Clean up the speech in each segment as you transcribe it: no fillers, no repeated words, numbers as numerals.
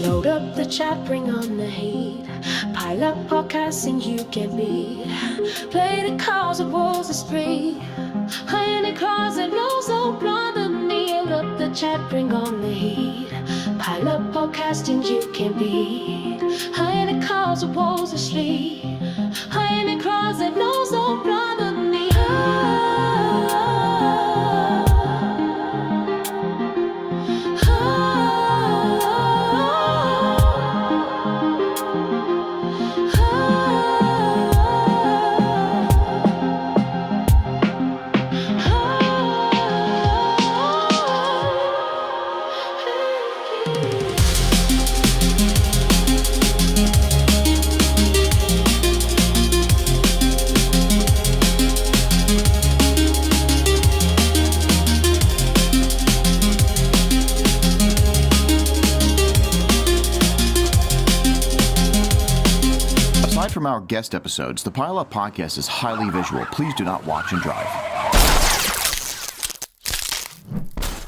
Load up the chat, bring on the heat. Pile up podcasts and you can be. Play the cause of wars of spree. In the closet, no so blood and kneel up the chat, bring on the heat. Pile up podcasts and you can be. In the cause of wars of spree. In the closet, no so blood and kneel. From our guest episodes, the Pile Up podcast is highly visual. Please do not watch and drive.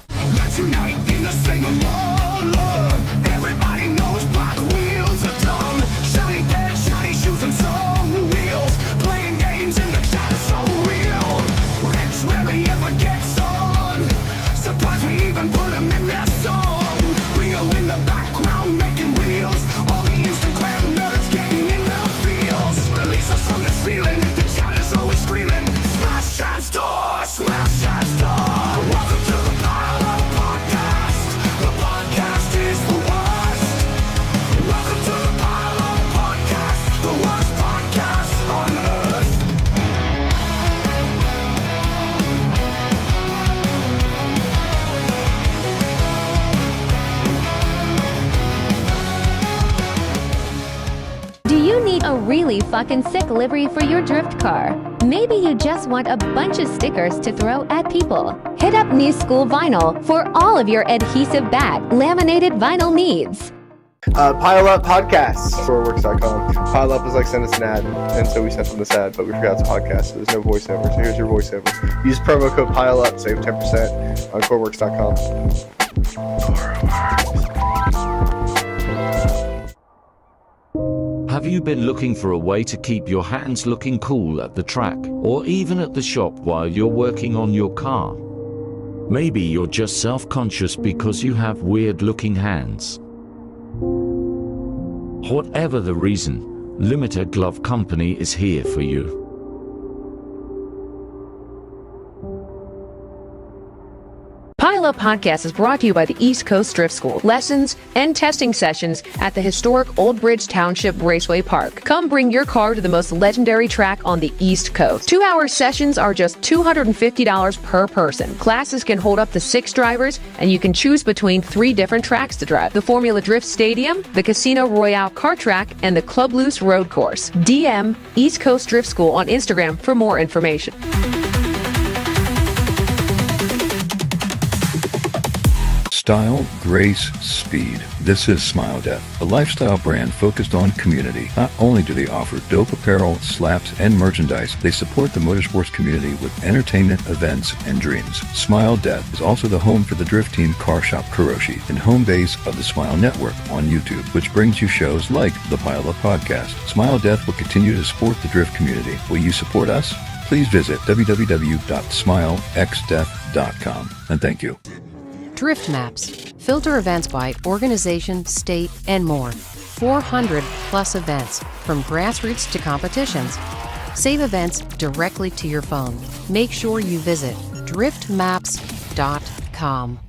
Let's unite in the same love. Everybody knows black wheels are dumb. Shiny head, shiny shoes, and some wheels. Playing games in the chat is so real. Rich rarely ever gets on. Sometimes we even put them in their song. Real in the background making wheels. All the Instagram nerds getting in their feels. Release us from this feeling. The chat is always screaming. Smash and star, smash and star. Welcome to the Pile Up podcast. The podcast is the worst. Welcome to the Pile Up podcast. The worst podcast on earth. Do you need a really fucking sick livery for your drift car? Maybe you just want a bunch of stickers to throw at people. Hit up New School Vinyl for all of your adhesive bag laminated vinyl needs. Pile Up Podcasts, storeworks.com. Pile Up is like send us an ad, and so we sent them this ad, but we forgot it's a podcast, so there's no voiceover, so here's your voiceover. Use promo code Pile Up, save 10% on coreworks.com. Have you been looking for a way to keep your hands looking cool at the track, or even at the shop while you're working on your car? Maybe you're just self-conscious because you have weird-looking hands. Whatever the reason, Limited Glove Company is here for you. Pile Up Podcast is brought to you by the East Coast Drift School. Lessons and testing sessions at the historic Old Bridge Township Raceway Park. Come bring your car to the most legendary track on the East Coast. 2-hour sessions are just $250 per person. Classes can hold up to 6 drivers, and you can choose between 3 different tracks to drive. The Formula Drift Stadium, the Casino Royale Kart Track, and the Club Loose Road Course. DM East Coast Drift School on Instagram for more information. Style, grace, speed. This is Smile Death, a lifestyle brand focused on community. Not only do they offer dope apparel, slaps, and merchandise, they support the motorsports community with entertainment, events, and dreams. Smile Death is also the home for the drift team Car Shop Kuroshi and home base of the Smile Network on YouTube, which brings you shows like the Pile Up Podcast. Smile Death will continue to support the drift community. Will you support us? Please visit www.smilexdeath.com. And thank you. Drift Maps. Filter events by organization, state, and more. 400 plus events, from grassroots to competitions. Save events directly to your phone. Make sure you visit driftmaps.com.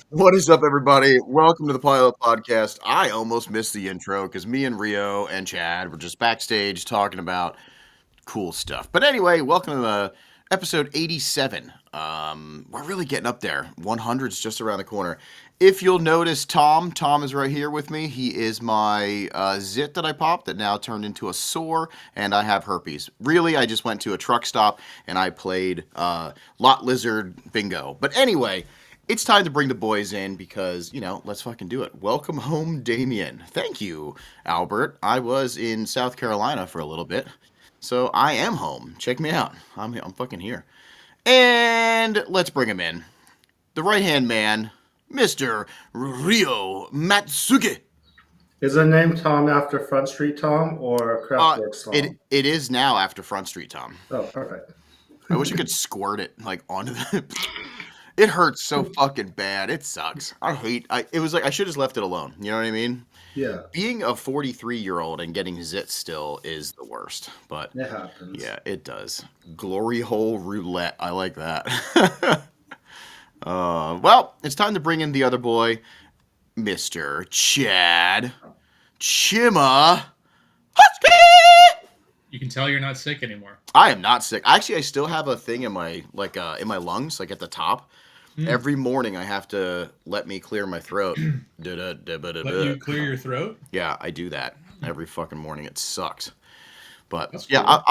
What is up, everybody? Welcome to the Pile Up Podcast. I almost missed the intro because me and Rio and Chad were just backstage talking about cool stuff. But anyway, welcome to the episode 87. We're really getting up there. 100's just around the corner. If you'll notice, Tom is right here with me. He is my zit that I popped that now turned into a sore, and I have herpes. Really, I just went to a truck stop and I played Lot Lizard Bingo. But anyway, it's time to bring the boys in because, let's fucking do it. Welcome home, Damien. Thank you, Albert. I was in South Carolina for a little bit, so I am home. Check me out. I'm fucking here. And let's bring him in. The right-hand man, Mr. Ryo Matsuge. Is the name Tom after Front Street Tom or Kraftwerk's Tom? It is now after Front Street Tom. Oh, perfect. I wish I could squirt it like onto the. It hurts so fucking bad. It sucks. It was like I should have left it alone. You know what I mean? Yeah. Being a 43-year-old and getting zit still is the worst. But It happens. yeah, it does. Glory hole roulette. I like that. Well, it's time to bring in the other boy, Mr. Chad Chima Husky. You can tell you're not sick anymore. I am not sick. Actually, I still have a thing in my in my lungs, like at the top. Every morning, I have to let me clear my throat. Let you clear your throat? Yeah, I do that every fucking morning. It sucks. But That's yeah, cool.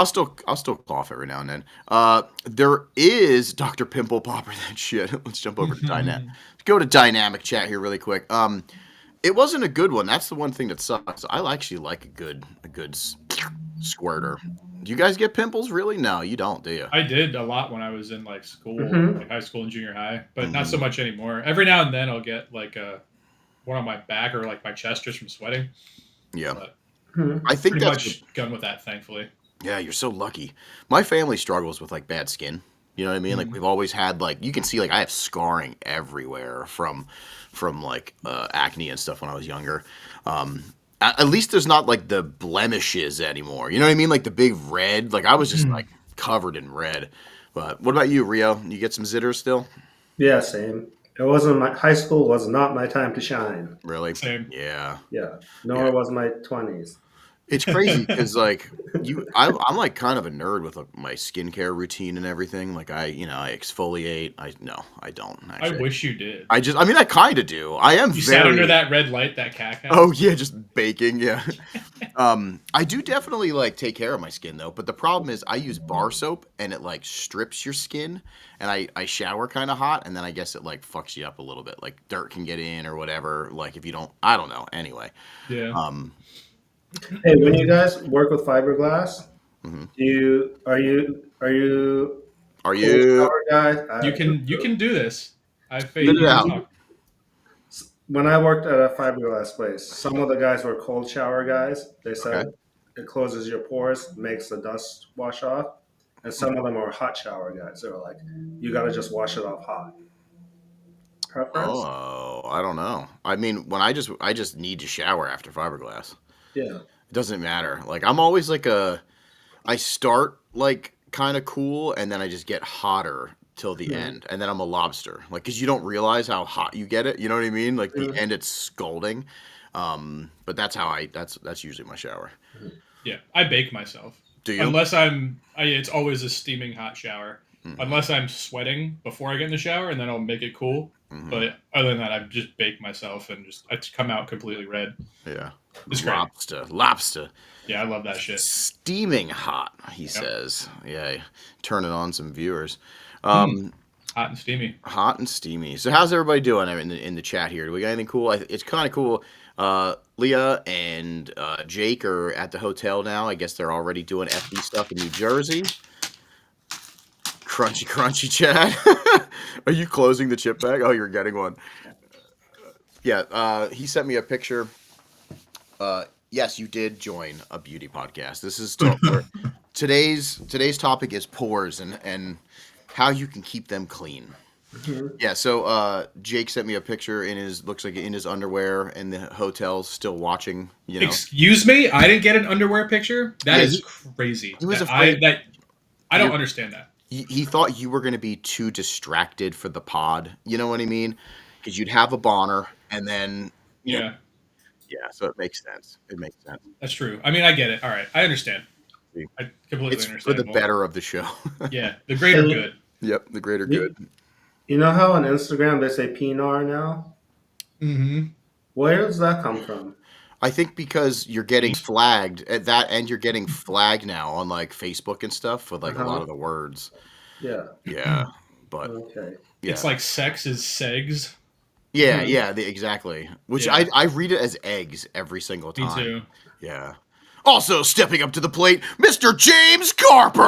I'll still cough every now and then. There is Dr. Pimple Popper. That shit. Let's jump over to Dynamic. Let's go to Dynamic Chat here really quick. It wasn't a good one. That's the one thing that sucks. I actually like a good squirter. Do you guys get pimples? Really? No, you don't, do you? I did a lot when I was in like school, like high school and junior high, but not so Mm-hmm. much anymore. Every now and then I'll get like one on my back or like my chest just from sweating. Yeah. But I think pretty that's much done with that, thankfully. Yeah, you're so lucky. My family struggles with like bad skin. You know what I mean? Like we've always had like you can see like I have scarring everywhere from like acne and stuff when I was younger. At least there's not like the blemishes anymore. You know what I mean? Like the big red. Like I was just like covered in red. But what about you, Rio? You get some zitters still? Yeah, same. It wasn't my high school was not my time to shine. Really? Same. Yeah. Yeah. Nor was my 20s. It's crazy because like I'm like kind of a nerd with like, my skincare routine and everything. Like I exfoliate. I don't actually. I wish you did. I kind of do. I am You very. sat under that red light, that caca. Oh yeah, just baking. Yeah. I do definitely like take care of my skin though. But the problem is I use bar soap and it like strips your skin. And I shower kind of hot, and then I guess it like fucks you up a little bit. Like dirt can get in or whatever. Like if you don't, I don't know. Anyway. Yeah. Hey, when you guys work with fiberglass, Mhm. are you Are cold you? shower guys? you can do this. I have faith. Spit it You can out. talk. When I worked at a fiberglass place, some of the guys were cold shower guys. They said Okay. it closes your pores, makes the dust wash off. And some of them were hot shower guys. They were like, you got to just wash it off hot. Preference? Oh, I don't know. I mean, when I just need to shower after fiberglass. Yeah. It doesn't matter. Like I'm always like I start like kind of cool and then I just get hotter till the end and then I'm a lobster. Like cuz you don't realize how hot you get it, you know what I mean? Like the end it's scalding. But that's how that's usually my shower. Yeah, I bake myself. Do you? Unless it's always a steaming hot shower. Unless I'm sweating before I get in the shower, and then I'll make it cool. But other than that, I just bake myself and I come out completely red. Yeah. It's great. Lobster. Yeah, I love that shit. Steaming hot, he says. Yeah. Turning on some viewers. Hot and steamy. Hot and steamy. So how's everybody doing in the chat here? Do we got anything cool? It's kind of cool. Leah and Jake are at the hotel now. I guess they're already doing FD stuff in New Jersey. Crunchy, Chad. Are you closing the chip bag? Oh, you're getting one. Yeah, he sent me a picture. Yes, you did join a beauty podcast. This is today's topic is pores and how you can keep them clean. Yeah, so Jake sent me a picture in his underwear in the hotel, still watching. You know, Excuse me, I didn't get an underwear picture. That Yeah, is crazy. he was That afraid- I don't understand that. he thought you were going to be too distracted for the pod. You know what I mean? Because you'd have a boner, and then Yeah, so it makes sense. that's true. I mean, I get it. All right, I understand. I completely It's for understand. the better of the show. Yeah, the greater good. Yep, the greater good. You know how on Instagram they say PNAR now? Mm-hmm. Where does that come from? I think because you're getting flagged at that, and you're getting flagged now on like Facebook and stuff with like a lot of the words. Yeah. Yeah, but Okay. yeah, It's like sex is segs. yeah, exactly. Which Yeah. I read it as eggs every single Me time. too. Yeah. Also stepping up to the plate, Mr. James Carper.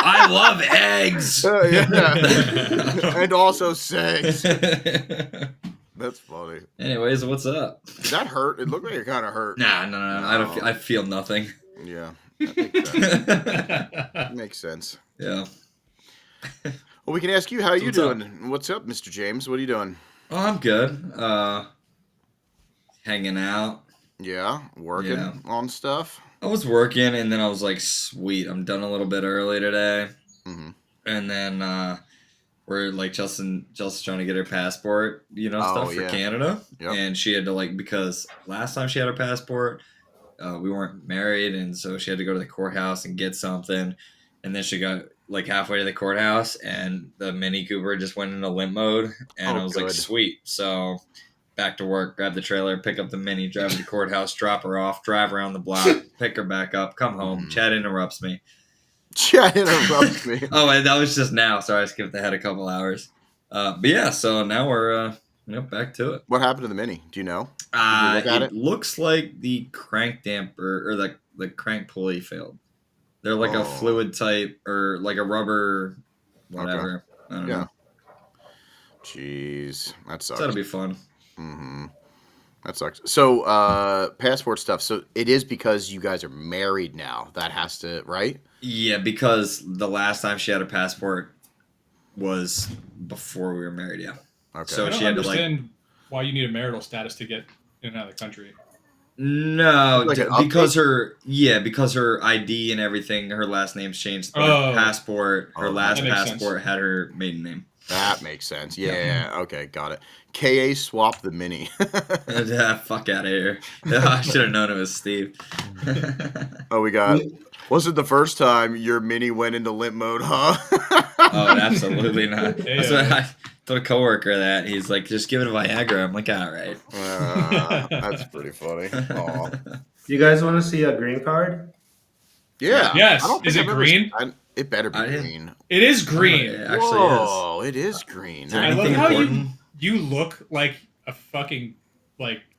I love eggs. Yeah. And also sex. That's funny. Anyways, what's up? Did that hurt? It looked like it kind of hurt. Nah, no. I don't. I feel nothing. Yeah. That makes sense. Yeah. Well, we can ask you, how you What's doing? up? What's up, Mr. James? What are you doing? Oh, I'm good. Hanging out. Yeah, working on stuff. I was working, and then I was like, sweet, I'm done a little bit early today. Mm-hmm. And then we're like, Chelsea's trying to get her passport, stuff for Canada. Yep. And she had to because last time she had her passport, we weren't married, and so she had to go to the courthouse and get something. And then she got halfway to the courthouse, and the Mini Cooper just went into limp mode, and I was like, sweet. So back to work, grab the trailer, pick up the Mini, drive to the courthouse, drop her off, drive around the block, pick her back up, come home. Chad interrupts me. Oh, and that was just now. Sorry, I skipped ahead a couple hours. But yeah, so now we're back to it. What happened to the Mini? Do you know? Did you look at it looks like the crank damper or the crank pulley failed. They're like a fluid type or like a rubber, whatever. Okay. I don't know. Jeez, that sucks. That'll be fun. Mm-hmm. That sucks. So, passport stuff. So it is because you guys are married now. That has to, right? Yeah, because the last time she had a passport was before we were married. Yeah. Okay. So she had to why you need a marital status to get in and out of the country. No, because her ID and everything, her last name's changed. Passport, her last passport had her maiden name. That makes sense. Yeah. Okay, got it. KA swap the Mini. Fuck out of here. I should have known it was Steve. We got. Was it the first time your Mini went into limp mode, huh? Oh, absolutely not. That's what I told a coworker that. He's like, just give it a Viagra. I'm like, all right. That's pretty funny. Aw. You guys want to see a green card? Yeah. Yes. Is it green? It better be green. It is green. It actually is. It is green. I love how you look like a fucking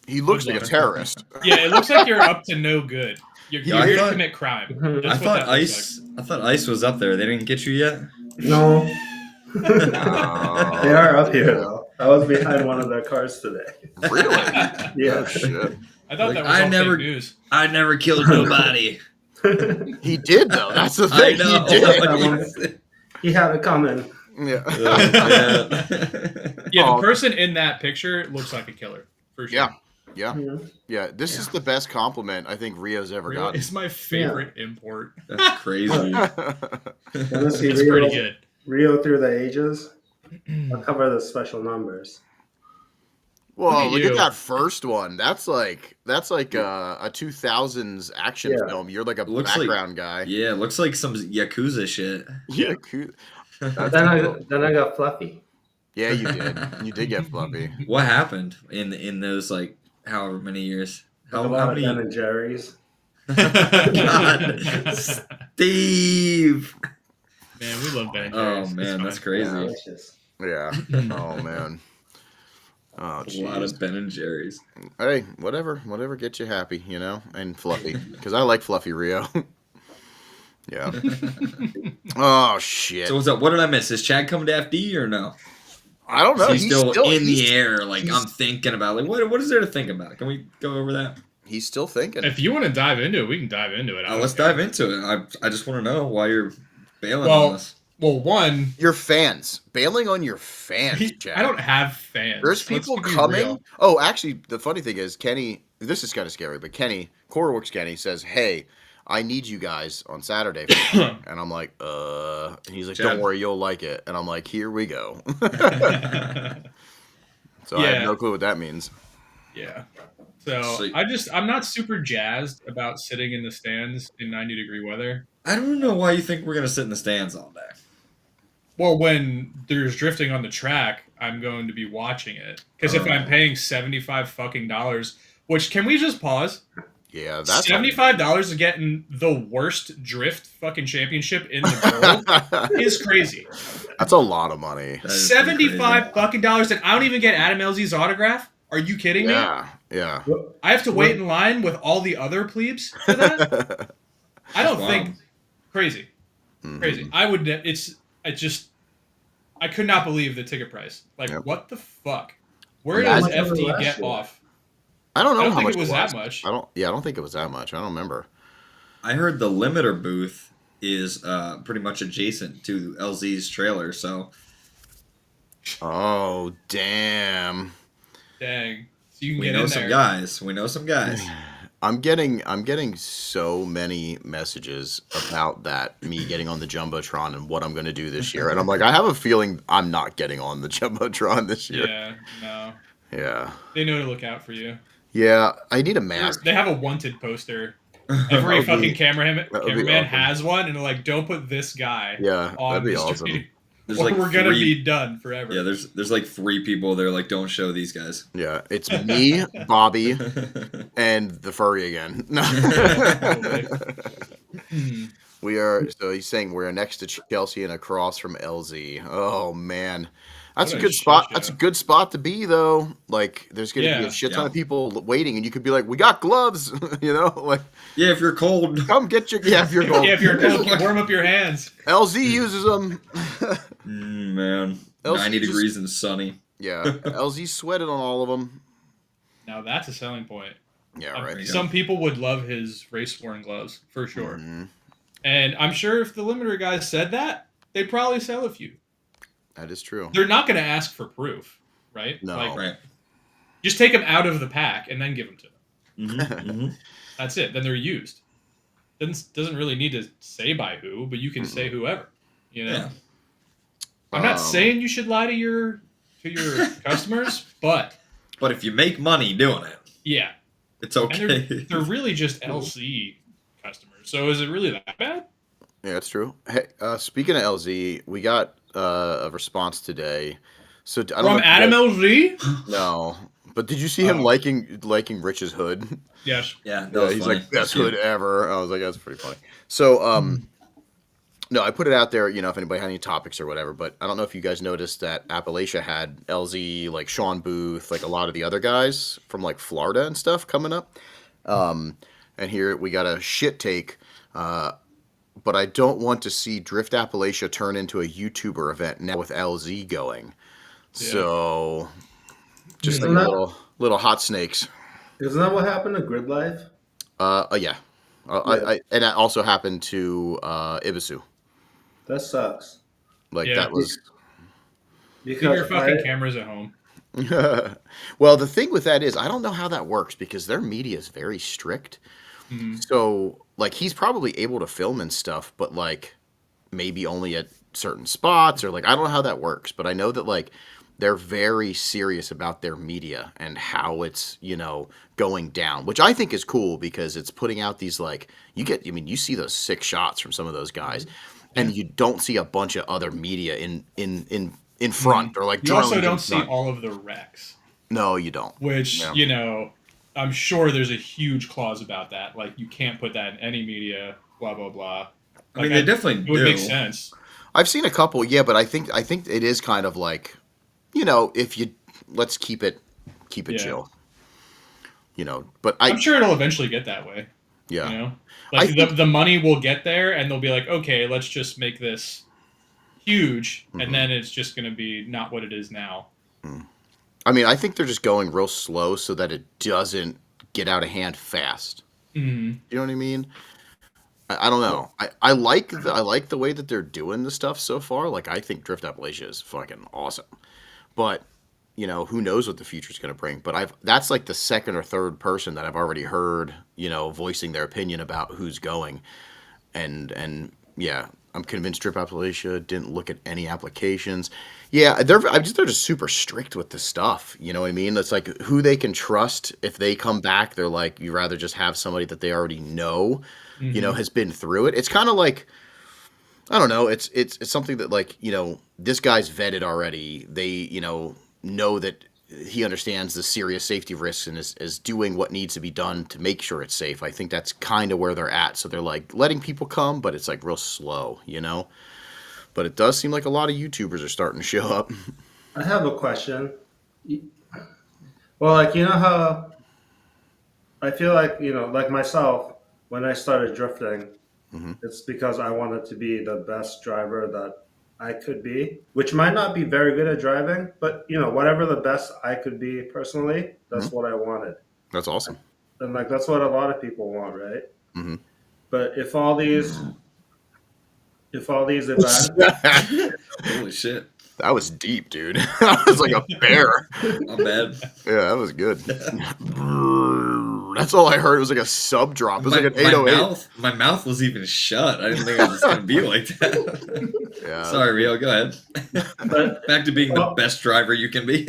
He looks like a terrorist. Yeah, it looks like you're up to no good. You're here to commit crime. I thought Ice was up there. They didn't get you yet? No. They are up here though. I was behind one of their cars today. Really? Yeah. Oh, shit. I thought that was all fake news. I never killed nobody. He did though. That's the thing. I know. He did. He had it coming. Yeah. The person in that picture looks like a killer for sure. Yeah. This is the best compliment I think Rio's ever gotten. It's my favorite import. That's crazy. It's pretty good. Rio through the ages. I'll cover the special numbers. Whoa, look at that first one. That's like a 2000s action film. You're like a background guy. Yeah, looks like some Yakuza shit. Yakuza. Then I got Fluffy. Yeah, you did. You did get Fluffy. What happened in those however many years? How many? Ben and Jerry's. God, Steve. Man, we love Ben and Jerry's. Oh man, that's crazy. Yeah. Oh man. Oh, geez. A lot of Ben and Jerry's. Hey, whatever gets you happy, and Fluffy, because I like Fluffy Rio. Yeah. Oh shit. So what's up? What did I miss? Is Chad coming to FD or no? I don't know. He's still in the air. I'm thinking about what is there to think about? Can we go over that? He's still thinking. If you want to dive into it, we can dive into it. Let's dive into it. I just want to know why you're bailing on us. Well, one, your fans bailing on your fans. Chad. I don't have fans. There's people coming. Oh, actually, the funny thing is, Kenny. This is kind of scary, but Coreworks Kenny says, "Hey, I need you guys on Saturday." And I'm like, And he's like, "Don't worry, you'll like it." And I'm like, "Here we go." So I have no clue what that means. Yeah. So I'm not super jazzed about sitting in the stands in 90-degree weather. I don't know why you think we're gonna sit in the stands all day. Well, when there's drifting on the track, I'm going to be watching it. Because if I'm paying $75 which can we just pause? Yeah, that's $75 to get in the worst drift fucking championship in the world is crazy. That's a lot of money. $75 and I don't even get Adam LZ's autograph? Are you kidding me? Yeah. I have to wait in line with all the other plebes for that? I don't think crazy. Crazy. I would. I could not believe the ticket price. Like, Yep. what the fuck? Where Imagine- does FD get off? I don't know I don't how think much it was that much. I don't think it was that much. I don't remember. I heard the limiter booth is pretty much adjacent to LZ's trailer, so Oh, damn. Dang. So you can we get know in some there. guys. We know some guys. I'm getting so many messages about that, me getting on the Jumbotron and what I'm going to do this year. And I'm like, I have a feeling I'm not getting on the Jumbotron this year. Yeah, no. Yeah. They know to look out for you. Yeah, I need a mask. They have a wanted poster. Every would fucking be cameraman awesome. has one, and they're like, "Don't put this guy Yeah, on that'd be the awesome. street, There's or like we're gonna three- be done forever." Yeah, there's like 3 people. They're like, don't show these guys. Yeah, it's me, Bobby, and the furry again. We are. So he's saying we're next to Chelsea and across from LZ. Oh man, that's What a a good spot. shit That's a show. good spot to be though. Like, there's gonna be Yeah. a shit ton Yeah. of people waiting, and you could be like, "We got gloves," you know, like, Yeah, if you're cold. come get your. Yeah, if you're cold. Yeah, if you're cold, warm up your hands. LZ uses them. Man, LZ 90 just- degrees and sunny. Yeah, LZ sweated on all of them. Now that's a selling point. Yeah, right. Some people would love his race worn gloves for sure, Mhm. and I'm sure if the limiter guys said that, they'd probably sell a few. That is true. They're not going to ask for proof, right? No. Like, Right. just take them out of the pack and then give them to them. Mm-hmm. That's it. Then they're used. Doesn't really need to say by who, but you can say whoever. You know. Yeah. I'm not saying you should lie to your customers, but But if you make money doing it, yeah, it's and okay. they're really just LC customers. So is it really that bad? Yeah, that's true. Hey, speaking of LZ, we got a response today. So I don't From know if Adam you LZ? guys- No, but did you see him Oh. liking Rich's hood? Yes. Yeah, that Yeah, was he's funny. like best That's cute. hood ever. I was like, that's pretty funny. So, no, I put it out there. You know, if anybody had any topics or whatever. But I don't know if you guys noticed that Appalachia had LZ, like Sean Booth, like a lot of the other guys from like Florida and stuff coming up. And here we got a shit take. But I don't want to see Drift Appalachia turn into a YouTuber event now with LZ going. So, just like Isn't that- little hot snakes. Isn't that what happened to Grid Life? Yeah. And that also happened to Ibisu. That sucks. Like Yeah. that was. Keep your Because fucking I, cameras at home. Well, the thing with that is, I don't know how that works because their media is very strict. So, like, he's probably able to film and stuff, but like maybe only at certain spots or like I don't know how that works. But I know that like they're very serious about their media and how it's, you know, going down, which I think is cool because it's putting out these like you see those sick shots from some of those guys, and you don't see a bunch of other media in front or like You also drones in don't see front. all of the wrecks, No, you don't. which Yeah. you know, I'm sure there's a huge clause about that. Like you can't put that in any media. Blah blah blah. I mean, they definitely it would do. make sense. I've seen a couple, yeah, but I think it is kind of like, you know, if you let's keep it Yeah. chill. You know, but I'm sure it'll eventually get that way. yeah. You know, I like think- the money will get there, and they'll be like, okay, let's just make this huge, Mm-hmm. and then it's just going to be not what it is now. I mean, I think they're just going real slow so that it doesn't get out of hand fast. Mm-hmm. You know what I mean? I don't know. I like the way that they're doing the stuff so far. Like I think Drift Appalachia is fucking awesome, but you know who knows what the future's going to bring. But that's like the second or third person that I've already heard, you know, voicing their opinion about who's going, and yeah, I'm convinced Drift Appalachia didn't look at any applications. Yeah, they're just super strict with the stuff. You know what I mean? It's like who they can trust. If they come back, they're like, you rather just have somebody that they already know, you know, has been through it. It's kind of like, I don't know. It's something that like, you know, this guy's vetted already. They, you know that he understands the serious safety risks and is doing what needs to be done to make sure it's safe. I think that's kind of where they're at. So they're like letting people come, but it's like real slow, you know? But it does seem like a lot of YouTubers are starting to show up. I have a question. Well, like, you know how I feel like, you know, like myself, when I started drifting, It's because I wanted to be the best driver that I could be, which might not be very good at driving, but whatever the best I could be personally, that's what I wanted. That's awesome. And like that's what a lot of people want, right? Mm-hmm. But if all these events, Holy shit. That was deep, dude. That was like a bear. Not bad. Yeah, that was good. That's all I heard. It was like a sub drop. It was like an 808. My mouth was even shut. I didn't think it was going to be like that. Yeah. Sorry, Rio. Go ahead. but Back to being the best driver you can be.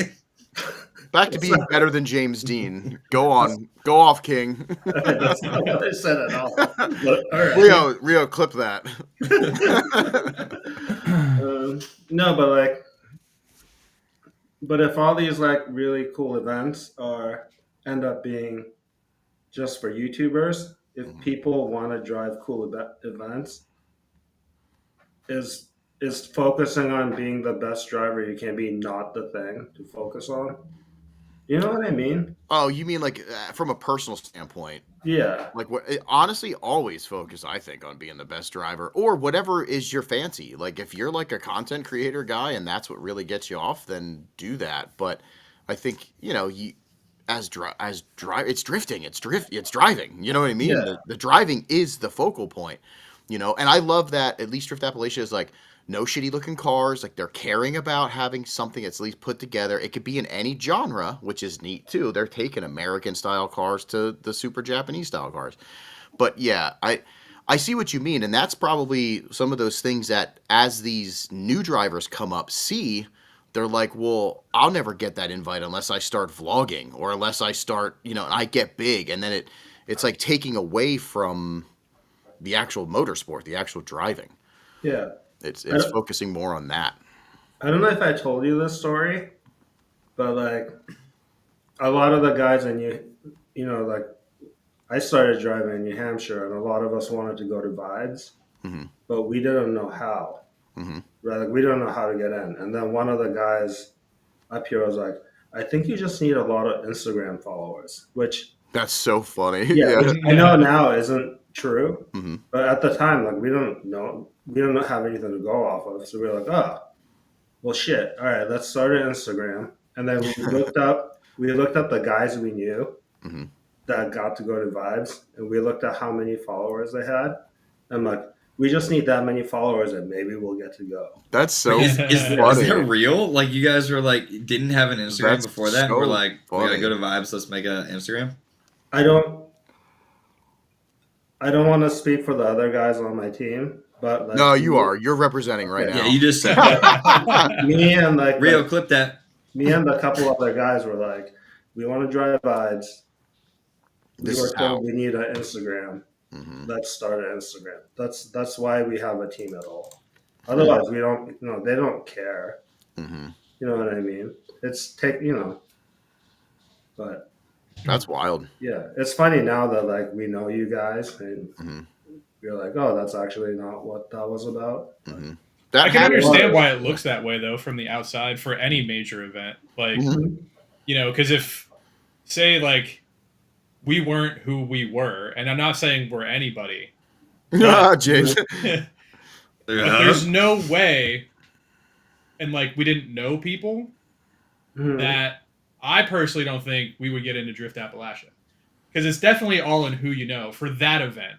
Back to being better than James Dean. Go on. Go off, King. that's not what I said at all. But, all right. Rio, clip that. No, but if all these like really cool events end up being just for YouTubers, if people want to drive cool events, is focusing on being the best driver you can be not the thing to focus on? You know what I mean? Oh, you mean like from a personal standpoint? Yeah. Like honestly, always focus, I think, on being the best driver or whatever is your fancy. Like if you're like a content creator guy and that's what really gets you off, then do that. But I think, it's drifting, it's driving. You know what I mean? Yeah. The driving is the focal point, and I love that at least Drift Appalachia is like no shitty looking cars. Like they're caring about having something that's at least put together. It could be in any genre, which is neat too. They're taking American style cars to the super Japanese style cars. But yeah, I see what you mean. And that's probably some of those things that as these new drivers come up, they're like, well, I'll never get that invite unless I start vlogging or unless I start, and I get big. And then it's like taking away from the actual motorsport, the actual driving. Yeah. It's focusing more on that. I don't know if I told you this story, but like a lot of the guys in like I started driving in New Hampshire, and a lot of us wanted to go to Vibes, but we didn't know how. Right? Like we don't know how to get in. And then one of the guys up here was like, "I think you just need a lot of Instagram followers," which that's so funny. Yeah, Yeah. I know now isn't true, Mm-hmm. but at the time, like we don't have anything to go off of, so we were like, "Oh, well, shit. All right, let's start an Instagram." And then we looked up the guys we knew that got to go to Vibes, and we looked at how many followers they had. I'm like, we just need that many followers, and maybe we'll get to go. That's so Is funny. that real? Like you guys were like didn't have an Instagram That's before that, and so we're like, we gotta funny. go to Vibes. Let's make an Instagram. I don't want to speak for the other guys on my team, but like, No, you are. You're representing right Okay. now. Yeah, you just said that. me and like Rio, clip that. me and a couple other guys were like, we want to drive Vibes. This We were is how. told we need an Instagram. Let's start an Instagram. That's why we have a team at all. Otherwise, we don't. They don't care. Mm-hmm. You know what I mean? But That's wild. yeah, it's funny now that like we know you guys and you're like, oh, that's actually not what that was about. Mm-hmm. I can understand why it looks that way though from the outside for any major event. Like, because if say like we weren't who we were, and I'm not saying we're anybody. James. But there's no way, and like we didn't know people that I personally don't think we would get into Drift Appalachia because it's definitely all in who you know for that event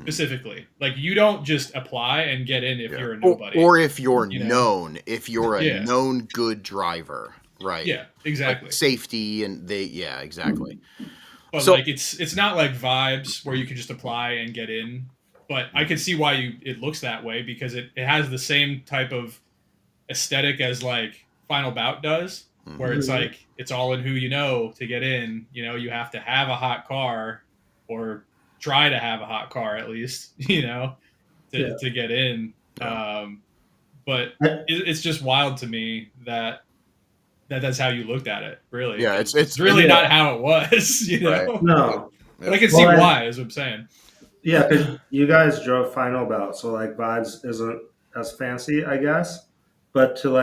specifically. Like you don't just apply and get in if you're a nobody, or if you're known, if you're a Yeah. known good driver, right? Yeah, exactly. Like safety and exactly. But So- like it's not like Vibes where you can just apply and get in. But I can see why it looks that way because it has the same type of aesthetic as like Final Bout does, where it's like it's all in who you know to get in. You have to have a hot car or try to have a hot car at least, to get in. But it's just wild to me that's how you looked at it, really. Yeah, it's really not how it was, Right. No, But I can see why, is what I'm saying. Yeah, because you guys drove Final Bout, so like Vibes isn't as fancy, I guess. But to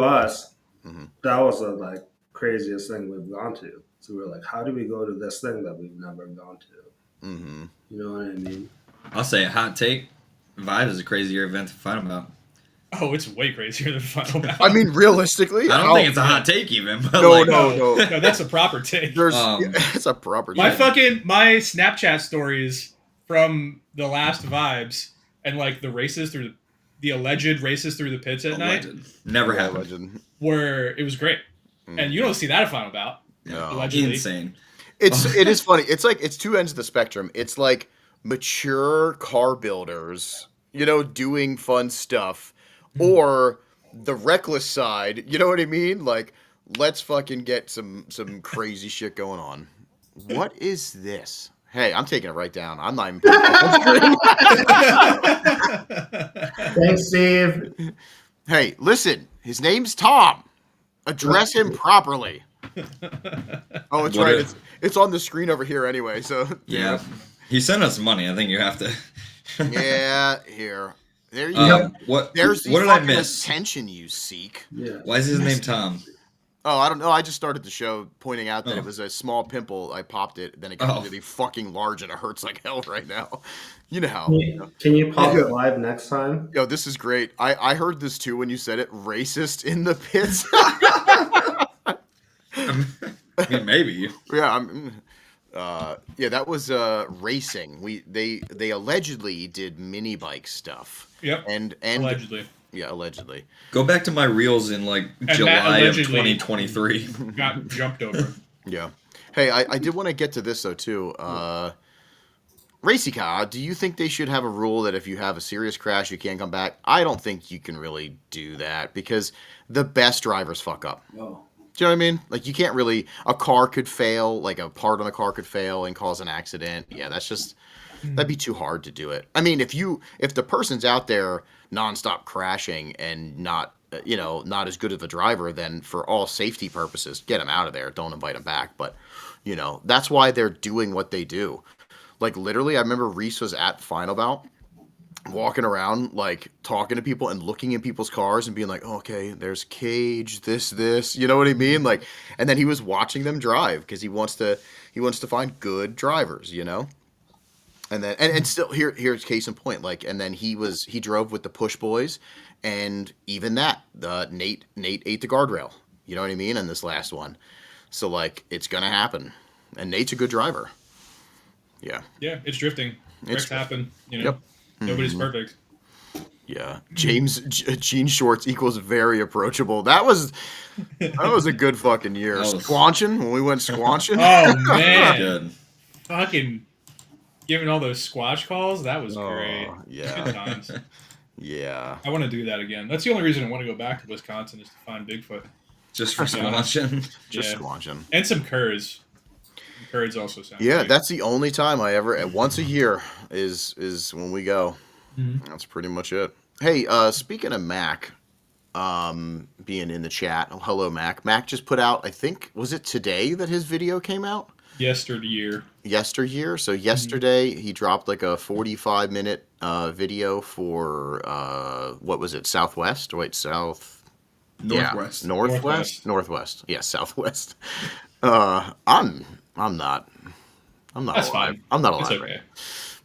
us, that was the like craziest thing we've gone to. So we're like, how do we go to this thing that we've never gone to? You know what I mean? I'll say a hot take. Vibe is a crazier event to find about. Oh, it's way crazier than Final Bout. I mean, realistically, I don't think it's a hot take even. But No, like, no. No, that's a proper take. There's Um, it's a proper. My thing. my Snapchat stories from the last vibes and like the alleged races through the pits at night Never Yeah, happened. legend. where it was great. And you don't see that at Final Bout. No. Allegedly. Insane. It is funny. It's like it's two ends of the spectrum. It's like mature car builders, doing fun stuff, or the reckless side. You know what I mean? Like, let's fucking get some crazy shit going on. What is this? Hey, I'm taking it right down. I'm not even putting it on screen. Thanks, Steve. Hey, listen. His name's Tom. Address him properly. Oh, it's What right. if- It's on the screen over here anyway. So Yeah. He sent us money. I think you have to. yeah, here. There you go. What? There's the what did I fucking miss? attention you seek. Yeah. Why is his name Tom? Oh, I don't know. I just started the show pointing out that it was a small pimple. I popped it, then it got really fucking large, and it hurts like hell right now. You know how. Can you pop it live next time? Yo, this is great. I heard this too when you said it. Racist in the pits. I mean, maybe. Yeah, that was racing. They allegedly did mini bike stuff. Yep. And Allegedly. Yeah, allegedly. Go back to my reels in like July of 2023. Got jumped over. Yeah. Hey, I did want to get to this though too. Racy car, do you think they should have a rule that if you have a serious crash, you can't come back? I don't think you can really do that because the best drivers fuck up. No. Do you know what I mean? Like, you can't really. A car could fail, like a part on a car could fail and cause an accident. Yeah, that'd be too hard to do it. I mean, if the person's out there nonstop crashing and not as good of a driver, then for all safety purposes, get him out of there. Don't invite him back. But that's why they're doing what they do. Like, literally, I remember Reese was at Final Bout, walking around, like, talking to people and looking in people's cars and being like, oh, okay, there's Cage, this, you know what I mean? Like, and then he was watching them drive because he wants to find good drivers, And then, and still, here's case in point, like, and then he drove with the Push Boys, and even that, Nate ate the guardrail, you know what I mean? In this last one. So, like, it's gonna happen. And Nate's a good driver. Yeah. Yeah, it's drifting. Wrecks happen, Yep. Nobody's perfect. Yeah, James jean shorts equals very approachable. That was a good fucking year. Squanching when we went squanching. Oh man, Good. fucking giving all those squash calls. That was great. Yeah. Good times. Yeah. I want to do that again. That's the only reason I want to go back to Wisconsin is to find Bigfoot. Just for squanching. Just squanching. And some curs. Curds also sound. Yeah, great. that's the only time I ever. Once a year is when we go. Mhm. That's pretty much it. Hey, speaking of Mac, being in the chat. Oh, hello, Mac. Mac just put out. I think was it today that his video came out. Yesteryear. So yesterday he dropped like a 45-minute video for what was it? Southwest? Wait, South. Northwest. Yeah. Northwest. Yeah, Southwest. I'm not That's alive. fine. I'm not alive. It's okay. Right?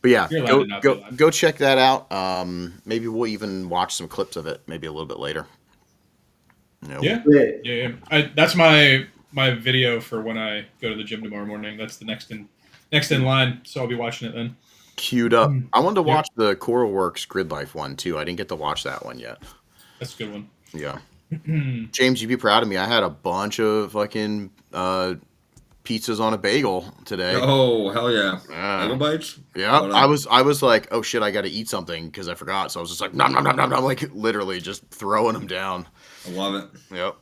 But yeah, You're allowed to not be alive. go check that out. Maybe we'll even watch some clips of it maybe a little bit later. Yeah. That's my video for when I go to the gym tomorrow morning. That's the next in line, so I'll be watching it then. Queued up. I wanted to watch the Coral Works Grid Life one too. I didn't get to watch that one yet. That's a good one. Yeah. James, you'd be proud of me. I had a bunch of fucking pizzas on a bagel today. Oh, hell yeah. Bagel bites? Yeah. I was like, oh shit, I got to eat something because I forgot. So I was just like, nom, nom, nom, nom, nom, like literally just throwing them down. I love it. Yep.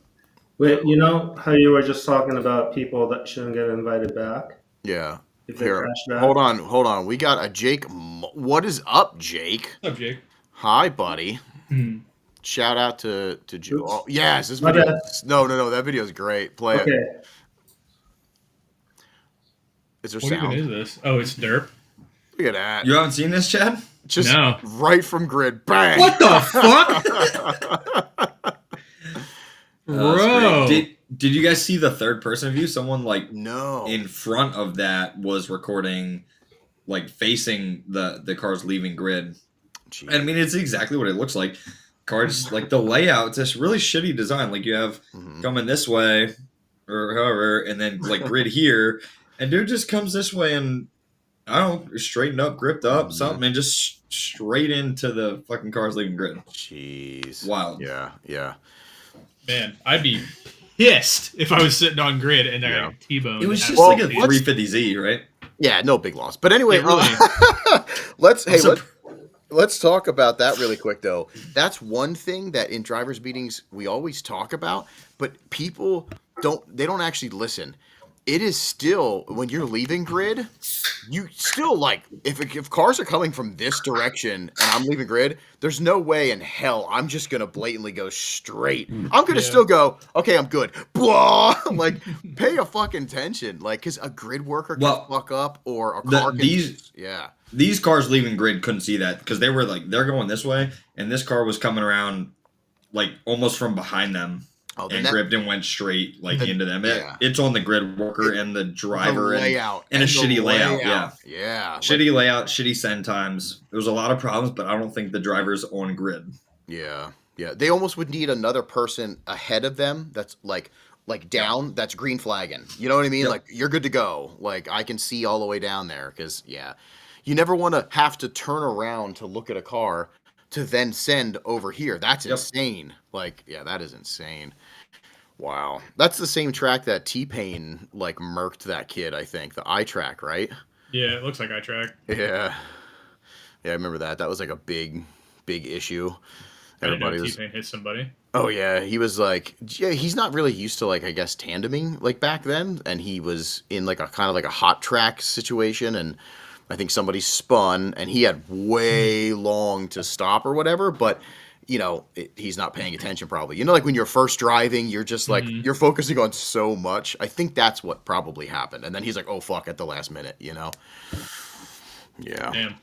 Wait, you know how you were just talking about people that shouldn't get invited back? Yeah. If they Here, crash back? hold on. We got a Jake. What is up, Jake? What's up, Jake? Hi, buddy. Shout out to Joe. Oh, yes, this My video. bad. No, that video is great. Play Okay. it. Is there What sound? even is this? Oh, it's derp. Look at that. You haven't seen this, Chad? Just No. right from grid. Bang. What the fuck? Bro. Did you guys see the third person view? Someone like No. in front of that was recording, like facing the cars leaving grid. Gee. I mean, it's exactly what it looks like. Cars, like the layout, it's a really shitty design. Like you have coming this way, or however, and then like grid here, and dude just comes this way and I don't know, straightened up, gripped up, something, and just straight into the fucking cars leaving grid. Jeez. Wild. Yeah. Man, I'd be pissed if I was sitting on grid and I got T-boned. It was just like a 350Z, right? Yeah, no big loss. But anyway, Yeah, really. let's talk about that really quick though. That's one thing that in drivers meetings we always talk about, but people don't actually listen. It is still, when you're leaving grid, you still like, if cars are coming from this direction and I'm leaving grid, there's no way in hell I'm just going to blatantly go straight. I'm going to still go, okay, I'm good. Blah! Like, pay a fucking attention. Like, because a grid worker can fuck up or a car can... These cars leaving grid couldn't see that because they were like, they're going this way, and this car was coming around like almost from behind them. And gripped and went straight into them. It's on the grid worker and the driver and a shitty layout. Yeah. Shitty layout, shitty send times. There was a lot of problems, but I don't think the driver's on grid. Yeah. They almost would need another person ahead of them that's like down, that's green flagging. You know what I mean? Like, you're good to go. Like, I can see all the way down there because, you never want to have to turn around to look at a car to then send over here. That's insane. Like, that is insane. Wow. That's the same track that T-Pain, like, murked that kid, I think. The I-Track, right? Yeah, it looks like I-Track. Yeah, I remember that. That was, like, a big issue. Everybody T-Pain hit somebody. Oh, yeah. He was, like... Yeah, he's not really used to, like, I guess, tandeming, like, back then. And he was in, like, a kind of, like, a hot track situation, and I think somebody spun, and he had way long to stop or whatever, but... he's not paying attention probably. Like when you're first driving, you're just like, you're focusing on so much. I think that's what probably happened. And then he's like, oh, fuck, at the last minute, Yeah. Damn.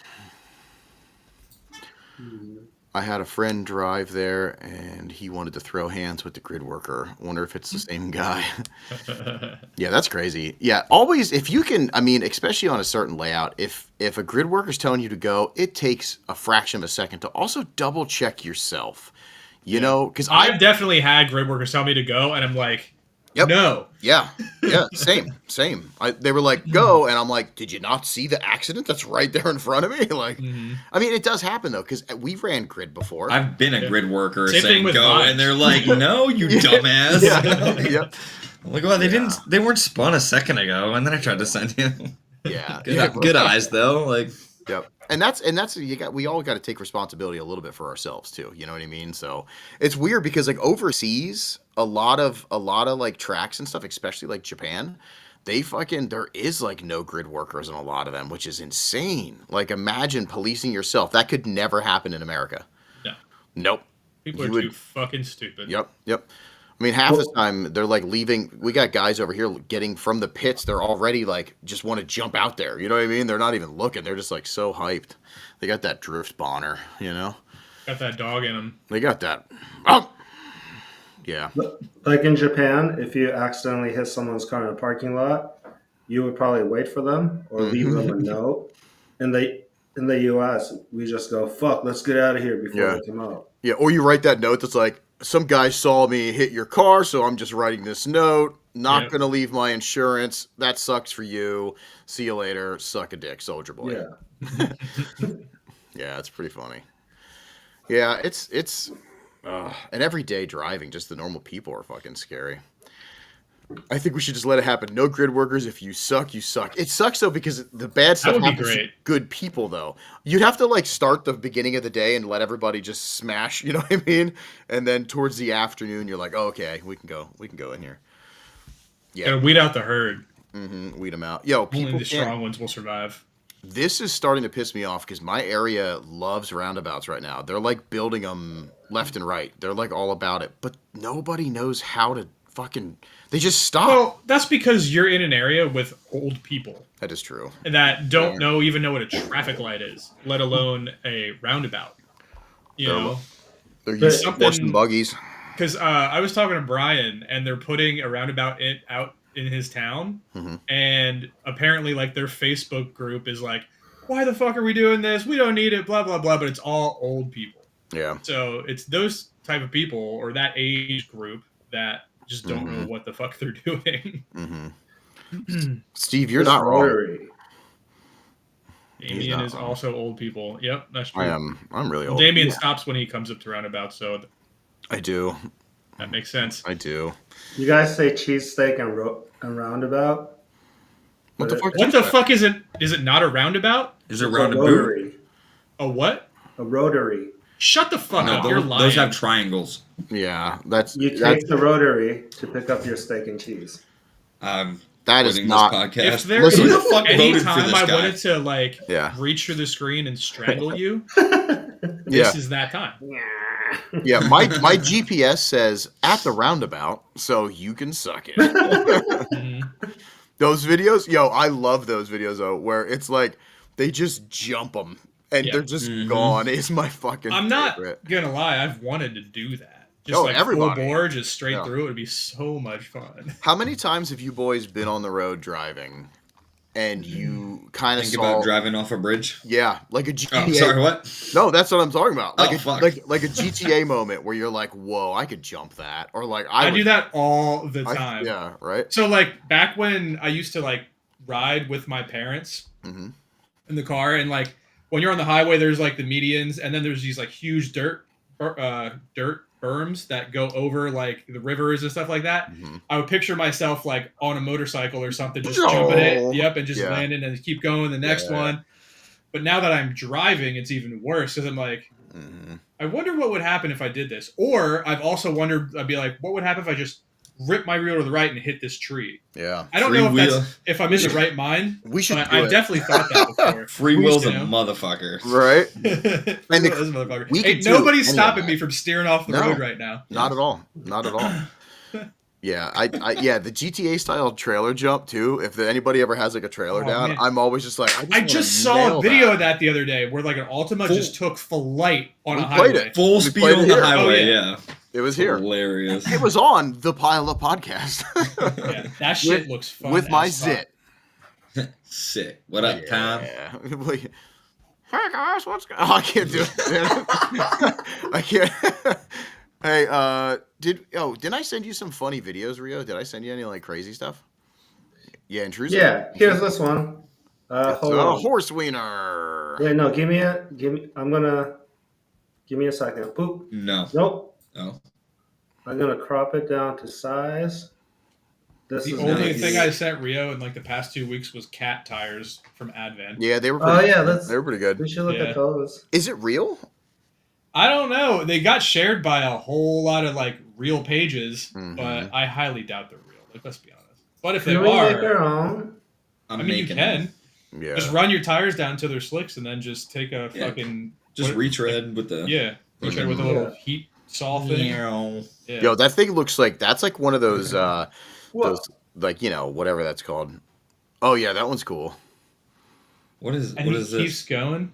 I had a friend drive there and he wanted to throw hands with the grid worker. Wonder if it's the same guy. Yeah, that's crazy. Yeah, always, if you can, I mean, especially on a certain layout, if a grid worker's telling you to go, it takes a fraction of a second to also double check yourself. Because I've definitely had grid workers tell me to go, and I'm like, no. Yeah, same. They were like, go, and I'm like, did you not see the accident that's right there in front of me? Like, I mean, it does happen, though, because we ran grid before. I've been a grid worker saying go, and they're like, no, you dumbass. Yep. I'm like, well, they weren't spun a second ago, and then I tried to send you. Yeah. Good eyes, though. Like, yep. And that's we all got to take responsibility a little bit for ourselves too. You know what I mean? So it's weird because like overseas, a lot of like tracks and stuff, especially like Japan, there is like no grid workers in a lot of them, which is insane. Like imagine policing yourself. That could never happen in America. No. Nope. People are too fucking stupid. Yep. I mean, half the time they're like leaving. We got guys over here getting from the pits. They're already like just want to jump out there. You know what I mean? They're not even looking. They're just like so hyped. They got that drift bonner. Got that dog in them. They got that. Oh, yeah. Like in Japan, if you accidentally hit someone's car in a parking lot, you would probably wait for them or leave them a note. In the U.S., we just go, fuck, let's get out of here before they come out. Yeah, or you write that note that's like, some guy saw me hit your car, so I'm just writing this note. Not going to leave my insurance. That sucks for you. See you later. Suck a dick, Soldier Boy. Yeah. Yeah, it's pretty funny. Yeah, it's and every day driving, just the normal people are fucking scary. I think we should just let it happen. No grid workers. If you suck, you suck. It sucks though because the bad stuff happens to good people though. You'd have to like start the beginning of the day and let everybody just smash. You know what I mean? And then towards the afternoon, you're like, oh, okay, we can go in here. Yeah, gotta weed out the herd. Weed them out. Yo, only the strong ones will survive. This is starting to piss me off because my area loves roundabouts right now. They're like building them left and right. They're like all about it, but nobody knows how to fucking. They just stop. Well, that's because you're in an area with old people. That is true. That don't even know what a traffic light is, let alone a roundabout. They're using horse and buggies. Because I was talking to Brian, and they're putting a roundabout out in his town, and apparently, like their Facebook group is like, why the fuck are we doing this? We don't need it, blah, blah, blah. But it's all old people. Yeah. So it's those type of people or that age group that just don't know what the fuck they're doing. Steve, you're not wrong. Rotary. Damien is also old people. Yep, that's true. I'm really old. Damien stops when he comes up to roundabout, so I do. that makes sense. I do. You guys say cheesesteak and roundabout? What the fuck? What the fuck is it? Is it not a roundabout? Is it It's a roundabout? rotary. A what? A rotary. Shut the fuck No, up. You're lying. those have triangles. Yeah, that's You take the rotary to pick up your steak and cheese. that is Quitting not. this podcast. If there Listen, is Who the fuck any voted for time this I guy? wanted to like Yeah. reach through the screen and strangle you, Yeah, this is that time. yeah. My GPS says at the roundabout, so you can suck it. Those videos, yo, I love those videos though, where it's like they just jump them and they're just gone. It's my fucking. I'm not favorite. gonna lie. I've wanted to do that. Just Oh, like everybody. full bore, just straight Yeah. through. It would be so much fun. How many times have you boys been on the road driving, and you kind of Think saw? about driving off a bridge. Yeah, like a GTA. Oh, sorry, what? No, that's what I'm talking about. Like Oh, a, fuck. like a GTA moment where you're like, "Whoa, I could jump that," or like I would- do that all the time. Yeah, right. So like back when I used to like ride with my parents Mm-hmm. in the car, and like when you're on the highway, there's like the medians, and then there's these like huge dirt berms that go over like the rivers and stuff like that. I would picture myself like on a motorcycle or something, just jumping it, and just Yeah. landing and keep going the next one. But now that I'm driving, it's even worse because I'm like, I wonder what would happen if I did this. Or I've also wondered, I'd be like, what would happen if I just rip my wheel to the right and hit this tree? Yeah. I don't know if I'm in the right mind. We should but do I've it. definitely thought that before. Free will's a You know? mother,fucker. Right. Free And the- will is a motherfucker. we Hey, could do nobody's any of stopping that. me from steering off the No. road right now. Not at all. Not at all. Yeah, yeah, the GTA style trailer jump too. If anybody ever has like a trailer Oh, down, man. I'm always just like, I just saw a video of that the other day where like an Altima just took flight on We a played highway. it. Full We speed played on it the here. highway, Oh, yeah. yeah. It was here. Hilarious. It was on the Pile Up podcast. Yeah, that shit looks fun. with my as fuck. zit. Sick. What up, Tom? Yeah. Hey guys, what's going? Oh, I can't do it. Man. I can't. Hey, didn't I send you some funny videos, Rio? Did I send you any like crazy stuff? Yeah, intrusive. Yeah, here's this one. It's Hold a on. horse wiener. Wait, no, give me. Give me a second. Poop. No. Nope. Oh. I'm gonna crop it down to size. This The is only nice. thing I sent Rio in like the past 2 weeks was cat tires from Advent. Yeah, they were. Oh Pretty, yeah, they were pretty good. we should look Yeah. at those. Is it real? I don't know. They got shared by a whole lot of like real pages, Mhm. but I highly doubt they're real. Like, let's be honest. But if Can they we make are, our own? I mean, you can Yeah. just run your tires down to their slicks and then just take a Yeah. fucking Just what- retread with the. Yeah, retread with a little Yeah. heat saw thing. Meow. Yeah. Yo, that thing looks like that's like one of those What? those like whatever that's called. Oh yeah, that one's cool. What is and what he is keeps this? going.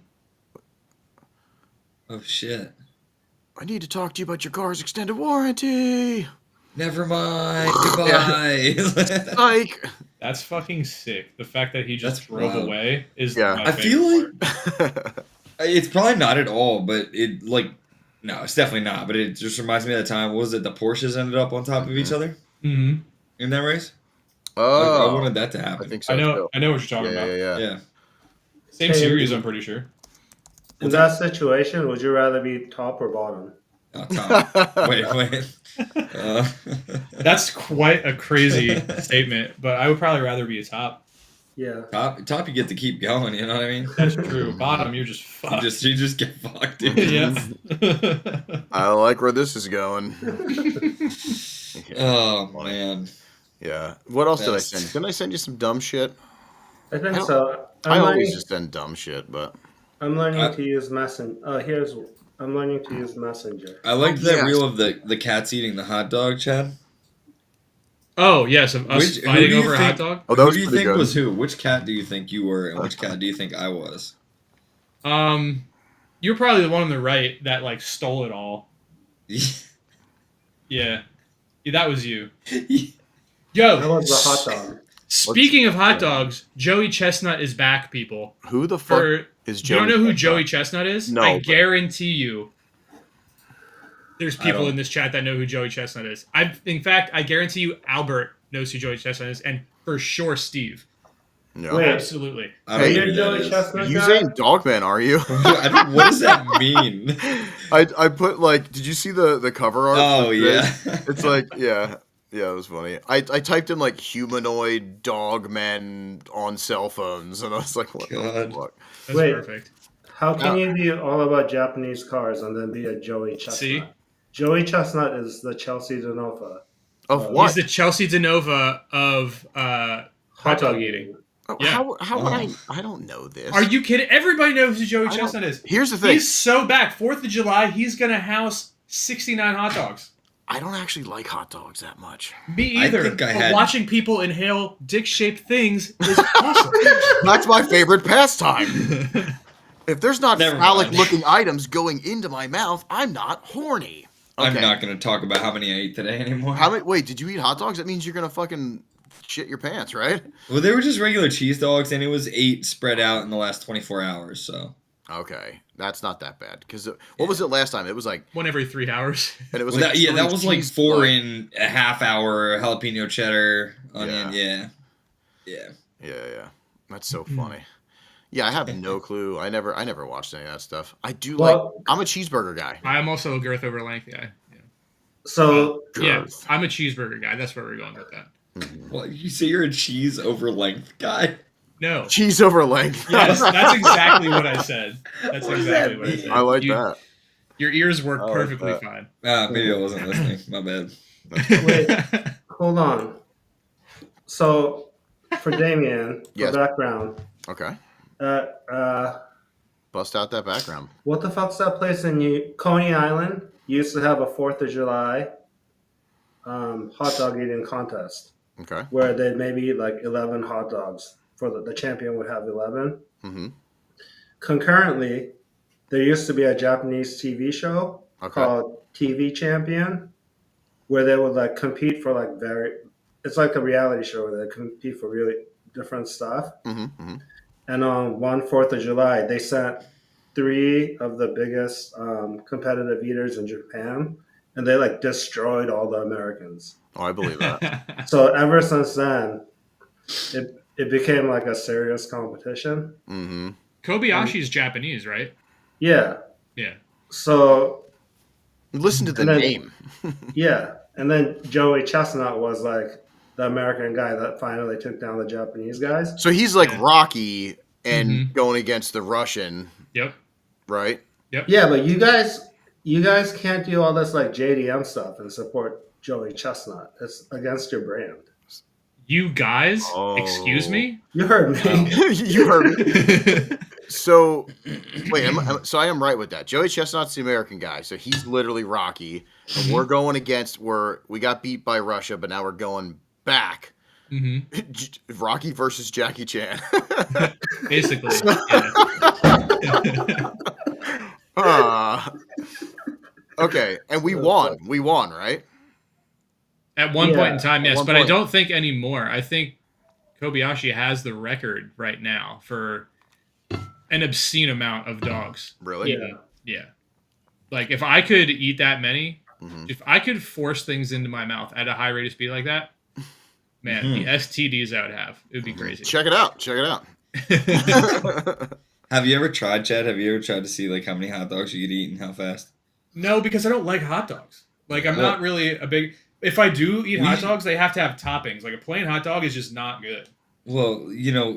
Oh shit. I need to talk to you about your car's extended warranty. Never mind. Goodbye. Like, That's fucking sick. The fact that he just That's drove wild. away is Yeah. my I feel favorite like part. it's probably not at all, but it like no, it's definitely not. But it just reminds me of the time. What was it? The Porsches ended up on top of each other Mhm. in that race. oh, Like, I wanted that to happen. I think so. I know. too. I know what you're talking Yeah, about. yeah, yeah. Yeah. Same Hey, series, I'm pretty sure. In that situation, would you rather be top or bottom? Oh, Tom. wait. That's quite a crazy statement, but I would probably rather be a top. Yeah. top, you get to keep going. You know what I mean? That's true. Bottom, you're just fucked. You just get fucked. Dude. yeah. I like where this is going. Oh man. Yeah. What else did I Best. send? Didn't I send you some dumb shit? I think I don't- so. I I'm always learning, just send dumb shit, but I'm learning I- to use Messenger. I'm learning to use Messenger. I liked Oh, that yes. reel of the cats eating the hot dog, Chad. Oh, yes, of us Who fighting do you over a think- hot dog. oh, that Who was do you pretty think good. was who? Which cat do you think you were, and which cat do you think I was? You're probably the one on the right that like stole it all. Yeah, that was you. That Yo, was the hot dog. Speaking of hot dogs, Joey Chestnut is back, people. Who the fuck is Joey? You don't know who Chestnut? Joey Chestnut is? No, I but- guarantee you. There's people don't. in this chat that know who Joey Chestnut is. In fact, I guarantee you Albert knows who Joey Chestnut is, and for sure Steve. No. Wait. Absolutely. I don't Hey, know You're who that Joey is. Chestnut You guy? ain't Dogman, are you? What does that mean? I put like, did you see the cover art? Oh, for yeah. this? It's like, yeah, it was funny. I typed in like humanoid dog men on cell phones, and I was like, what the God. fuck? That's Wait. perfect. How can you be all about Japanese cars and then be a Joey Chestnut? See? Joey Chestnut is the Chelsea Denova. Of He's what? He's the Chelsea DeNova of hot dog eating. Oh, Yeah. How would I don't know this. Are you kidding? Everybody knows who Joey I don't- Chestnut is. Here's the thing. He's so back. 4th of July, he's going to house 69 hot dogs. I don't actually like hot dogs that much. Me I either. think I But had- watching people inhale dick-shaped things is awesome. That's my favorite pastime. If there's not Never phallic mind. looking items going into my mouth, I'm not horny. I'm Okay. not going to talk about how many I ate today anymore. How many? Wait, did you eat hot dogs? That means you're gonna fucking shit your pants, right? Well, they were just regular cheese dogs, and it was 8 spread out in the last 24 hours, so. Okay, that's not that bad. Because what was it last time? It was like, One every 3 hours. and it was Well, like that was like cheese 4 blood. in a half hour, jalapeno cheddar, onion, yeah. Yeah. That's so funny. Yeah, I have no clue. I never watched any of that stuff. I do Well- like. I'm a cheeseburger guy. I'm also a girth over length guy. So Yeah, Girth. I'm a cheeseburger guy. That's where we're going with that. Well, you say you're a cheese over length guy? No. Cheese over length. Yes, that's exactly what I said. That's What does exactly that what I mean? said. I like that. Your ears work I like perfectly that. fine. Maybe I wasn't listening. My bad. wait, hold on. So for Damien, for Yes. background, Okay, uh, bust out that background. what the fuck's that place in Coney Island? Used to have a 4th of July hot dog eating contest Okay. where they'd maybe eat like 11 hot dogs. For the champion would have 11. Mm-hmm. Concurrently, there used to be a Japanese TV show Okay. called TV Champion, where they would like compete for like it's like a reality show where they compete for really different stuff. Mm-hmm. Mm-hmm. And on 4th of July, they sent 3 of the biggest competitive eaters in Japan, and they like destroyed all the Americans. Oh, I believe that. So ever since then, it became like a serious competition. Mm-hmm. Kobayashi is Japanese, right? Yeah. Yeah. So Listen to the And then- name. yeah, and then Joey Chestnut was like the American guy that finally took down the Japanese guys. So he's like Yeah. Rocky and Mhm. going against the Russian, Yep. right? Yeah, but you guys can't do all this like JDM stuff and support Joey Chestnut. It's against your brand. You guys, Oh. excuse me? You heard me. You heard me. So, wait, so I am right with that. Joey Chestnut's the American guy, so he's literally Rocky. And we're going against we got beat by Russia, but now we're going back. hmm Rocky versus Jackie Chan. Basically. Yeah. Okay, and we won. We won, right? At one point in time, at yes, one but I point. don't think anymore. I think Kobayashi has the record right now for an obscene amount of dogs. Really? Yeah. Yeah. Like if I could eat that many, Mhm. if I could force things into my mouth at a high rate of speed like that, man, the STDs I would have, it would be crazy. Check it out. Check it out. Have you ever tried, Chad? Have you ever tried to see like how many hot dogs you could eat and how fast? No, because I don't like hot dogs. Like I'm Well- not really a big. If I do eat We- hot dogs, they have to have toppings. Like a plain hot dog is just not good. Well,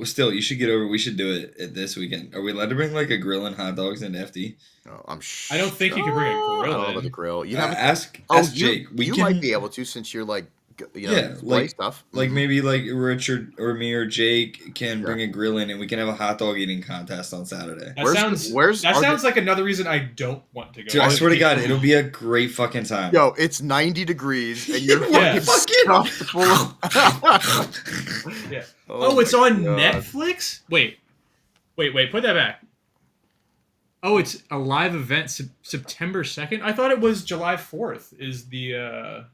still, you should get over. We should do it at this weekend. Are we allowed to bring like a grill and hot dogs into FD? Oh, I'm I don't think you can bring a grill I don't know in. about the grill. You Uh, have ask Jake. You might be able to since you're like, Yeah, play like- stuff. Like Mhm. maybe like Richard or me or Jake can Yeah. bring a grill in and we can have a hot dog eating contest on Saturday. That Where's- that are sounds like another reason I don't want to go. Dude, I swear to God, it'll be a great fucking time. Yo, it's 90 degrees and you're Yeah. fucking stuffed full of. Yeah. Oh Oh, it's my on God. Netflix? Wait, put that back. Oh, it's a live event September 2nd? I thought it was July 4th is the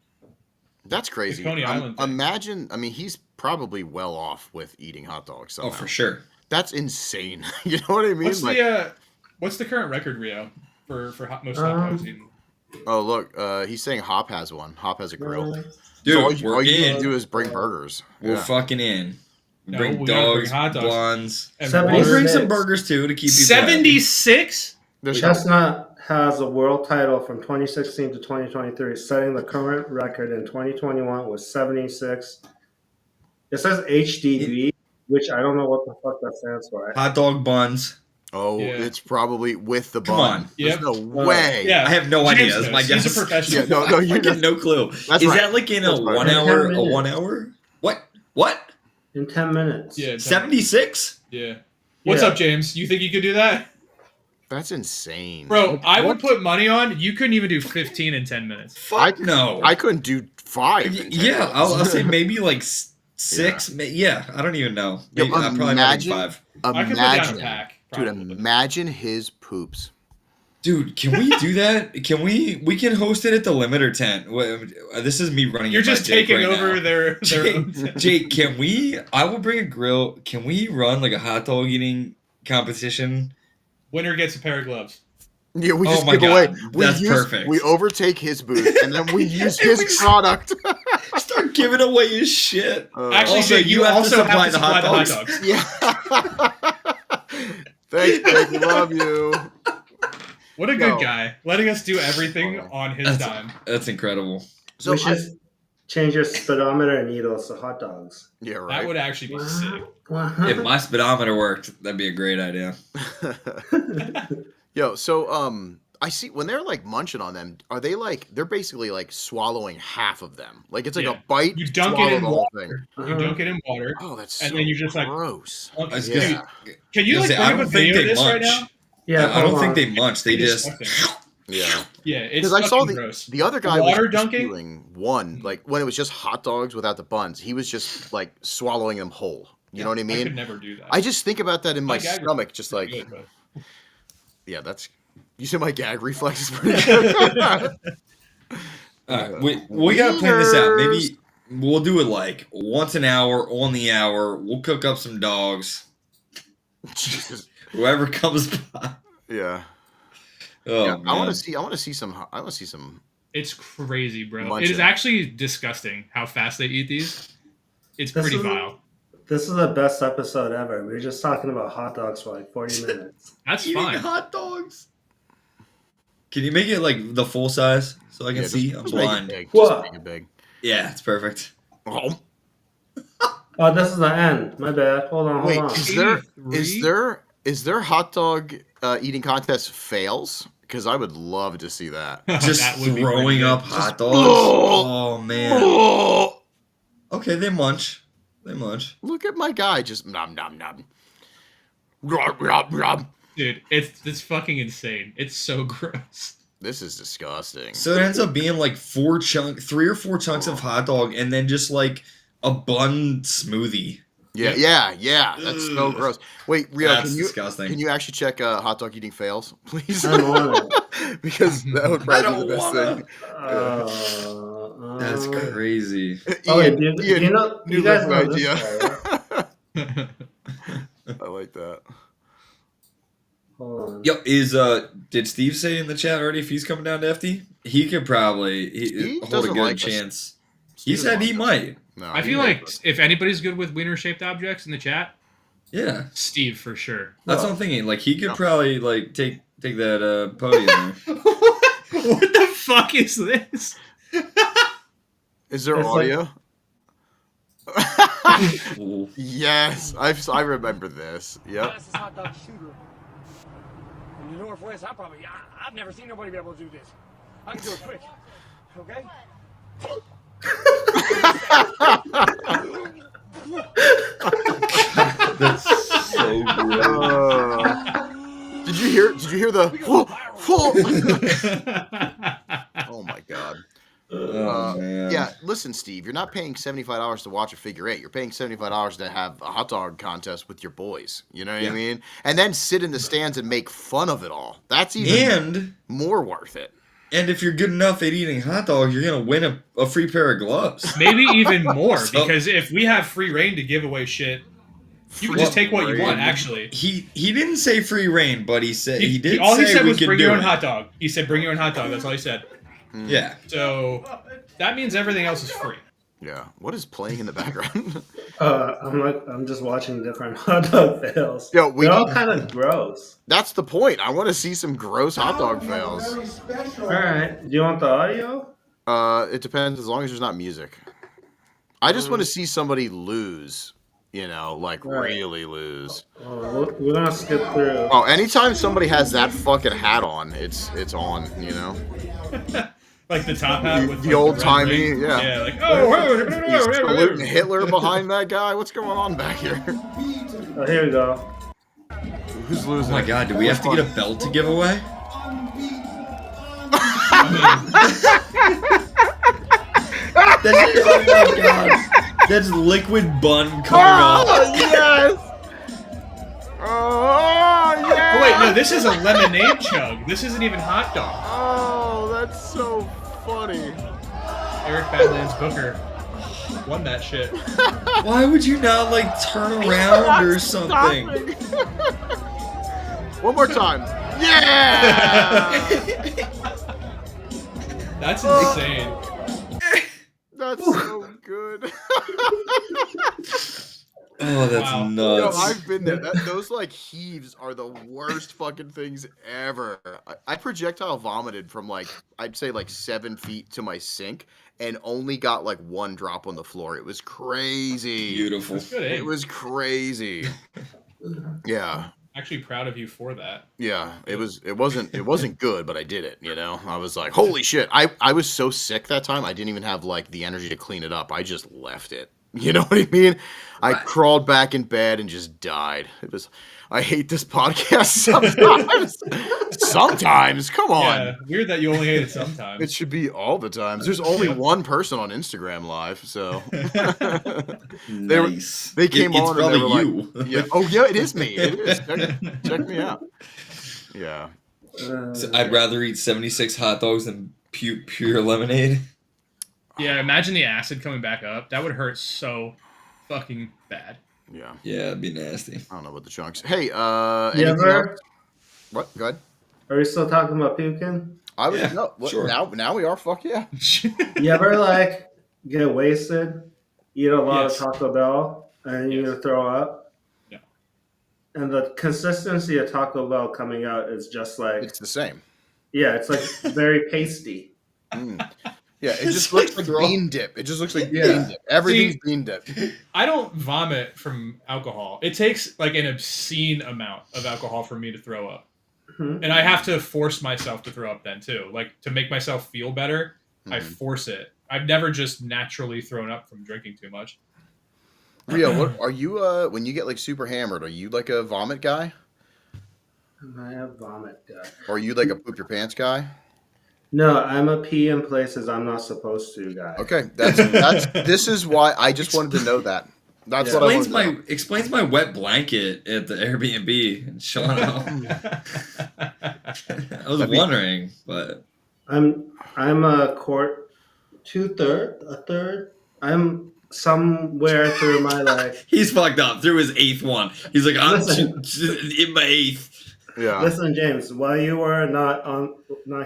That's crazy. Coney Island thing. Imagine, I mean, he's probably well off with eating hot dogs somehow. Oh, for sure. That's insane. You know what I mean? What's the current record, Rio, for most hot dogs eaten? Oh, look, he's saying Hop has one. Hop has a grill. Dude, so we're all you need in. to do is bring burgers. We're Yeah. fucking in. No, Bring we gotta bring dogs, hot dogs. buns. And We'll 76. bring some burgers too to keep people 76? There's Chestnut has a world title from 2016 to 2023, setting the current record in 2021 was 76. It says HDB, which I don't know what the fuck that stands for. Hot dog buns. Oh, Yeah. it's probably with the Come bun. on. There's Yep. no way. Yeah. I have no James idea. That's my knows. guess. He's a professional. Yeah, no, I you get no clue. That's Is right. that like in a That's right. 1 hour? In 10 A 1 minutes. hour? What? In 10 minutes. Yeah. 76? Yeah. What's Yeah. up, James? You think you could do that? That's insane. Bro, I would put money on you couldn't even do 15 in 10 minutes. Fuck no. I couldn't do 5. in 10 Yeah, minutes. I'll say maybe like 6. Yeah, I don't even know. Yo, Maybe, probably not even imagine, 5. I could put down a imagine, pack. dude, Probably. imagine his poops. Dude, can we do that? Can we can host it at the limiter tent. This is me running You're it by just Jake taking right over now. their own Jake, Jake, can we? I will bring a grill. Can we run like a hot dog eating competition? Winner gets a pair of gloves. Yeah, we Oh just my give away. God, We that's use, perfect. We overtake his booth, and then we use his product. Start giving away his shit. Actually, Also, Jake, you have to also supply have to the hot supply the dogs. hot dogs. Yeah. Thanks, Jake. We love you. What a good No. guy. Letting us do everything on his dime. That's incredible. So we should change your speedometer and needles to hot dogs. yeah, right. That would actually be sick. If my speedometer worked, that'd be a great idea. Yo, so I see when they're like munching on them, are they like they're basically like swallowing half of them? Like it's like Yeah. a bite. You dunk swallow it in the whole water. thing. You dunk it in water. Oh, that's And so then you're just like- gross. Okay, was dude, gonna- can you like I bring don't up a think video of they this right munch. now? Yeah, I don't hold think on. they munch. They It's just. disgusting. Yeah. Yeah, it's Because I saw fucking the gross. the other guy Water was dunking? doing one like when it was just hot dogs without the buns. He was just like swallowing them whole. You know what I I mean? could never do that. I just think about that in my gag stomach, just like reflex is good, but- yeah, that's. You said my gag reflex is pretty good. We gotta plan this out. Maybe we'll do it like once an hour, on the hour. We'll cook up some dogs. Jesus. Whoever comes by. Yeah. Oh Yeah, man. I want to see. I want to see some. I want to see some. It's crazy, bro. It Munching. is actually disgusting how fast they eat these. It's This pretty is- vile. This is the best episode ever. We were just talking about hot dogs for like 40 minutes. That's Eating fine. hot dogs. Can you make it like the full size so I can Yeah, see? just I'm make it blind. big. What? Just make it big. Yeah, it's perfect. Oh, Oh, this is the end. My bad. Hold on, hold wait. on. Is there hot dog eating contest fails? Because I would love to see that. Just That would be throwing pretty up good. hot dogs. Oh man. Okay, they munch. They munch. Look at my guy, just nom nom nom. Rob, rob, rob. Dude, it's fucking insane. It's so gross. This is disgusting. So it ends up being like 3 or 4 chunks of hot dog, and then just like a bun smoothie. Yeah. That's so Ugh. gross. Wait, Rio, That's can you disgusting. actually check hot dog eating fails, please? I'm on it. Because that would I probably be the don't best wanna. thing. That's crazy. Oh, wait, Ian, do you know? new You guys know living this idea. guy, right? I like that. Hold on. Yo, did Steve say in the chat already if he's coming down to FD? He could probably Steve hold a doesn't good like us. chance. He He said he doesn't like might. No, I he feel like like if anybody's good with wiener-shaped objects in the chat, Yeah, Steve for sure. that's what I'm thinking. Like he could probably like take that podium there. What the fuck is this? Is there It's like- audio? Ooh. Yes, I remember this. Yep. Fastest hot dog shooter in the Northwest. I've never seen nobody be able to do this. I can do it quick. Okay? That's so good. Did you hear the? Oh my god. Oh, man. Yeah, listen, Steve. You're not paying $75 to watch a figure eight. You're paying $75 to have a hot dog contest with your boys. You know what I mean? And then sit in the stands and make fun of it all. That's even And more worth it. And if you're good enough at eating hot dogs, you're gonna win a free pair of gloves. Maybe even more, So- because if we have free reign to give away shit, you can just take what you want. Actually, He didn't say free reign, but he said he did. All he say said we was could bring do your own it. hot dog. He said bring your own hot dog. That's all he said. Yeah. So that means everything else is free. Yeah. What is playing in the background? I'm just watching different hot dog fails. Yo, They're all kind of gross. That's the point. I want to see some gross hot dog fails. All right. Do you want the audio? It depends, as long as there's not music. I just want to see somebody lose. You know, like really lose. We're gonna skip through. Oh, anytime somebody has that fucking hat on, it's on. You know. Like the top hat with the like, old red timey, ring. yeah. Yeah, like oh, He's saluting Hitler behind that guy. What's going on back here? Oh, here we go. Who's losing? Oh my god, do we have to get a belt to give away? Oh my god. That's liquid bun coming off. Yes! Oh, yeah! Oh, wait, no, this is a lemonade chug. This isn't even hot dog. Oh, that's so funny. Eric Badlands Booker won that shit. Why would you not like turn around or something? One more time. Yeah! That's insane. That's so good. Oh, that's Wow. nuts. Yo, I've been there. Those like heaves are the worst fucking things ever. I projectile vomited from like I'd say like 7 feet to my sink, and only got like one drop on the floor. It was crazy. Beautiful. That's good It aim. was crazy. Yeah. Actually proud of you for that. Yeah, it wasn't good, but I did it, you know. I was like, holy shit. I was so sick that time. I didn't even have like the energy to clean it up. I just left it. You know what I mean? I crawled back in bed and just died. I hate this podcast sometimes. Sometimes, come on. Yeah, weird that you only hate it sometimes. It should be all the times. There's only one person on Instagram Live, so Nice. they came It's on and they were probably like, you. yeah, oh yeah, it is me. It is. Check me out. Yeah. So I'd rather eat 76 hot dogs than pure lemonade. Yeah, imagine the acid coming back up. That would hurt so fucking bad. Yeah. Yeah, it'd be nasty. I don't know about the chunks. Hey, You anything ever? else? What? Go ahead. Are we still talking about puking? I was Yeah, no. What, sure. Now we are. Fuck yeah. You ever like get wasted, eat a lot Yes. of Taco Bell, and you're gonna throw up? Yeah. And the consistency of Taco Bell coming out is just like It's the same. yeah, it's like very pasty. Mm. Yeah, it It's just looks like like bean dip. It just looks like Yeah. bean dip. Everything's See- bean dip. I don't vomit from alcohol. It takes like an obscene amount of alcohol for me to throw up. Mhm. And I have to force myself to throw up then too. Like to make myself feel better, I Mhm. force it. I've never just naturally thrown up from drinking too much. Rio, what are you? When you get like super hammered, are you like a vomit guy, I have vomit guy. or are you like a poop your pants guy? No, I'm a pee in places I'm not supposed to guy. Okay, that's this is why I just wanted to know that. That's Yeah. what I Explains wanted to know. explains my wet blanket at the Airbnb in Shawano. I was wondering, but I'm a quart, a third. I'm somewhere through my life. he's fucked up through his 8th one. He's like, I'm Listen. in my 8th. Yeah. Listen, James, while you were not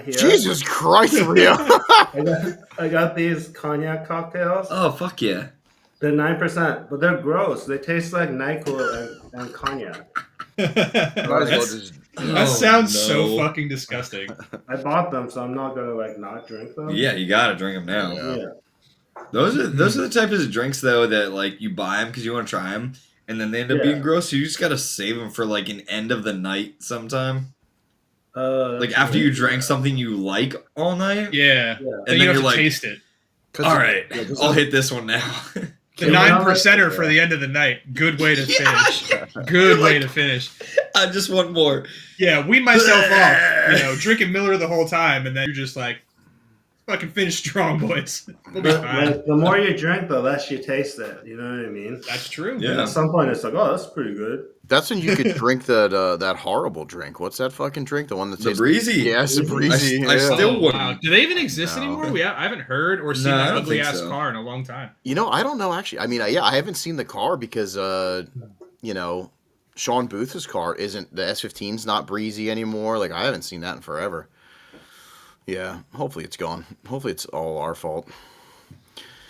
here, Jesus Christ, Rio. I got these cognac cocktails. Oh, fuck yeah. They're 9%, but they're gross. They taste like NyQuil and cognac. Might as well just. That Oh, sounds no. so fucking disgusting. I bought them, so I'm not gonna like not drink them. Yeah, you gotta drink them now. Yeah. Those are the types of drinks though that like you buy them because you want to try them, and then they end up Yeah. being gross. So you just gotta save them for like an end of the night sometime. Like after you drank something you like all night. Yeah. Yeah. Then you you're have to like, taste it. all right, Yeah, this I'll is- hit this one now. The Yeah. 9%er for the end of the night. Good way to finish. Good way to finish. I just want more. Yeah, wean myself off. You know, drinking Miller the whole time, and then you're just like, fucking finish strong, boys. We'll be But fine. like, the more you drink, the less you taste it. You know what I mean? That's true. And Yeah. at some point, it's like, oh, that's pretty good. That's when you could drink that horrible drink. What's that fucking drink? The one that The tastes breezy. Yeah, it's a breezy. I yeah. still Oh, wouldn't. wow. Do they even exist No. anymore? I haven't heard or seen No, I that don't ugly think ass so. car in a long time. You know, I don't know actually. I mean, yeah, I haven't seen the car because you know, Sean Booth's car isn't the S15's not breezy anymore. Like I haven't seen that in forever. Yeah, hopefully it's gone. Hopefully it's all our fault.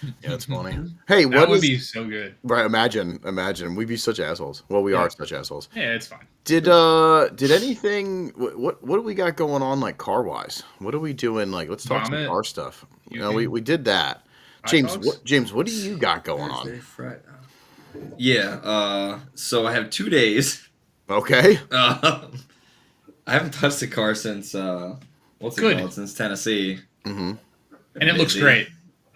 Yeah, that's funny. Hey, That what would is be so good. right? Imagine, we'd be such assholes. Well, we are such assholes. Yeah, it's fine. Did anything? What do we got going on like car wise? What are we doing? Like, let's talk some Vomit. car stuff. You know, You we did that. Hot James, dogs? what do you got going Thursday, on? Friday. Yeah. So I have 2 days. Okay. I haven't touched the car since what's it Good. called? Since Tennessee. Mm-hmm. And it looks Busy. great.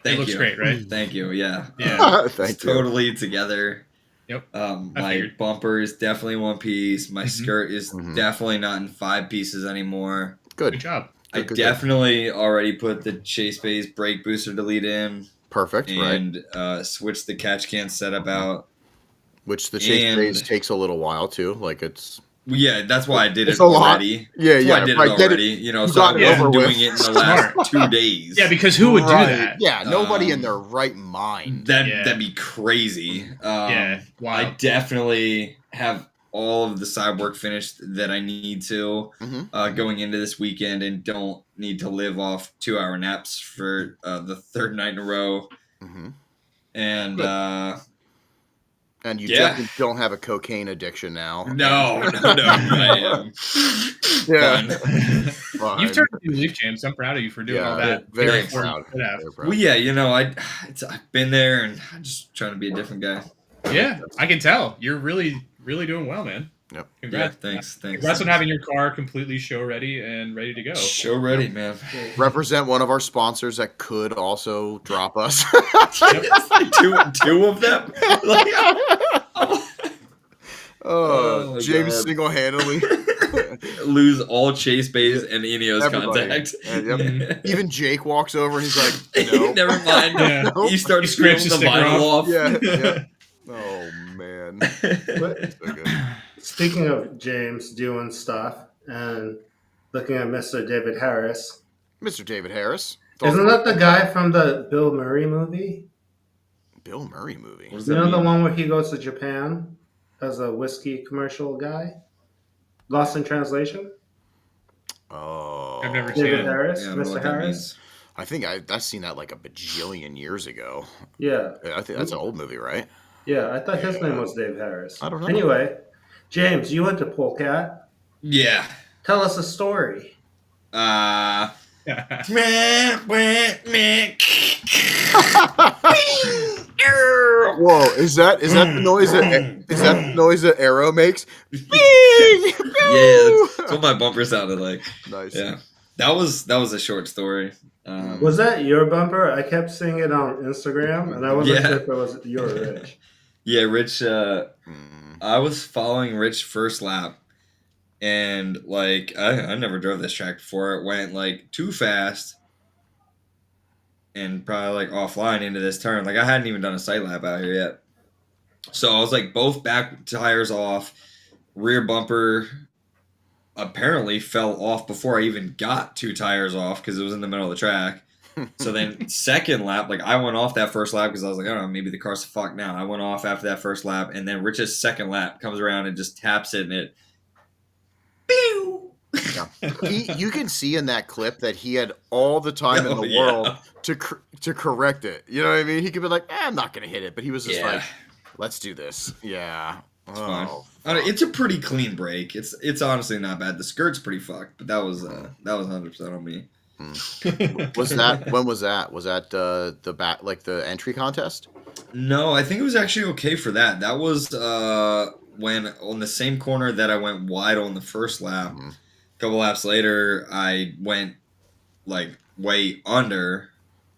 Thank it looks you. great, right? Thank you. Yeah. Yeah. Thank It's you. totally together. Yep. I My figured. bumper is definitely one piece. My skirt is Mhm. definitely not in 5 pieces anymore. Good Good. job. I Good. definitely already put the Chase Bay's brake booster delete in Perfect. Right. and switched the catch can setup out. Which the chase and- phase takes a little while too. Like it's Yeah, that's why I did It's it a lot. already. Yeah, That's yeah, why I did right, it get it- already. You know, you so got I it wasn't over doing with. it in the last 2 days. Yeah, because who would do Right. that? Yeah, nobody in Um, their right mind. That'd be crazy. Yeah, wow. I definitely have all of the side work finished that I need to Mhm. going into this weekend, and don't need to live off 2-hour naps for the third night in a row. Mhm. And Good. And you yeah. definitely don't have a cocaine addiction now. no, I am. Yeah. Fine. Fine. You've turned into leaf champs. I'm proud of you for doing all Yeah, that. very Thanks. proud. Yeah. Very proud. Well, yeah, you know, I've been there, and I'm just trying to be a different guy. Yeah, I can tell. You're really, really doing well, man. Yep. Yeah, Congrats. thanks. Congrats on having your car completely show ready and ready to go. Show ready, man. Represent one of our sponsors that could also drop us. two of them. Like, Oh, James God. single-handedly. lose all Chase Bays and Ineos Everybody. contacts. Yep. Even Jake walks over and he's like, no. Never mind. Yeah. Nope. You start He scrapes scraping the the sticker vinyl off. Yeah, yeah. Oh, man. So good. Speaking of James doing stuff and looking at Mr. David Harris, Mr. David Harris. isn't that the guy from the Bill Murray movie? Bill Murray movie? What does You that know the mean? one where he goes to Japan as a whiskey commercial guy? Lost in Translation? Oh. I've never seen David it. Harris? Yeah, I don't know Mr. what that Harris? means. I think I've seen that like a bajillion years ago. Yeah. I think that's an old movie, right? Yeah, I thought his name was Dave Harris. I don't know. Anyway, James, you went to Polecat. Yeah. Tell us a story. Whoa, is that the noise that Arrow makes? Yeah, that's what my bumper sounded like. Nice. Yeah, that was a short story. Was that your bumper? I kept seeing it on Instagram, and I wasn't Yeah. sure if it was your Rich. Yeah, Rich. I was following Rich first lap, and like I never drove this track before. It went like too fast, and probably like offline into this turn. Like I hadn't even done a sight lap out here yet, so I was like both back tires off, rear bumper apparently fell off before I even got 2 tires off because it was in the middle of the track. So then second lap, like I went off that first lap because I was like, I don't know, maybe the car's fucked now. I went off after that first lap, and then Rich's second lap comes around and just taps it, and it. Pew! You can see in that clip that he had all the time in Oh, the yeah. world to correct it. You know what I mean? He could be like, I'm not gonna hit it, but he was just Yeah. like, let's do this. Yeah. Fine. Oh, I don't- it's a pretty clean break. It's honestly not bad. The skirt's pretty fucked, but that was 100% on me. was that when was that? Was that the back like the entry contest? No, I think it was actually okay for that. That was when on the same corner that I went wide on the first lap. A couple laps later, I went like way under,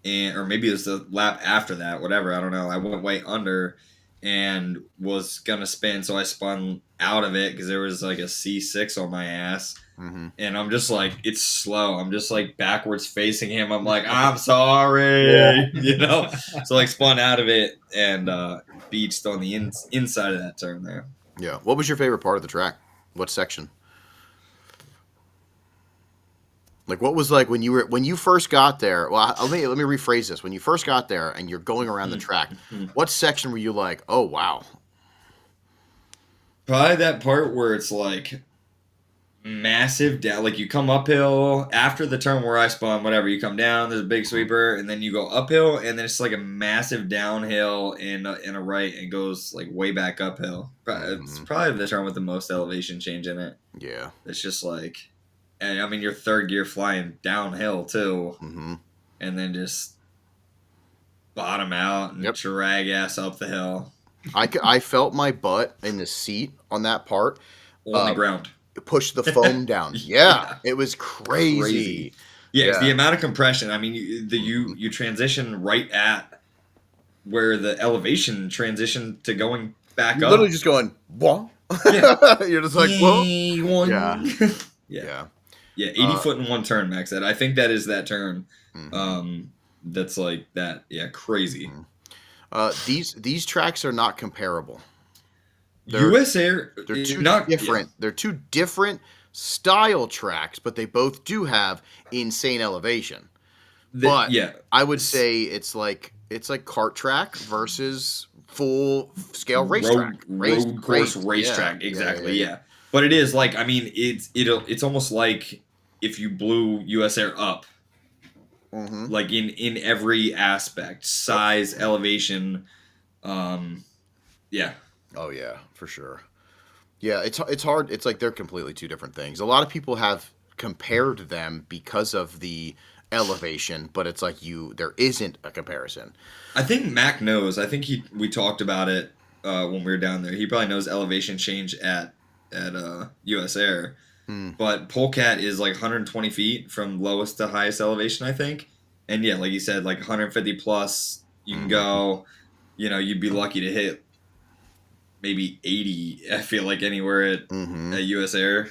or maybe it was the lap after that. Whatever, I don't know. I went way under and was gonna spin, so I spun out of it because there was like a C6 on my ass. and I'm just like, it's slow. I'm just like backwards facing him. I'm like, I'm sorry, So like spun out of it and beached on the inside of that turn there. Yeah. What was your favorite part of the track? What section? Like, what was like when you first got there? Well, let me rephrase this. When you first got there and you're going around the track, what section were you like, oh wow? Probably that part where it's like massive down. Like you come uphill after the turn where I spun. Whatever, you come down. There's a big sweeper, and then you go uphill, and then it's like a massive downhill in a right, and goes like way back uphill. It's probably the turn with the most elevation change in it. Yeah. It's just like. And I mean, your third gear flying downhill too, and then just bottom out and drag ass up the hill. I felt my butt in the seat on that part. On the ground. Push the foam down. Yeah, it was crazy. Yeah, it's the amount of compression. I mean, you transition right at where the elevation transitioned to going back up. Literally just going, whoa. Yeah. You're just like, whoa. Yeah. Yeah, 80 foot in one turn, Max said. I think that is that turn. That's like that. Yeah, crazy. These tracks are not comparable. US Air, they're two not different. They're two different style tracks, but they both do have insane elevation. But I would say it's like kart track versus full scale racetrack. Road course racetrack. Exactly. Yeah. But it is like, I mean, it's almost like if you blew US Air up, like in every aspect, size, elevation, yeah. Oh yeah, for sure. Yeah, it's hard. It's like they're completely two different things. A lot of people have compared them because of the elevation, but it's like there isn't a comparison. I think Mac knows. I think we talked about it when we were down there. He probably knows elevation change at US Air. But Polecat is like 120 feet from lowest to highest elevation, I think. And yeah, like you said, like 150 plus, you can go, you'd be lucky to hit maybe 80, I feel like, anywhere at US Air.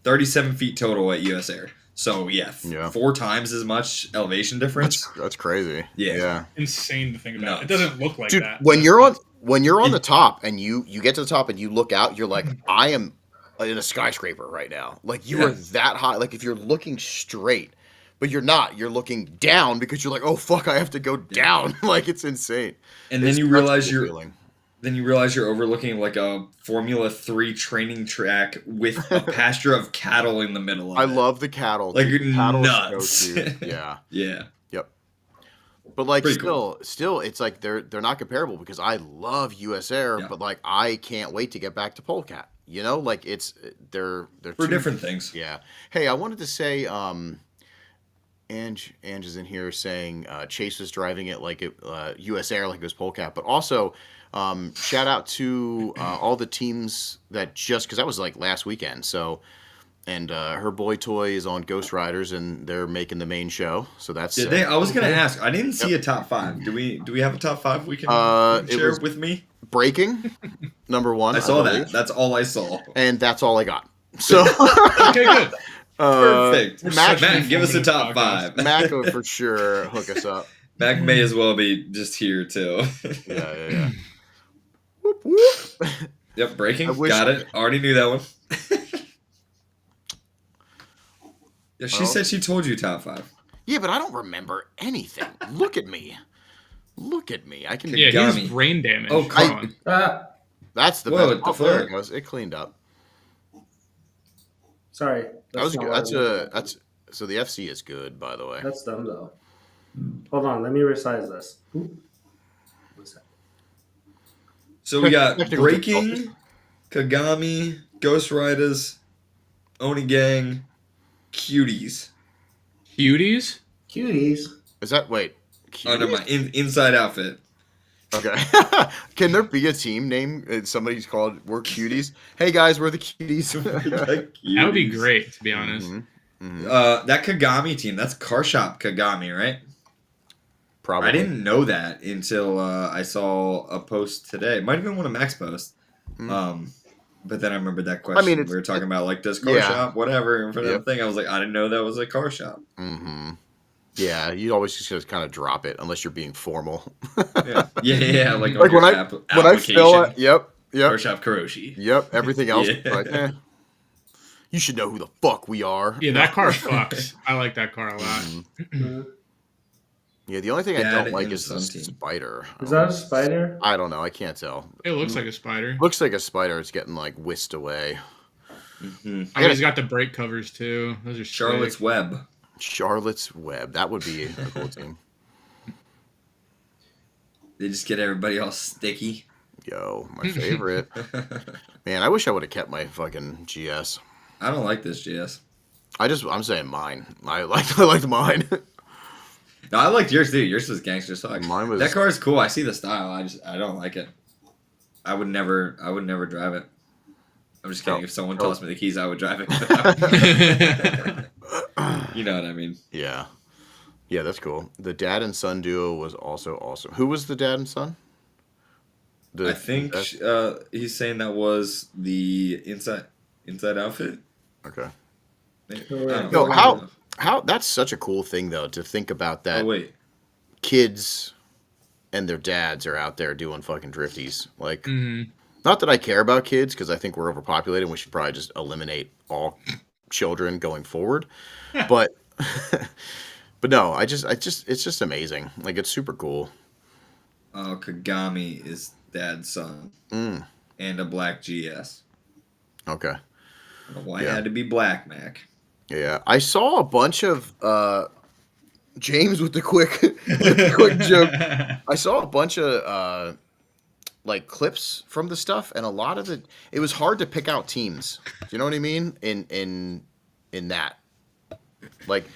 37 feet total at US Air. So yeah, 4 times as much elevation difference. That's crazy. Yeah. Insane to think about. It doesn't look like that. When you're on the top and you get to the top and you look out, you're like, I am in a skyscraper right now. Like you are that high. Like if you're looking straight, but you're not. You're looking down because you're like, oh fuck, I have to go down. Like it's insane. And then you realize you're overlooking like a Formula 3 training track with a pasture of cattle in the middle of it. I love the cattle. Like cattle nuts. Yeah. Yeah. Yep. But like Pretty still it's like they're not comparable because I love US Air, but like I can't wait to get back to Polecat. Like they're for different things. Yeah. Hey, I wanted to say Ange is in here saying Chase was driving it like it US Air like it was Polecat, but also shout out to all the teams that because that was like last weekend. So, and her boy toy is on Ghost Riders and they're making the main show. So that's. I was gonna ask. I didn't see a top 5. Do we have a top 5 we can share with me? Breaking, number 1. I saw that. That's all I saw. And that's all I got. So. Okay, good. Perfect. Mac, give us a top 5. Mac will for sure hook us up. Mac may as well be just here too. Yeah. Whoop, whoop. Yep, breaking. Got it. Already knew that one. Yeah, she said she told you top 5. Yeah, but I don't remember anything. Look at me. I can. Yeah, he's brain damaged. Oh, come on. That's the best. Oh, there it goes. It cleaned up. Sorry. That was good. That's so the FC is good, by the way. That's dumb though. Hold on, let me resize this. So we got Breaking, Kagami, Ghost Riders, Oni Gang, Cuties. Cuties? Is that Cuties? Oh, never mind. Inside Outfit. Okay. Can there be a team name? Somebody's called We're Cuties. Hey guys, we're the Cuties. That would be great, to be honest. That Kagami team, that's Car Shop Kagami, right? Probably. I didn't know that until I saw a post today. It might have been one of Mac's posts. But then I remember that question. I mean, we were talking about like, does car shop, whatever, for that thing. I was like, I didn't know that was a car shop. Mm-hmm. Yeah, you always just kind of drop it unless you're being formal. yeah. Like when I fill it, yep. Car shop Kuroshi. Yep. Everything else, like, you should know who the fuck we are. Yeah, that car fucks. I like that car a lot. Mm-hmm. Yeah, the only thing I don't like is the spider. Is that a spider? I don't know. I can't tell. It looks like a spider. Looks like a spider. It's getting like whisked away. Mm-hmm. I mean, he's got the brake covers too. Those are Charlotte's Web. Charlotte's Web. That would be a cool team. They just get everybody all sticky. Yo, my favorite. Man, I wish I would have kept my fucking GS. I don't like this GS. I'm saying mine. I liked mine. No, I liked yours too. Yours was gangster suck. Mine was. That car is cool. I see the style. I don't like it. I would never drive it. I'm just kidding. If someone tossed me the keys, I would drive it. You know what I mean? Yeah. Yeah, that's cool. The dad and son duo was also awesome. Who was the dad and son? I think he's saying that was the inside outfit. Okay. No, how that's such a cool thing though to think about that. Oh wait. Kids and their dads are out there doing fucking drifties. Like, not that I care about kids because I think we're overpopulated and we should probably just eliminate all children going forward. But but no, it's just amazing. Like, it's super cool. Oh, Kagami is dad's son. And a black GS. Okay. I don't know why it had to be black, Mac. Yeah. I saw a bunch of James with the quick joke. I saw a bunch of like clips from the stuff, and a lot of it was hard to pick out teams. Do you know what I mean? In that. Like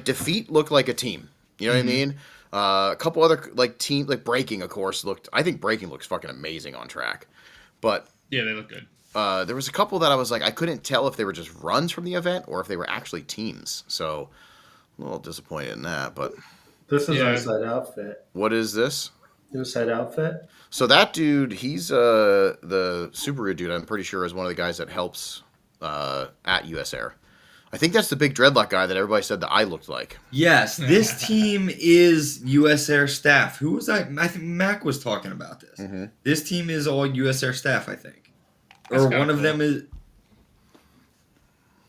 Defeat looked like a team. You know what I mean? A couple other like team like Braking, of course, I think Braking looks fucking amazing on track. But yeah, they look good. There was a couple that I was like, I couldn't tell if they were just runs from the event or if they were actually teams. So a little disappointed in that, but this is Inside Outfit. What is this? Inside Outfit. So that dude, he's the Subaru dude. I'm pretty sure is one of the guys that helps at US Air. I think that's the big dreadlock guy that everybody said that I looked like. Yes, this team is US Air staff. Who was that? I think Mac was talking about this. This team is all US Air staff, I think. Or one of them is.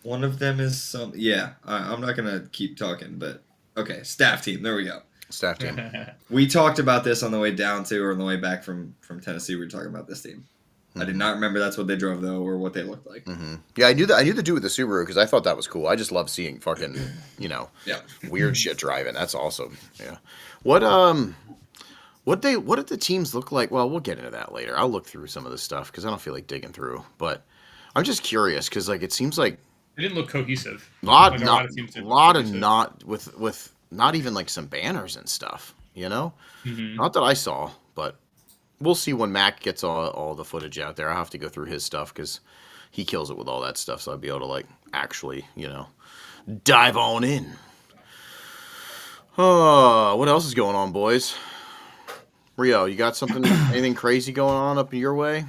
One of them is some. Yeah, I'm not gonna keep talking, but okay, staff team. There we go. Staff team. We talked about this on the way down to, or on the way back from Tennessee. We were talking about this team. I did not remember that's what they drove though, or what they looked like. Yeah, I knew the dude with the Subaru because I thought that was cool. I just love seeing fucking weird shit driving. That's awesome. Yeah. What did the teams look like? Well, we'll get into that later. I'll look through some of this stuff because I don't feel like digging through. But I'm just curious because like it seems like it didn't look cohesive. A lot of not with not even like some banners and stuff. You know, not that I saw, but we'll see when Mac gets all the footage out there. I'll have to go through his stuff because he kills it with all that stuff. So I'll be able to like actually dive on in. Oh, what else is going on, boys? Rio, you got something, anything crazy going on up your way?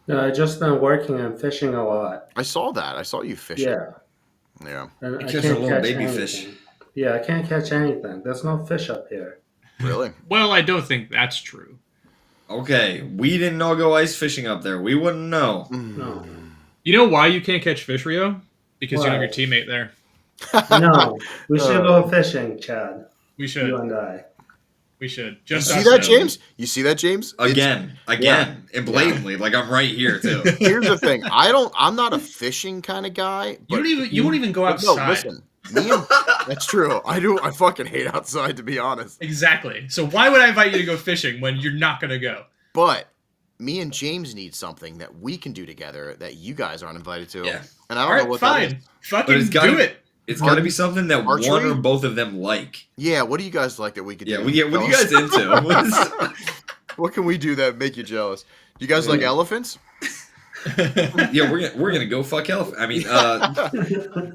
No, I've just been working and fishing a lot. I saw that. I saw you fishing. Yeah. And You I catch can't a little catch baby anything. fish. Yeah, I can't catch anything. There's no fish up here. Really? Well, I don't think that's true. Okay, we didn't all go ice fishing up there. We wouldn't know. No. You know why you can't catch fish, Rio? Because you don't have your teammate there. No. We should go fishing, Chad. We should. You and I. We should. You Just see us that, two. James? You see that, James? Again, and blatantly, like I'm right here too. Here's the thing. I'm not a fishing kind of guy. But You won't even go but outside. No, listen. That's true. I fucking hate outside, to be honest. Exactly. So why would I invite you to go fishing when you're not going to go? But me and James need something that we can do together that you guys aren't invited to. Yeah. And I don't know what that is. Fucking do it. It's got to be something that Archery? one or both of them like. Yeah, what do you guys like that we could do? What are you guys into? What can we do that make you jealous? Do you guys like elephants? Yeah, we're gonna go fuck elephant. I mean,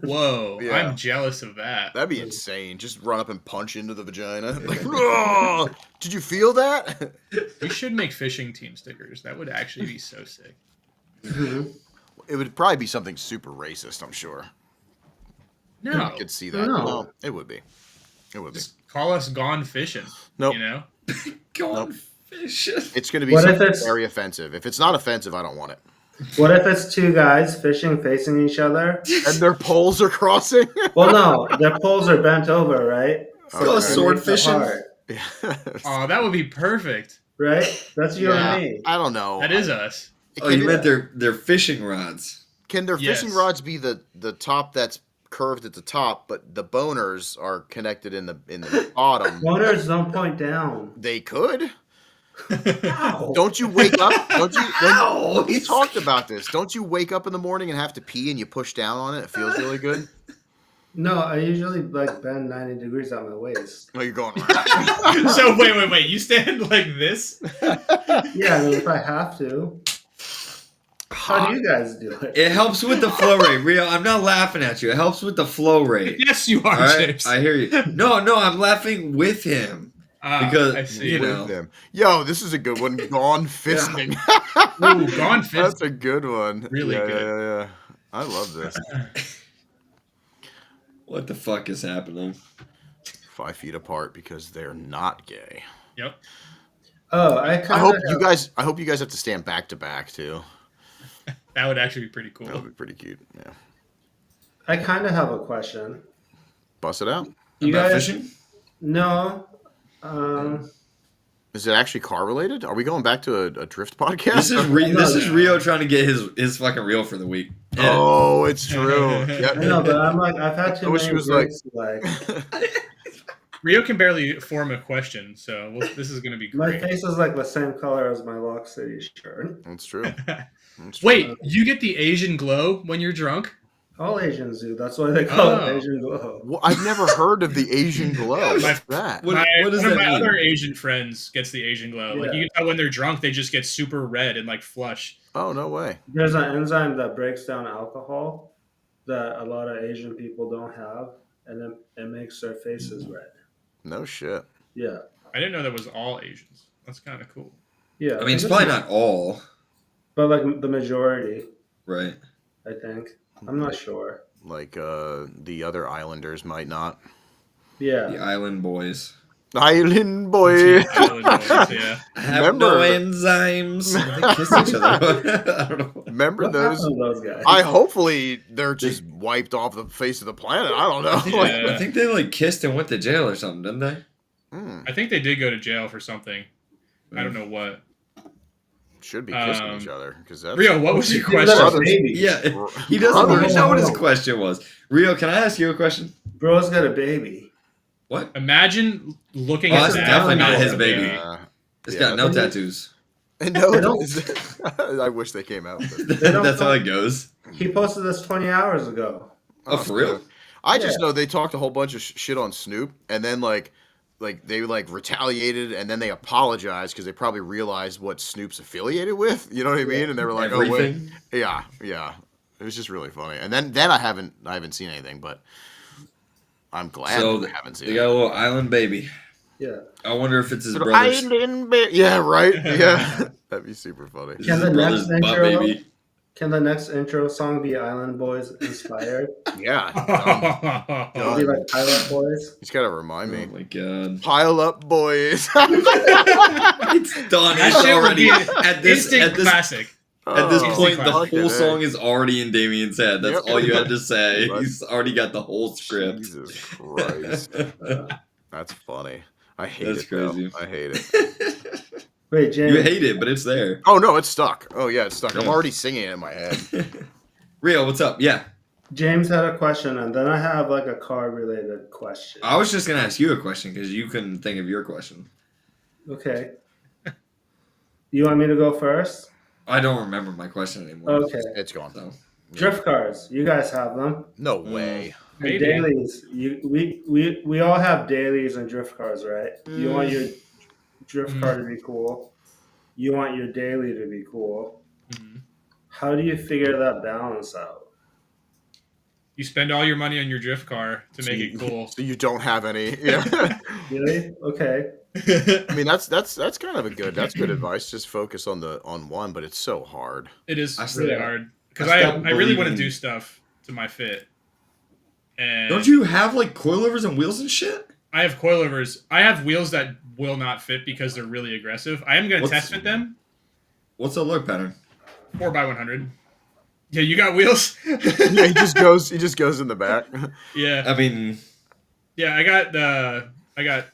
Whoa, Yeah. I'm jealous of that. That'd be insane. Just run up and punch into the vagina. Like, "Oh, did you feel that? We should make fishing team stickers. That would actually be so sick. It would probably be something super racist, I'm sure. No. I could see that. No. No, it would be. It would be. Just call us gone fishing. Nope. You know? Gone Nope. fishing. It's going to be What if something it's- very offensive. If it's not offensive, I don't want it. What if it's two guys fishing facing each other? And their poles are crossing. Well, no, their poles are bent over, right? Go it sword makes it fishing? hard, Oh, that would be perfect. right? That's you Yeah, and me. I don't know. That is us. Oh, you meant their fishing rods. Can their fishing Yes. rods be the top that's curved at the top, but the boners are connected in the bottom? Boners don't point down. They could. Ow. Don't you wake up? Don't you? Ow. We talked about this. Don't you wake up in the morning and have to pee and you push down on it? It feels really good. No, I usually bend 90 degrees at my waist. Oh, you're going. So wait. You stand like this? Yeah, I mean, if I have to. How do you guys do it? It helps with the flow rate, Rio. I'm not laughing at you. It helps with the flow rate. Yes, you are, All right, James. I hear you. No, I'm laughing with him because I see. you know. Them. Yo, this is a good one. Gone fisting. Ooh, gone That's fishing. a good one. Really yeah, good. Yeah. I love this. What the fuck is happening? 5 feet apart because they're not gay. Yep. Oh, I I hope kind you of. guys. I hope you guys have to stand back to back too. That would actually be pretty That would cool. be pretty cute. Yeah. I kind of have a question. Bust it out. You About guys? fishing? No. Is it actually car related? Are we going back to a drift podcast? This is Rio trying to get his fucking reel for the week. Yeah. Oh, it's true. I Yep. know, but I'm like, I've had I too wish many he was like- drinks. Rio can barely form a question, so this is going to be My great. face is like the same color as my Lock City shirt. That's true. That's true. Wait, you get the Asian glow when you're drunk? All Asians do. That's why they call Oh. it Asian glow. Well, I've never heard of the Asian glow. What's that? What does One of that my mean? other Asian friends gets the Asian glow. Like Yeah. you can tell when they're drunk, they just get super red and like flush. Oh, no way. There's an enzyme that breaks down alcohol that a lot of Asian people don't have, and then it makes their faces red. No shit. Yeah. I didn't know that was all Asians. That's kind of cool. Yeah. I mean, it's probably not all, But like the majority, right? I think. I'm not sure. Like the other islanders might not. Yeah. The island boys Island boy. Island boys, yeah. have no enzymes. They kiss each other. I don't know. Remember What those? happened to those guys? Hopefully they're just wiped off the face of the planet. I don't know. Like, Yeah. I think they like kissed and went to jail or something, didn't they? I think they did go to jail for something. I don't know what. should be kissing each other because that's Rio, what was your Give them a question? baby. Yeah, he doesn't Brothers. even know what his question was. Rio, can I ask you a question? Bro's got a baby. What? Imagine looking Oh, at that's that. definitely not and his a baby. It's got no tattoos. And no, I don't- I wish they came out with it. don't That's how know. it goes. He posted this 20 hours ago. Oh, for real? I just Yeah. know they talked a whole bunch of shit on Snoop, and then like they retaliated, and then they apologized because they probably realized what Snoop's affiliated with. You know what I mean? And they were like, "Oh wait, Everything? yeah." It was just really funny. And then I haven't seen anything, but I'm glad So I haven't seen they it. got a little island baby. Yeah. I wonder if it's his Little brother's. island yeah, right. Yeah, that'd be super funny. It's Can his the brother's next butt intro- baby. Can the next intro song be Island Boys inspired? Yeah, It'll be like Pilot Boys. he's got to remind me. Oh my god. Pile up, boys. It's done. That It's shit would already be an at this instant classic. at this Oh, point the fucking whole A. song is already in Damien's head. That's Yep. all you had to say. Right. He's already got the whole script. Jesus Christ, that's funny. I hate That's it. though. crazy. I hate it. Wait, James. You hate it, but it's there. Oh no, it's stuck. Oh yeah, it's stuck. I'm Yeah. already singing it in my head. Rio, what's up? Yeah. James had a question, and then I have like a car related question. I was just gonna ask you a question because you couldn't think of your question. Okay. You want me to go first? I don't remember my question anymore. Okay. It's gone. So Drift cars. You guys have them. No way. And Maybe. dailies. We all have dailies and drift cars, right? You want your drift car to be cool. You want your daily to be cool. Mhm. How do you figure that balance out? You spend all your money on your drift car to make it cool. So you don't have any. Yeah. Really? Okay. I mean, that's kind of that's good advice. Just focus on one, but it's so hard. It is I really still- hard because I I stopped really want to believing- do stuff to my fit. And Don't you have like coilovers and wheels and shit? I have coilovers. I have wheels that will not fit because they're really aggressive. I am going to What's- test fit them. What's the look pattern? 4x100. Yeah, you got wheels. Yeah, he just goes in the back. Yeah, I mean, yeah. I got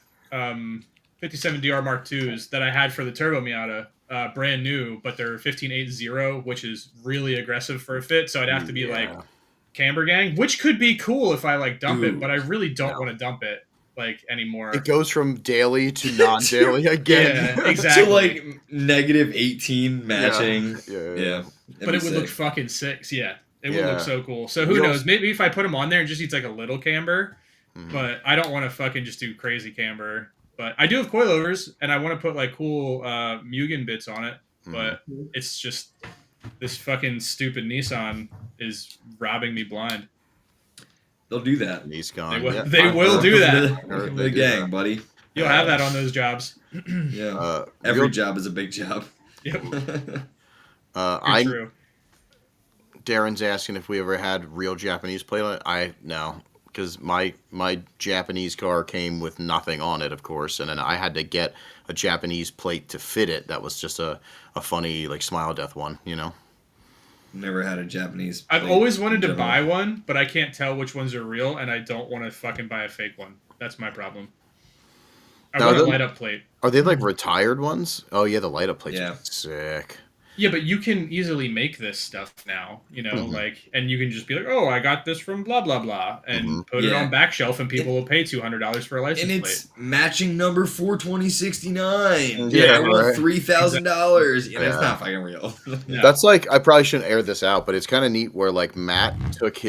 57 DR Mark IIs that I had for the Turbo Miata, brand new, but they're 1580, which is really aggressive for a fit. So I'd have to be like camber gang, which could be cool if I like dump it, but I really don't want to dump it like anymore. It goes from daily to non-daily again. Yeah, exactly. to like -18 matching. Yeah. But it would look fucking sick. Yeah, it would look so cool. So who knows? Maybe if I put them on there, it just needs like a little camber. But I don't want to fucking just do crazy camber. But I do have coilovers, and I want to put like cool Mugen bits on it. But it's just this fucking stupid Nissan is robbing me blind. They'll do that. Nissan. They will do that. Welcome to the gang, buddy. You'll have that on those jobs. Yeah. Every job is a big job. Yep. True. Darren's asking if we ever had real Japanese plate on it. No, because my Japanese car came with nothing on it, of course, and then I had to get a Japanese plate to fit it. That was just a funny like Smile Death one, you know. Never had a Japanese. I've always wanted to buy one, but I can't tell which ones are real, and I don't want to fucking buy a fake one. That's my problem. I want a light up plate. Are they like retired ones? Oh yeah, the light up plates. Yeah. Are sick. Yeah, but you can easily make this stuff now, you know, like, and you can just be like, oh, I got this from blah, blah, blah, and put it on back shelf, and people will pay $200 for a license plate. And it's matching number 42069. Yeah, worth right. $3,000. You know, it's not fucking real. That's like, I probably shouldn't air this out, but it's kind of neat where like Matt took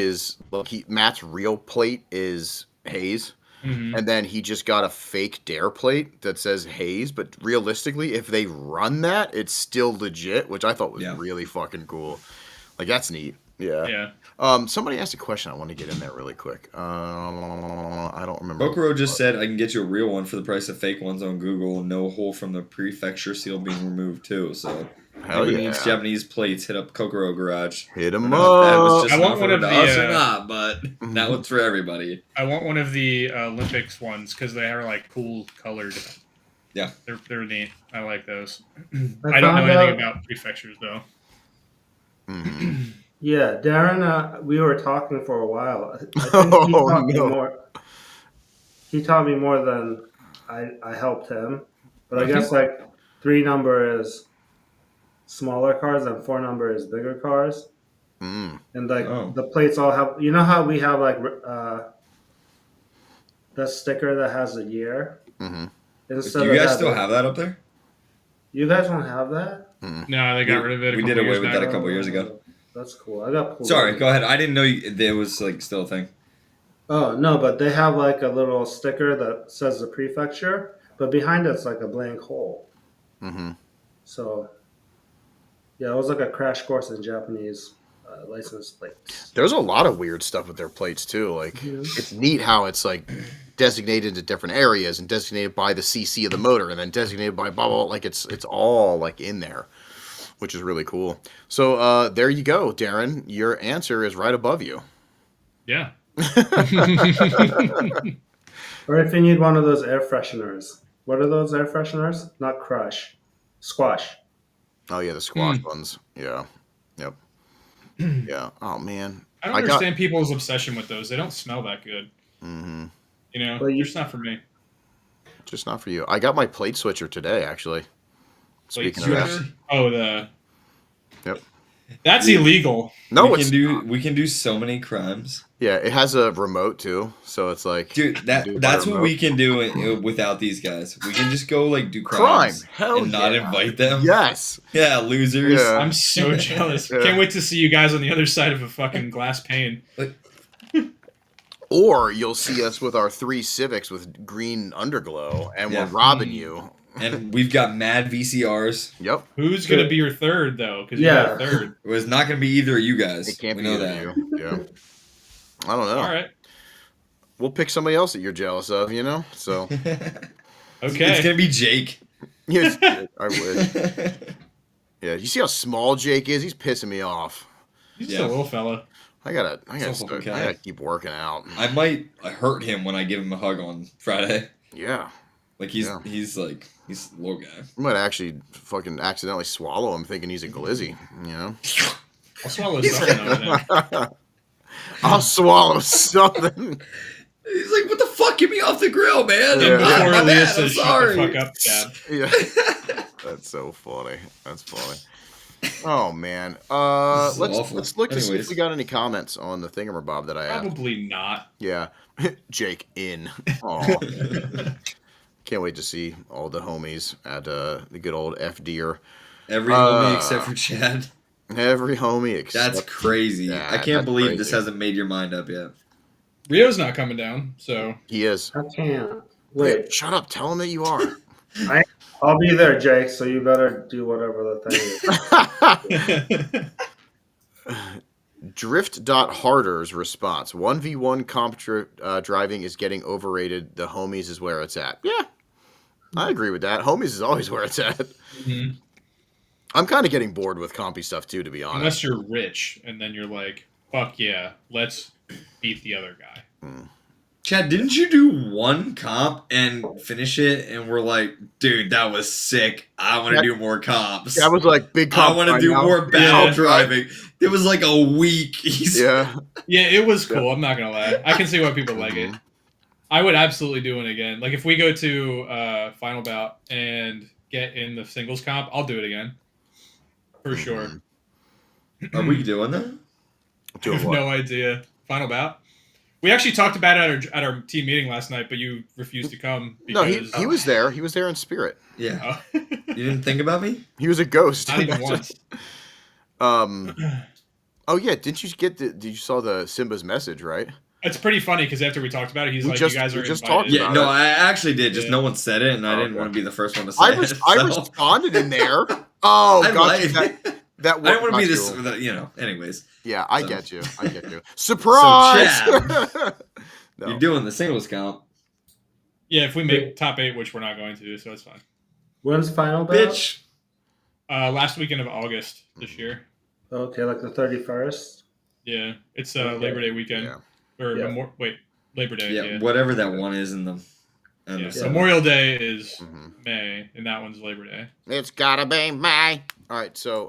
Matt's real plate is Hayes. And then he just got a fake Dare plate that says Hayes, but realistically, if they run that, it's still legit, which I thought was really fucking cool. Like, that's neat. Yeah. Somebody asked a question I want to get in there really quick. I don't remember. Bokuro just said I can get you a real one for the price of fake ones on Google. No hole from the prefecture seal being removed too. So Hell anyone yeah. needs Japanese plates, hit up Kokoro Garage. Hit him That was up. just I want one of us the, or not, but that one's for everybody. I want one of the Olympics ones because they are like cool colored. Yeah, they're neat. I like those. I I don't know found anything out- about prefectures though. Yeah, Darren, we were talking for a while. I think he taught me more than I helped him. But I guess like 3 number is smaller cars and 4 number is bigger cars. And like the plates all have, you know how we have like the sticker that has a year? Instead Do you of guys that, still have that up there? You guys don't have that? No, they got rid of it. We did away with that a couple years ago. That's cool. I got pulled Sorry, over. go ahead. I didn't know there was like still a thing. Oh no, but they have like a little sticker that says the prefecture, but behind it's like a blank hole. So yeah, it was like a crash course in Japanese license plates. There's a lot of weird stuff with their plates too. Like it's neat how it's like designated to different areas and designated by the CC of the motor and then designated by blah blah. Like it's all like in there, which is really cool. So there you go, Darren. Your answer is right above you. Yeah. Or if you need one of those air fresheners. What are those air fresheners? Not Crush. Squash. Oh yeah, the squash ones. Yeah. Yep. Yeah. Oh man. I don't understand people's obsession with those. They don't smell that good. You know, Well, just not for me. Just not for you. I got my plate switcher today, actually. Speaking of that. Oh, the. Yep. That's illegal. No, we it's can do so many crimes. Yeah, it has a remote too, so it's like, dude, that's what we can do without these guys. We can just go like do crimes and not invite them. Yes. Yeah, losers. Yeah. I'm so jealous. Yeah. Can't wait to see you guys on the other side of a fucking glass pane. Or you'll see us with our 3 Civics with green underglow, and we're robbing you. And we've got mad VCRs. Yep. Who's gonna be your third though? Because Yeah. you're third. It was not going to be either of you guys. It can't we be know either that. of you. Yeah. I don't know. All right. We'll pick somebody else that you're jealous of, you know? So Okay. It's gonna be Jake. Yes, I wish. Yeah, you see how small Jake is? He's pissing me off. He's just a little fella. I gotta okay. I gotta keep working out. I might hurt him when I give him a hug on Friday. Yeah. Like he's a little guy. I might actually fucking accidentally swallow him thinking he's a glizzy, you know? I'll swallow something over there. I'll swallow something. He's like, what the fuck? Get me off the grill, man. Yeah. Before My Leah bad, I'm says, sorry. shut the fuck up, Dad. Yeah. That's so funny. That's funny. Oh man. Let's look to see if we got any comments on the thingamabob that I asked. Probably not. Yeah. Jake in. Aw. Can't wait to see all the homies at the good old FDR. Every homie except for Chad. Every homie except That's crazy. that. I can't believe crazy. this hasn't made your mind up yet. Rio's not coming down, so He is. I can't. Wait, Shut up. Tell him that you are. I'll be there, Jake. So you better do whatever the thing is. Drift.Harder's response: 1v1 comp driving is getting overrated. The homies is where it's at. Yeah, I agree with that. Homies is always where it's at. Mhm. I'm kind of getting bored with compy stuff too, to be honest. Unless you're rich, and then you're like, fuck yeah, let's beat the other guy. Chad, didn't you do one comp and finish it? And we're like, dude, that was sick. I want to do more comps. I was like, big comp. I want to right do now. more battle Yeah. driving. It was like a week. Yeah. Yeah, it was cool. I'm not gonna lie. I can see why people like it. I would absolutely do it again. Like if we go to final bout and get in the singles comp, I'll do it again for sure. Are we doing that? I have no idea. Final bout. We actually talked about it at our team meeting last night, but you refused to come. No, Because, he was there. He was there in spirit. Yeah. You didn't think about me? He was a ghost. Not even once. Oh yeah, didn't you get did you saw the Simba's message, right? It's pretty funny because after we talked about it, he's We like, just- "You guys we are just invited." talked Yeah, about no, it. I actually did. Just Yeah. no one said it, and I didn't Okay. want to be the first one to say I it. I responded in there. Oh, I gotcha. lied. That I didn't want to be got this, you. anyways. Yeah, I So- get you. I get you. Surprise! Chad, No. you're doing the singles count. Yeah, if we make top 8, which we're not going to do, so it's fine. When's final bout? Bitch. Last weekend of August this year. Okay, like the 31st. Yeah, it's Okay. Labor Day weekend. Yeah. Or Yeah. Labor Day. Yeah, Yeah. whatever that one is in the. Yeah, summer. Memorial Day is Mhm. May, and that one's Labor Day. It's gotta be May. All right, so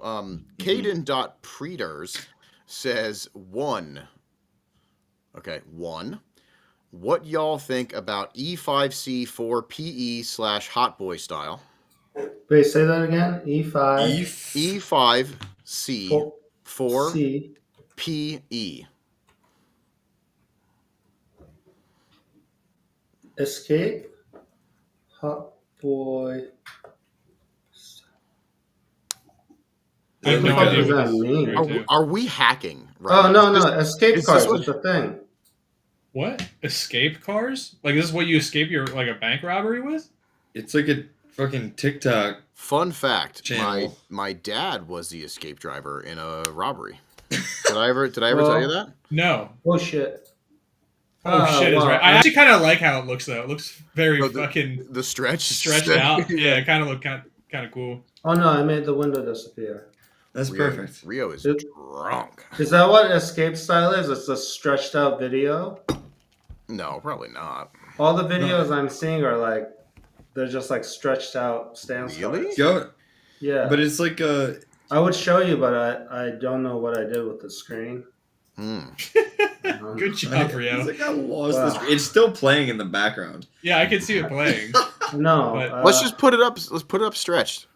Caden.Preders says 1. Okay, 1. What y'all think about E5C4 PE/Hot Boy style? Wait, say that again. E5. E5C4 C. PE. Escape. Hot boy. I have no What idea does what that this mean? is. Are we hacking? Right Oh no, now? no, escape is cars this what- is the thing. What? Escape cars? Like this is what you escape your like a bank robbery with? It's like a fucking TikTok. Fun fact: Channel. my dad was the escape driver in a robbery. Did I ever tell you that? No. Oh shit. Oh shit is wow. right. I actually kind of like how it looks though. It looks very No, fucking The stretch stretched out. Yeah, it kind of looked kind of cool. Oh no, I made the window disappear. That's Rio, perfect. Rio is It- drunk. Is that what escape style is? It's a stretched out video. No, probably not. All the videos I'm seeing are like they're just like stretched out stance Really? cars. Go, Yeah. but it's like a. I would show you, but I don't know what I did with the screen. Good job, It's Rio. like I lost Wow. this. It's still playing in the background. Yeah, I can see it playing. No. But- Let's just put it up. Let's put it up stretched.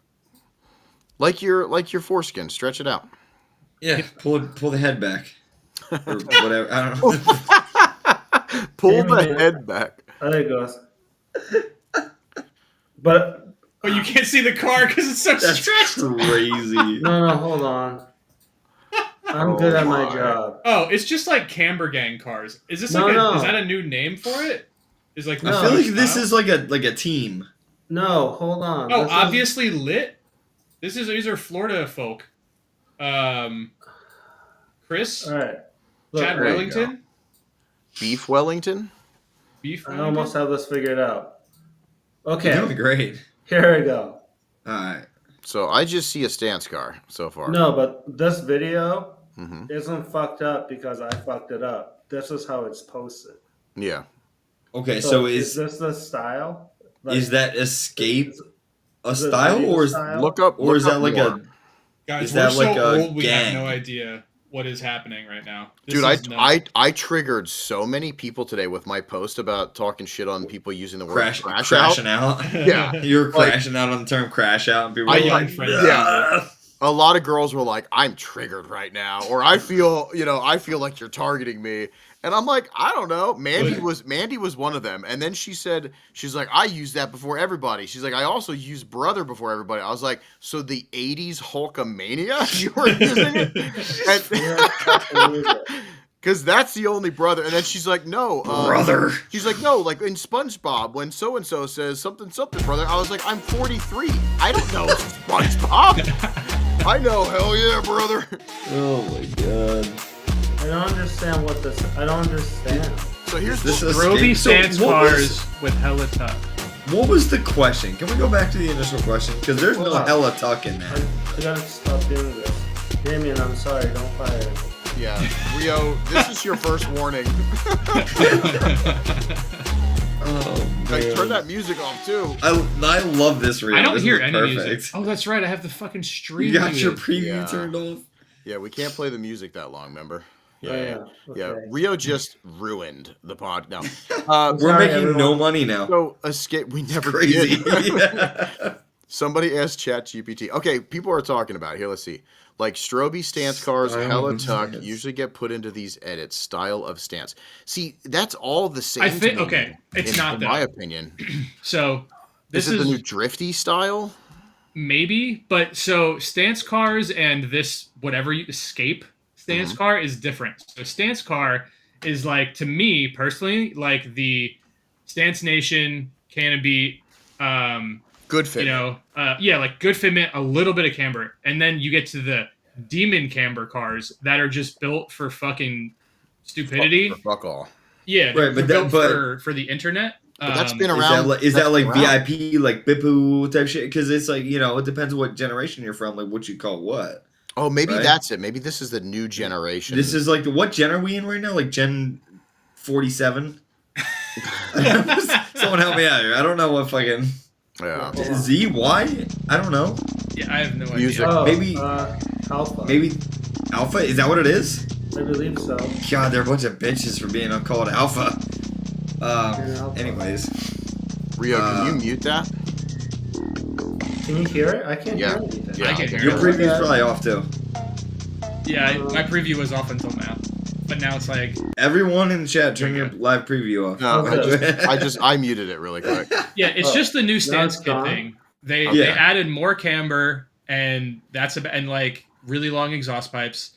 Like your foreskin. Stretch it out. Yeah, pull the head back, or whatever. I don't know. Pull the Yeah. head back. There it goes. But But you can't see the car because it's so That's stretched. crazy. no, hold on. I'm good at my job. Oh, it's just like Camber Gang cars. Is this No, like no. is that a new name for it? Is like No. I feel like this style? is like a team. No, hold on. Oh, This is- obviously lit. These are Florida folk. Chris, All right. Look, Chad there you Wellington, Beef Wellington. Beef I Wellington. almost have this figured out. Okay. You're doing great. Here we go. All right. So I just see a stance car so far. No, but this video hmm isn't fucked up because I fucked it up. This is how it's posted. Yeah. Okay, so is this the style? Like, is that escape a is it style, video or is style? Look up. or look is that up like more. Guys, Is we're that so like a old we have no gang? idea what is happening right now. This Dude, is I triggered so many people today with my post about talking shit on people using the word crash crashing out. out? Yeah. You were Like- crashing out on the term crash out, and people I- were like, friends. Yeah. A lot of girls were like, "I'm triggered right now," or I feel like you're targeting me. And I'm like, I don't know. Mandy was one of them. And then she's like, I used that before everybody. She's like, I also used brother before everybody. I was like, so the 80s Hulkamania? You were using it? Because that's the only brother. And then she's like, no. brother. She's like, no, like in SpongeBob, when so-and-so says something, brother. I was like, I'm 43. I don't know SpongeBob. I know, hell yeah, brother. Oh my god. I don't understand what this. I don't understand. So here's This the is Roby So stance what was- cars with hella tuck. What was the question? Can we go back to the initial question? Because there's no Hold on. hella tuck in that. I gotta stop doing this. Damien, I'm sorry. Don't fire me. Yeah, Rio, this is your first warning. Oh Like, man. turn that music off too. I love this reel. I don't This hear is any perfect. music. Oh, that's right. I have the fucking stream. You got your muted. preview Yeah. turned off. Yeah, we can't play the music that long, remember? Oh, yeah. Yeah. Okay. Rio just ruined the pod. No. We're Sorry, making no everyone. money now. So escape. We never Crazy. did. Yeah. Somebody asked ChatGPT. Okay, people are talking about it. Here, let's see. Like Stroby stance cars, Style hella of tuck, stance. usually get put into these edits. Style of stance. See, that's all the same. I to think. me, Okay, it's in, not in though. my opinion. So This this is the new drifty style. maybe, but so stance cars and this whatever you escape stance car is different. So stance car is like, to me personally, like the Stance Nation Canopy, Good fit. like good fitment, a little bit of camber, and then you get to the demon camber cars that are just built for fucking stupidity. Fuck all. Yeah, Right, they're but built that- for the internet. But that's been Is around. that like that's been around. VIP, like Bipu type shit? Because it's like, it depends what generation you're from, like what you call what. Oh, maybe Right? that's it. Maybe this is the new generation. This is like, what gen are we in right now? Like Gen 47? Someone help me out here. I don't know what fucking yeah. Z, Y? I don't know. Yeah, I have no Music. idea. Oh, Maybe- Alpha. Maybe Alpha? Is that what it is? I believe so. God, they're a bunch of bitches for being called Alpha. Alpha. Anyways, Rio, can you mute that? Can you hear it? I can't Yeah. hear anything. Yeah. I can hear your it. preview's probably off too. Yeah, my preview was off until now, but now it's like, Everyone in the chat, turn your live preview off. No, Okay. I muted it really quick. yeah, it's Oh, just the new now stance it's kit gone? thing. They Yeah. added more camber and and like really long exhaust pipes.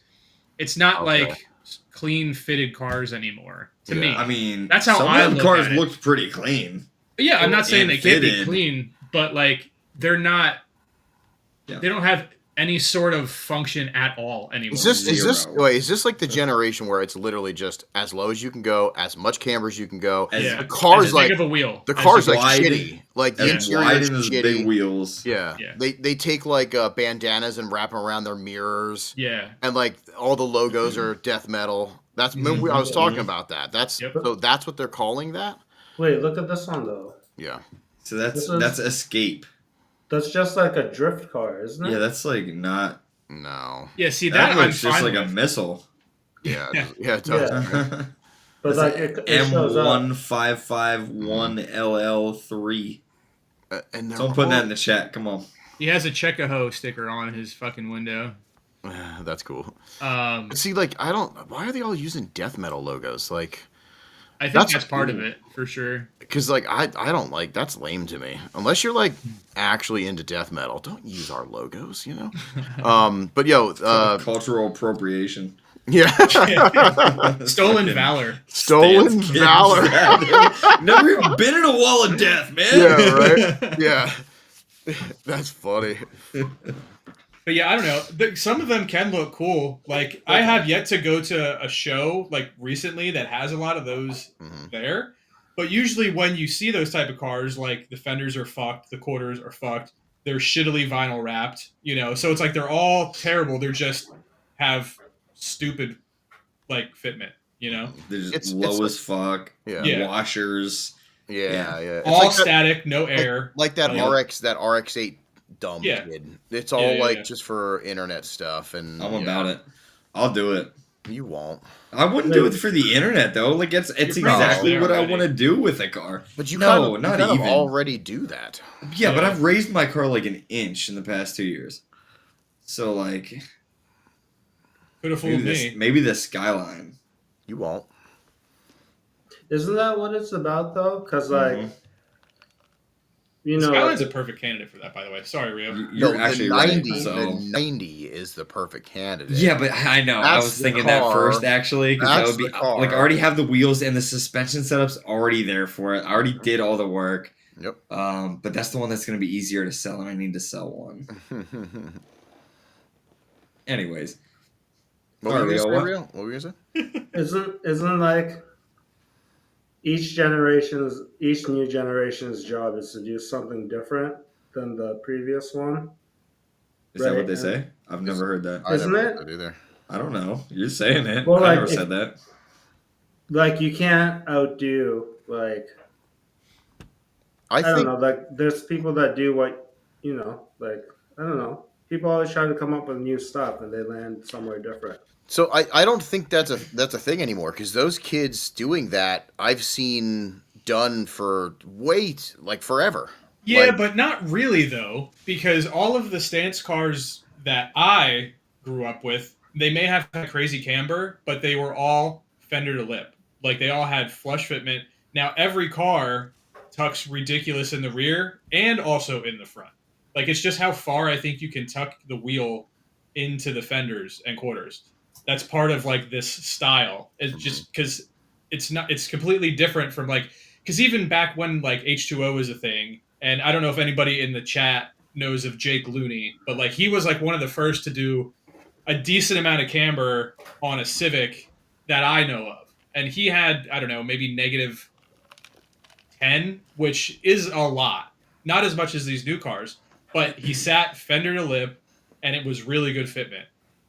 It's not Okay. like clean fitted cars anymore to Yeah. me. I mean, That's how some I of them look cars at it. looked pretty clean. Yeah, I'm not saying and they can't be fitted. clean, but like they're not. Yeah. They don't have any sort of function at all anymore. Is this Zero. wait, is this like the generation where it's literally just as low as you can go, as much camber as you can go? As- yeah, The car's as like big of a wheel. the car's like wide- shitty. Like the As interior wide is and as shitty. big wheels. Yeah. Yeah. They take like bandanas and wrap them around their mirrors. Yeah, And like all the logos are death metal. That's I was talking about that. That's Yep. so that's what they're calling that? Wait, look at this one though. Yeah. So that's This is- that's Escape. That's just like a drift car, isn't it? Yeah, that's like not. No. yeah. See That that I'm looks just fine like a with. missile. Yeah. Yeah, it does. Yeah. But like it shows up. M1551LL3. And they're Someone put that all- in the chat. Come on. He has a Chekaho sticker on his fucking window. That's cool. Um, See, like, I don't. Why are they all using death metal logos? Like, I think That's that's part of cool. it for sure. because like I don't like that's lame to me. Unless you're like actually into death metal, don't use our logos. You know. But yo, Cultural appropriation. yeah. Stolen Fucking valor. Stolen Stance kids. valor. Never even been in a wall of death, man. Yeah. Right. Yeah. That's funny. But yeah, I don't know. Some of them can look cool. Like I have yet to go to a show like recently that has a lot of those there. But usually when you see those type of cars, like the fenders are fucked, the quarters are fucked, they're shittily vinyl wrapped, you know. So it's like they're all terrible. They're just have stupid like fitment, you know. They're just It's low like- as fuck. Yeah. Washers. Yeah. It's All like that- static, no air. like that Yeah. RX-8 dumb Yeah. kid. It's all Yeah. just for internet stuff, and I'm about it. I'll do it. You won't. I wouldn't do it for the internet though. Like it's You're exactly probably what I already. want to do with a car. But you no, kind not of even. already do that. Yeah, but I've raised my car like an inch in the past 2 years. So like, Could have fooled me. maybe the Skyline. You won't. Isn't that what it's about though? Because like, you know, Skyline's a perfect candidate for that, by the way. Sorry, Rio. You're No, actually the right. 90, So. the 90 is the perfect candidate. Yeah, but I know. I That's was the thinking that car. first actually, because that That's would be the car. like I already have the wheels and the suspension setups already there for it. I already did all the work. Yep. But that's the one that's going to be easier to sell, and I need to sell one. Anyways, What were you Rio, gonna say, what? Rio? What were you gonna say? isn't like each new generation's job is to do something different than the previous one. Is that Right, what they and- say? I've never heard that. I Isn't never it? heard that either. I don't know. You're saying it. Well, I like, never if- said that. Like you can't outdo like I don't think know. Like there's people that do what you know. Like I don't know. People always try to come up with new stuff and they land somewhere different. so. I don't think that's a thing anymore because those kids doing that I've seen done for like forever. Yeah, Like- but not really though, because all of the stance cars that I grew up with, they may have had crazy camber, but they were all fender to lip. Like they all had flush fitment. Now every car tucks ridiculous in the rear and also in the front. Like it's just how far I think you can tuck the wheel into the fenders and quarters. That's part of like this style. It's just because it's completely different from like, because even back when like H2O was a thing, and I don't know if anybody in the chat knows of Jake Looney, but like he was like one of the first to do a decent amount of camber on a Civic that I know of. And he had, I don't know, maybe negative 10, which is a lot. Not as much as these new cars, but he sat fender to lip and it was really good fitment.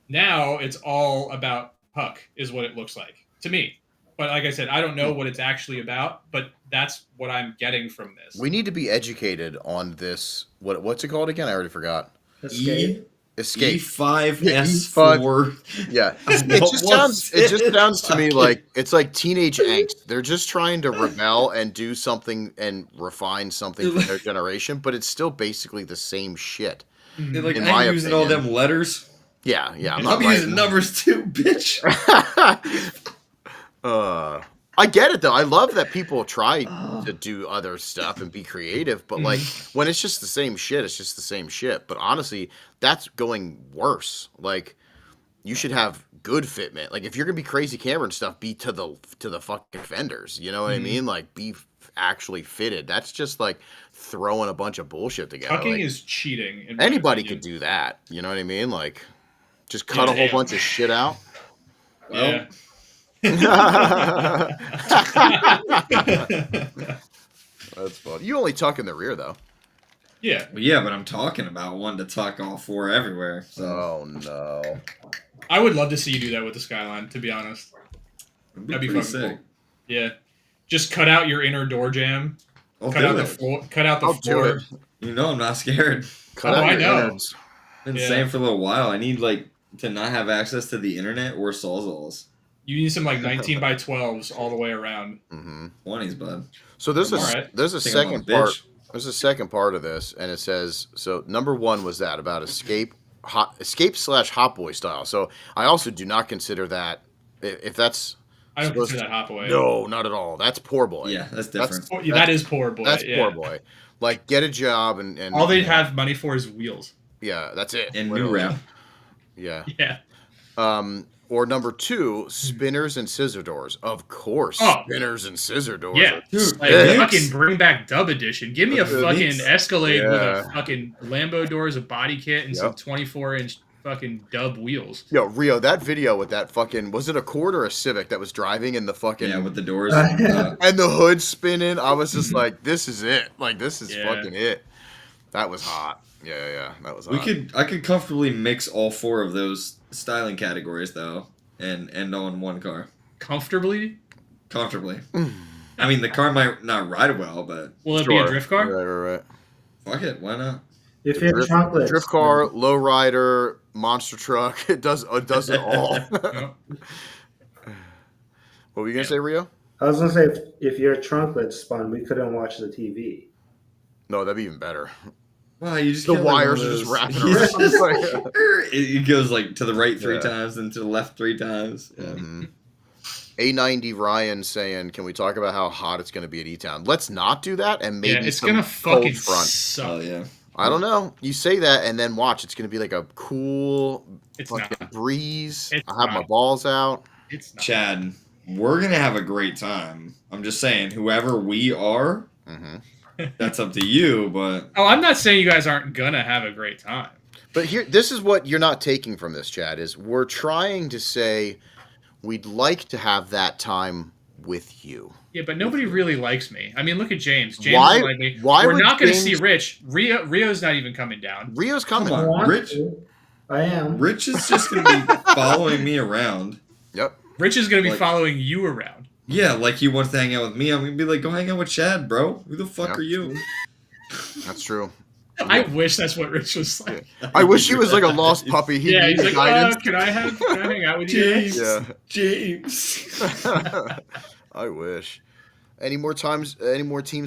Now it's all about puck is what it looks like to me. But like I said, I don't know what it's actually about, but that's what I'm getting from this. We need to be educated on this. What's it called again? I already forgot. Escape. Escape. E5S4. Yeah, What it just was sounds to me like it's like teenage angst. They're just trying to rebel and do something and refine something for their generation, but it's still basically the same shit. They're like, In my I'm using all opinion. them letters. Yeah. I'm I'm not using numbers too, bitch. I get it though. I love that people try to do other stuff and be creative, but like when it's just the same shit, it's just the same shit. But honestly, that's going worse. Like you should have good fitment. Like if you're gonna be crazy camera and stuff, be to the fucking fenders. You know what I mean? Like be actually fitted. That's just like throwing a bunch of bullshit together. Tucking Like, is cheating. in my anybody opinion. could do that. You know what I mean? Like just cut a whole damn. bunch of shit out. Yeah. That's fun. You only tuck in the rear though. Yeah. Well, yeah, but I'm talking about one to tuck all four everywhere. So Oh no. I would love to see you do that with the Skyline, to be honest. it'd That'd be pretty fucking sick. cool. Yeah. Just cut out your inner door jam. I'll Cut do out the it. floor. Cut out the I'll do floor. it. You know I'm not scared. Cut Oh, out I your know. innards. Been Yeah. saying for a little while. I need like to not have access to the internet or Sawzalls. You need some like 19 by 12s all the way around. Mm-hmm. 20s, bud. So there's Alright. there's a Think I'm a second part. bitch. There's a second part of this, and it says so. Number one was that about escape /hot boy style. So I also do not consider that if that's I don't supposed consider that hot boy. no, not at all. That's poor boy. Yeah, that's different. Yeah, that is poor boy. That's yeah. poor boy. Like get a job and All they have money for is wheels. Yeah, that's it. And new literally. wrap. Yeah. Yeah. Or number two, spinners and scissor doors. Of course, Oh. spinners and scissor doors. Yeah. are Dude, Like sick. fucking bring back Dub Edition. Give me a Dude, fucking it's- Escalade with Yeah. a fucking Lambo doors, a body kit, and some Yep. 24-inch fucking dub wheels. Yo, Rio, that video with that fucking, was it a Accord or a Civic that was driving in the fucking, Yeah, with the doors. and the hood spinning? I was just like, this is it. Like, this is fucking it. That was hot. Yeah, that was hot. I could comfortably mix all 4 of those styling categories though, and end on one car. Comfortably. I mean, the car might not ride well, but will it be a drift car? Right. Fuck it, why not? If you're chocolates, drift car, lowrider, monster truck, it does it all. What were you gonna say, Rio? I was gonna say if your trunklets spun, we couldn't watch the TV. No, that'd be even better. Wow, you just the get, like, wires one are of just those- wrapping He's around. just- Like, it goes like to the right 3 Yeah. times and to the left 3 times. Yeah. Mm-hmm. A90 Ryan saying, "Can we talk about how hot it's going to be at E-Town? Let's not do that, and maybe it's some gonna cold fucking front. suck. Oh yeah. I don't know. You say that, and then watch. It's going to be like a cool It's fucking not. breeze. It's I have my not. balls out. It's not. Chad, we're gonna have a great time. I'm just saying, whoever we are, that's up to you. But Oh, I'm not saying you guys aren't gonna have a great time. But here, this is what you're not taking from this, Chad. Is we're trying to say we'd like to have that time with you. Yeah, but nobody really likes me. I mean, look at James. James Why- doesn't like me. why We're would not going to James- see Rich. Rio's not even coming down. Rio's coming. Come on. I want Rich- to. I am. Rich is just gonna be following me around. Yep. Rich is going to be Like- following you around. Yeah, like he wants to hang out with me. I'm gonna be like, go hang out with Chad, bro. Who the fuck Yep. are you? That's true. I wish that's what Rich was like. I wish he was like a lost puppy. He'd Yeah, need he's like, guidance. can I hang out with you guys? Yeah. James. I wish. Any more teams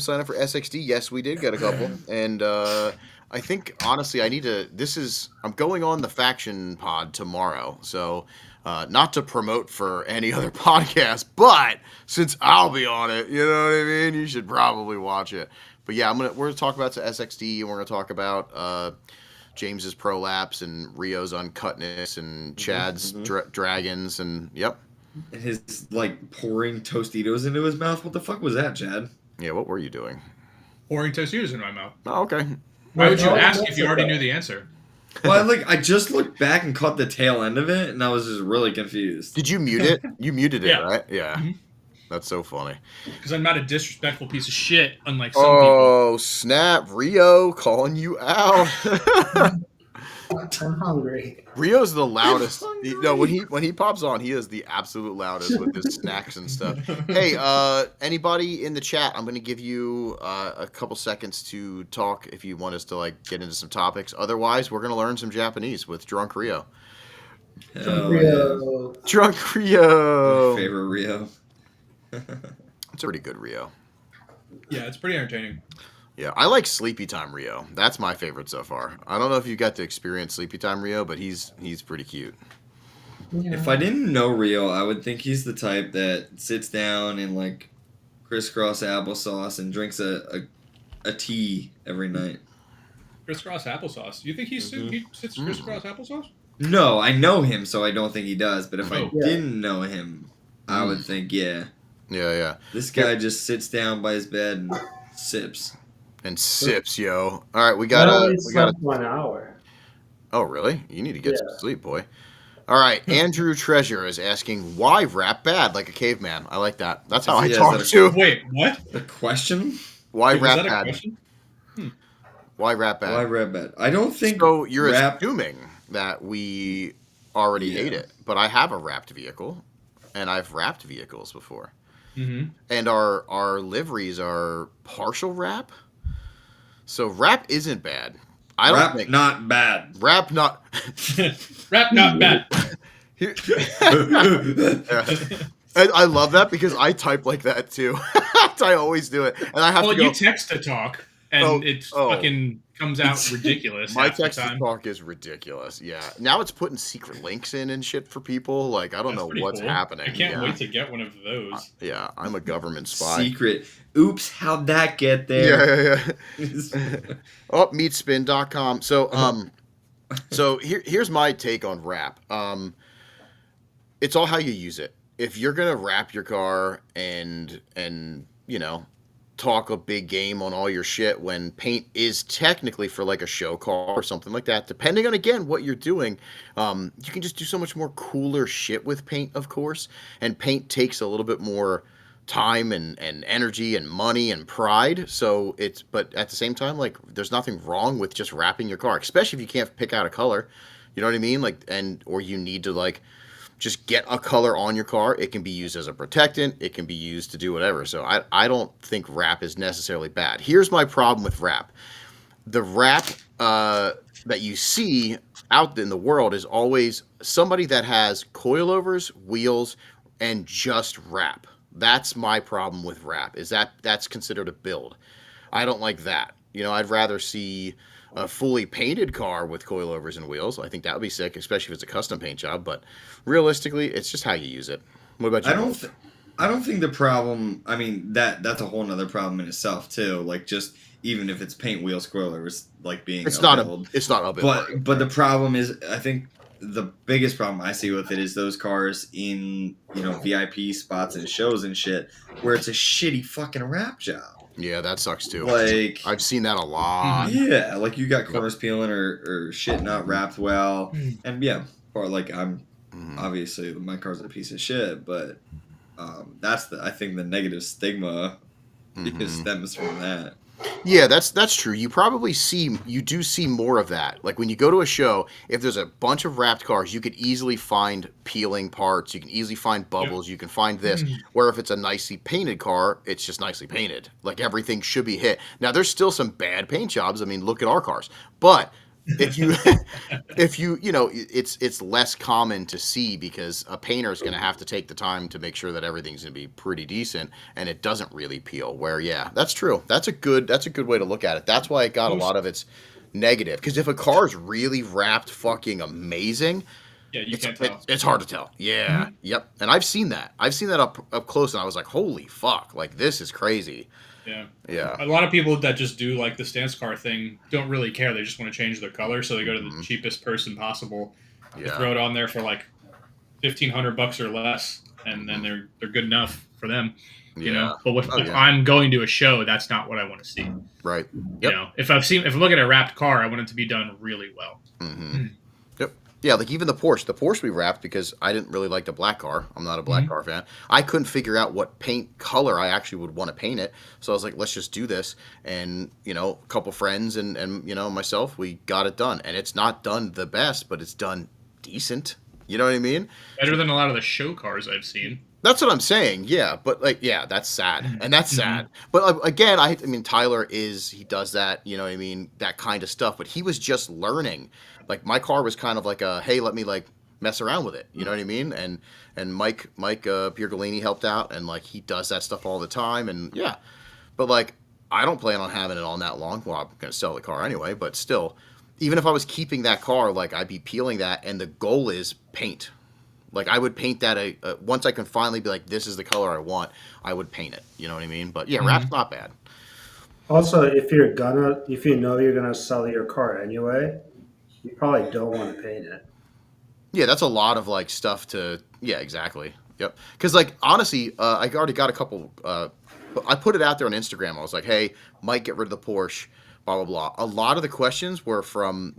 sign up for SXD? Yes, we did get a couple. And I think, honestly, I'm going on the faction pod tomorrow. So, not to promote for any other podcast, but since I'll be on it, you know what I mean? You should probably watch it. But yeah, we're going to talk about the SXD, and we're going to talk about James's prolapse and Rio's uncutness and Chad's dragons, and yep. And his like pouring Tostitos into his mouth. What the fuck was that, Chad? Yeah, what were you doing? Pouring Tostitos in my mouth. Oh, okay. Why would you Oh, ask that's if you already okay. knew the answer? Well, I just looked back and caught the tail end of it, and I was just really confused. Did you mute it? You muted it, Yeah. right? Yeah. Mhm. That's so funny. Because I'm not a disrespectful piece of shit, unlike some people. Oh, snap. Rio calling you out. I'm hungry. Rio's the loudest. When he pops on, he is the absolute loudest with his snacks and stuff. Hey, anybody in the chat, I'm going to give you a couple seconds to talk if you want us to like get into some topics. Otherwise, we're going to learn some Japanese with Drunk Rio. Hell yeah. Rio. Drunk Rio. My favorite Rio. It's a pretty good Rio. Yeah, it's pretty entertaining. Yeah, I like Sleepy Time Rio. That's my favorite so far. I don't know if you got to experience Sleepy Time Rio, but he's pretty cute. If I didn't know Rio, I would think he's the type that sits down and like crisscross applesauce and drinks a tea every night. Crisscross applesauce. You think he sits crisscross applesauce? No, I know him, so I don't think he does. But if I Oh. didn't know him, I would think, yeah, Yeah. this guy just sits down by his bed and sips. And sips, yo. All right, we I got only to. slept 1 hour. Oh, really? You need to get some Yeah. sleep, boy. All right, Andrew Treasure is asking, why rap bad like a caveman? I like that. That's how I Yeah, is talk that a- too. Wait, what? The question? Why Wait, was rap that a bad? question? Why rap bad? Why rap bad? I don't think So you're rap. assuming that we already Yeah. ate it, but I have a wrapped vehicle, and I've wrapped vehicles before, Mm-hmm. and our liveries are partial wrap. So wrap isn't bad. I don't Rap think not bad. wrap not. Rap not bad. Here- Yeah. I love that because I type like that too. I always do it, and I have Well, to go. you text to talk, and Oh, it oh. fucking comes out ridiculous. My half the text to time. talk is ridiculous. Yeah, now it's putting secret links in and shit for people. Like I don't That's know pretty what's cool. happening. I can't yeah. wait to get one of those. Yeah, I'm a government spy. Secret. Oops, how'd that get there? Yeah. Oh, meatspin.com. So here's my take on wrap. It's all how you use it. If you're gonna wrap your car and you know talk a big game on all your shit when paint is technically for like a show car or something like that. Depending on, again, what you're doing, you can just do so much more cooler shit with paint, of course. And paint takes a little bit more time and energy and money and pride. So but at the same time, like, there's nothing wrong with just wrapping your car, especially if you can't pick out a color. You know what I mean? Like, or you need to, like, just get a color on your car. It can be used as a protectant. It can be used to do whatever. So I don't think wrap is necessarily bad. Here's my problem with wrap. The wrap that you see out in the world is always somebody that has coilovers, wheels, and just wrap. That's my problem with wrap, is that's considered a build. I don't like that. You know, I'd rather see a fully painted car with coilovers and wheels. I think that would be sick, especially if it's a custom paint job. But realistically, it's just how you use it. What about you? I don't think the problem. I mean, that's a whole nother problem in itself too. Like, just even if it's paint, wheels, coilovers, like being it's not a build. But the problem is, I think the biggest problem I see with it is those cars in, you know, VIP spots and shows and shit where it's a shitty fucking wrap job. Yeah, that sucks too. Like, I've seen that a lot. Yeah, like you got corners peeling or shit not wrapped well, and yeah, or like obviously my car's a piece of shit, but that's I think the negative stigma stems from that. Yeah, that's true. You do see more of that. Like when you go to a show, if there's a bunch of wrapped cars, you could easily find peeling parts. You can easily find bubbles. You can find this. Where if it's a nicely painted car, it's just nicely painted. Like everything should be hit. Now there's still some bad paint jobs. I mean, look at our cars. But if you you know, it's less common to see because a painter is going to have to take the time to make sure that everything's going to be pretty decent and it doesn't really peel. Where that's true. That's a good way to look at it. That's why it got a lot of its negative, because if a car is really wrapped fucking amazing, you can't tell. It's hard to tell. Yeah. Yep. And I've seen that up close, and I was like, holy fuck, like this is crazy. Yeah. A lot of people that just do like the stance car thing don't really care. They just want to change their color, so they go to the cheapest person possible. They throw it on there for like $1,500 or less, and then they're good enough for them. You know. But if I'm going to a show, that's not what I want to see. Right. Yep. You know, if I'm looking at a wrapped car, I want it to be done really well. Yep. Yeah, like even the Porsche we wrapped because I didn't really like the black car. I'm not a black car fan. I couldn't figure out what paint color I actually would want to paint it. So I was like, let's just do this. And, you know, a couple friends and you know, myself, we got it done. And it's not done the best, but it's done decent. You know what I mean? Better than a lot of the show cars I've seen. That's what I'm saying. Yeah, but like, that's sad, and that's sad. But again, I mean, Tyler he does that. You know what I mean? That kind of stuff. But he was just learning. Like my car was kind of like hey, let me like mess around with it. You know what I mean? And Mike Piergolini helped out, and like he does that stuff all the time. And yeah, but like I don't plan on having it on that long. Well, I'm gonna sell the car anyway. But still, even if I was keeping that car, like I'd be peeling that, and the goal is paint. Like I would paint that once I can finally be like, this is the color I want, I would paint it. You know what I mean? But yeah, wrap's not bad. Also, if you know you're gonna sell your car anyway, you probably don't want to paint it. Yeah, that's a lot of like stuff to. Yeah, exactly. Yep. Because like honestly, I already got a couple. I put it out there on Instagram. I was like, hey, might get rid of the Porsche. Blah blah blah. A lot of the questions were from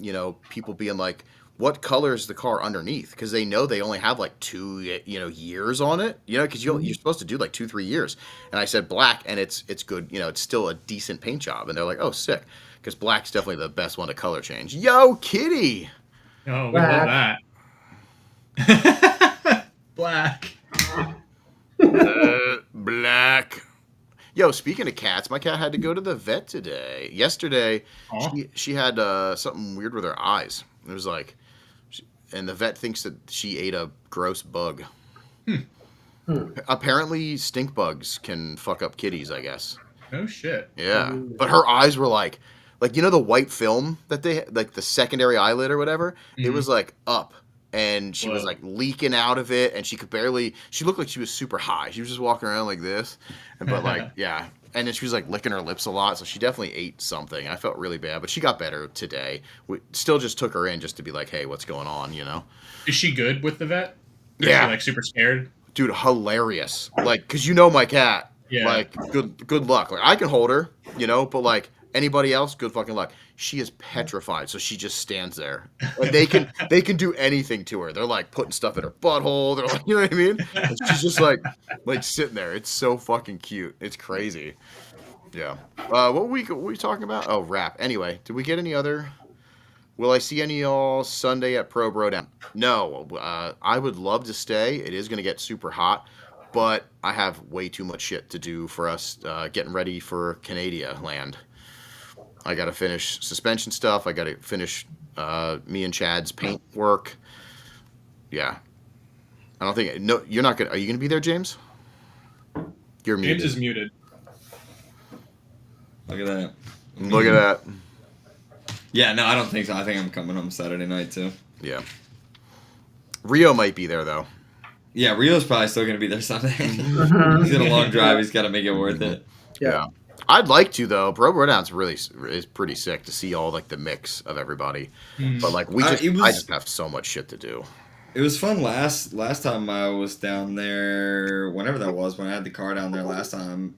people being like, what color is the car underneath? Because they know they only have like 2 years on it. Because you're supposed to do like 2-3 years. And I said black, and it's good. It's still a decent paint job. And they're like, oh, sick. Because black's definitely the best one to color change. Yo, kitty. Oh, we love that. Black. Black. Yo, speaking of cats, my cat had to go to the vet today. Yesterday, she had something weird with her eyes. It was like, and the vet thinks that she ate a gross bug. Apparently, stink bugs can fuck up kitties, I guess. Oh, shit. Yeah. But her eyes were like the white film that they, like the secondary eyelid or whatever, it was like up. And she was like leaking out of it, and she looked like she was super high. She was just walking around like this. But like, yeah. And then she was like licking her lips a lot, so she definitely ate something. I felt really bad, but she got better today. We still just took her in just to be like, hey, what's going on, Is she good with the vet? Is yeah. she like super scared? Dude, hilarious. Like, because my cat. Yeah. Like, good luck. Like, I can hold her, you know, but like anybody else, good fucking luck. She is petrified, so she just stands there. Like they can do anything to her. They're like putting stuff in her butthole. They're like, you know what I mean? And she's just like sitting there. It's so fucking cute. It's crazy. Yeah. What were we talking about? Oh, rap. Anyway, did we get any other? Will I see any of y'all Sunday at Pro Bro Down? No. I would love to stay. It is going to get super hot, but I have way too much shit to do for us getting ready for Canada land. I got to finish suspension stuff. I got to finish me and Chad's paint work. Yeah. I don't think... No, you're not going to... Are you going to be there, James? You're muted. James is muted. Look at that. Look at that. Yeah, no, I don't think so. I think I'm coming home Saturday night, too. Yeah. Rio might be there, though. Yeah, Rio's probably still going to be there Sunday. He's got a long drive. He's got to make it worth it. Yeah. I'd like to, though. Pro Down's is pretty sick to see all like the mix of everybody. But like I just have so much shit to do. It was fun last time I was down there, whenever that was, when I had the car down there last time.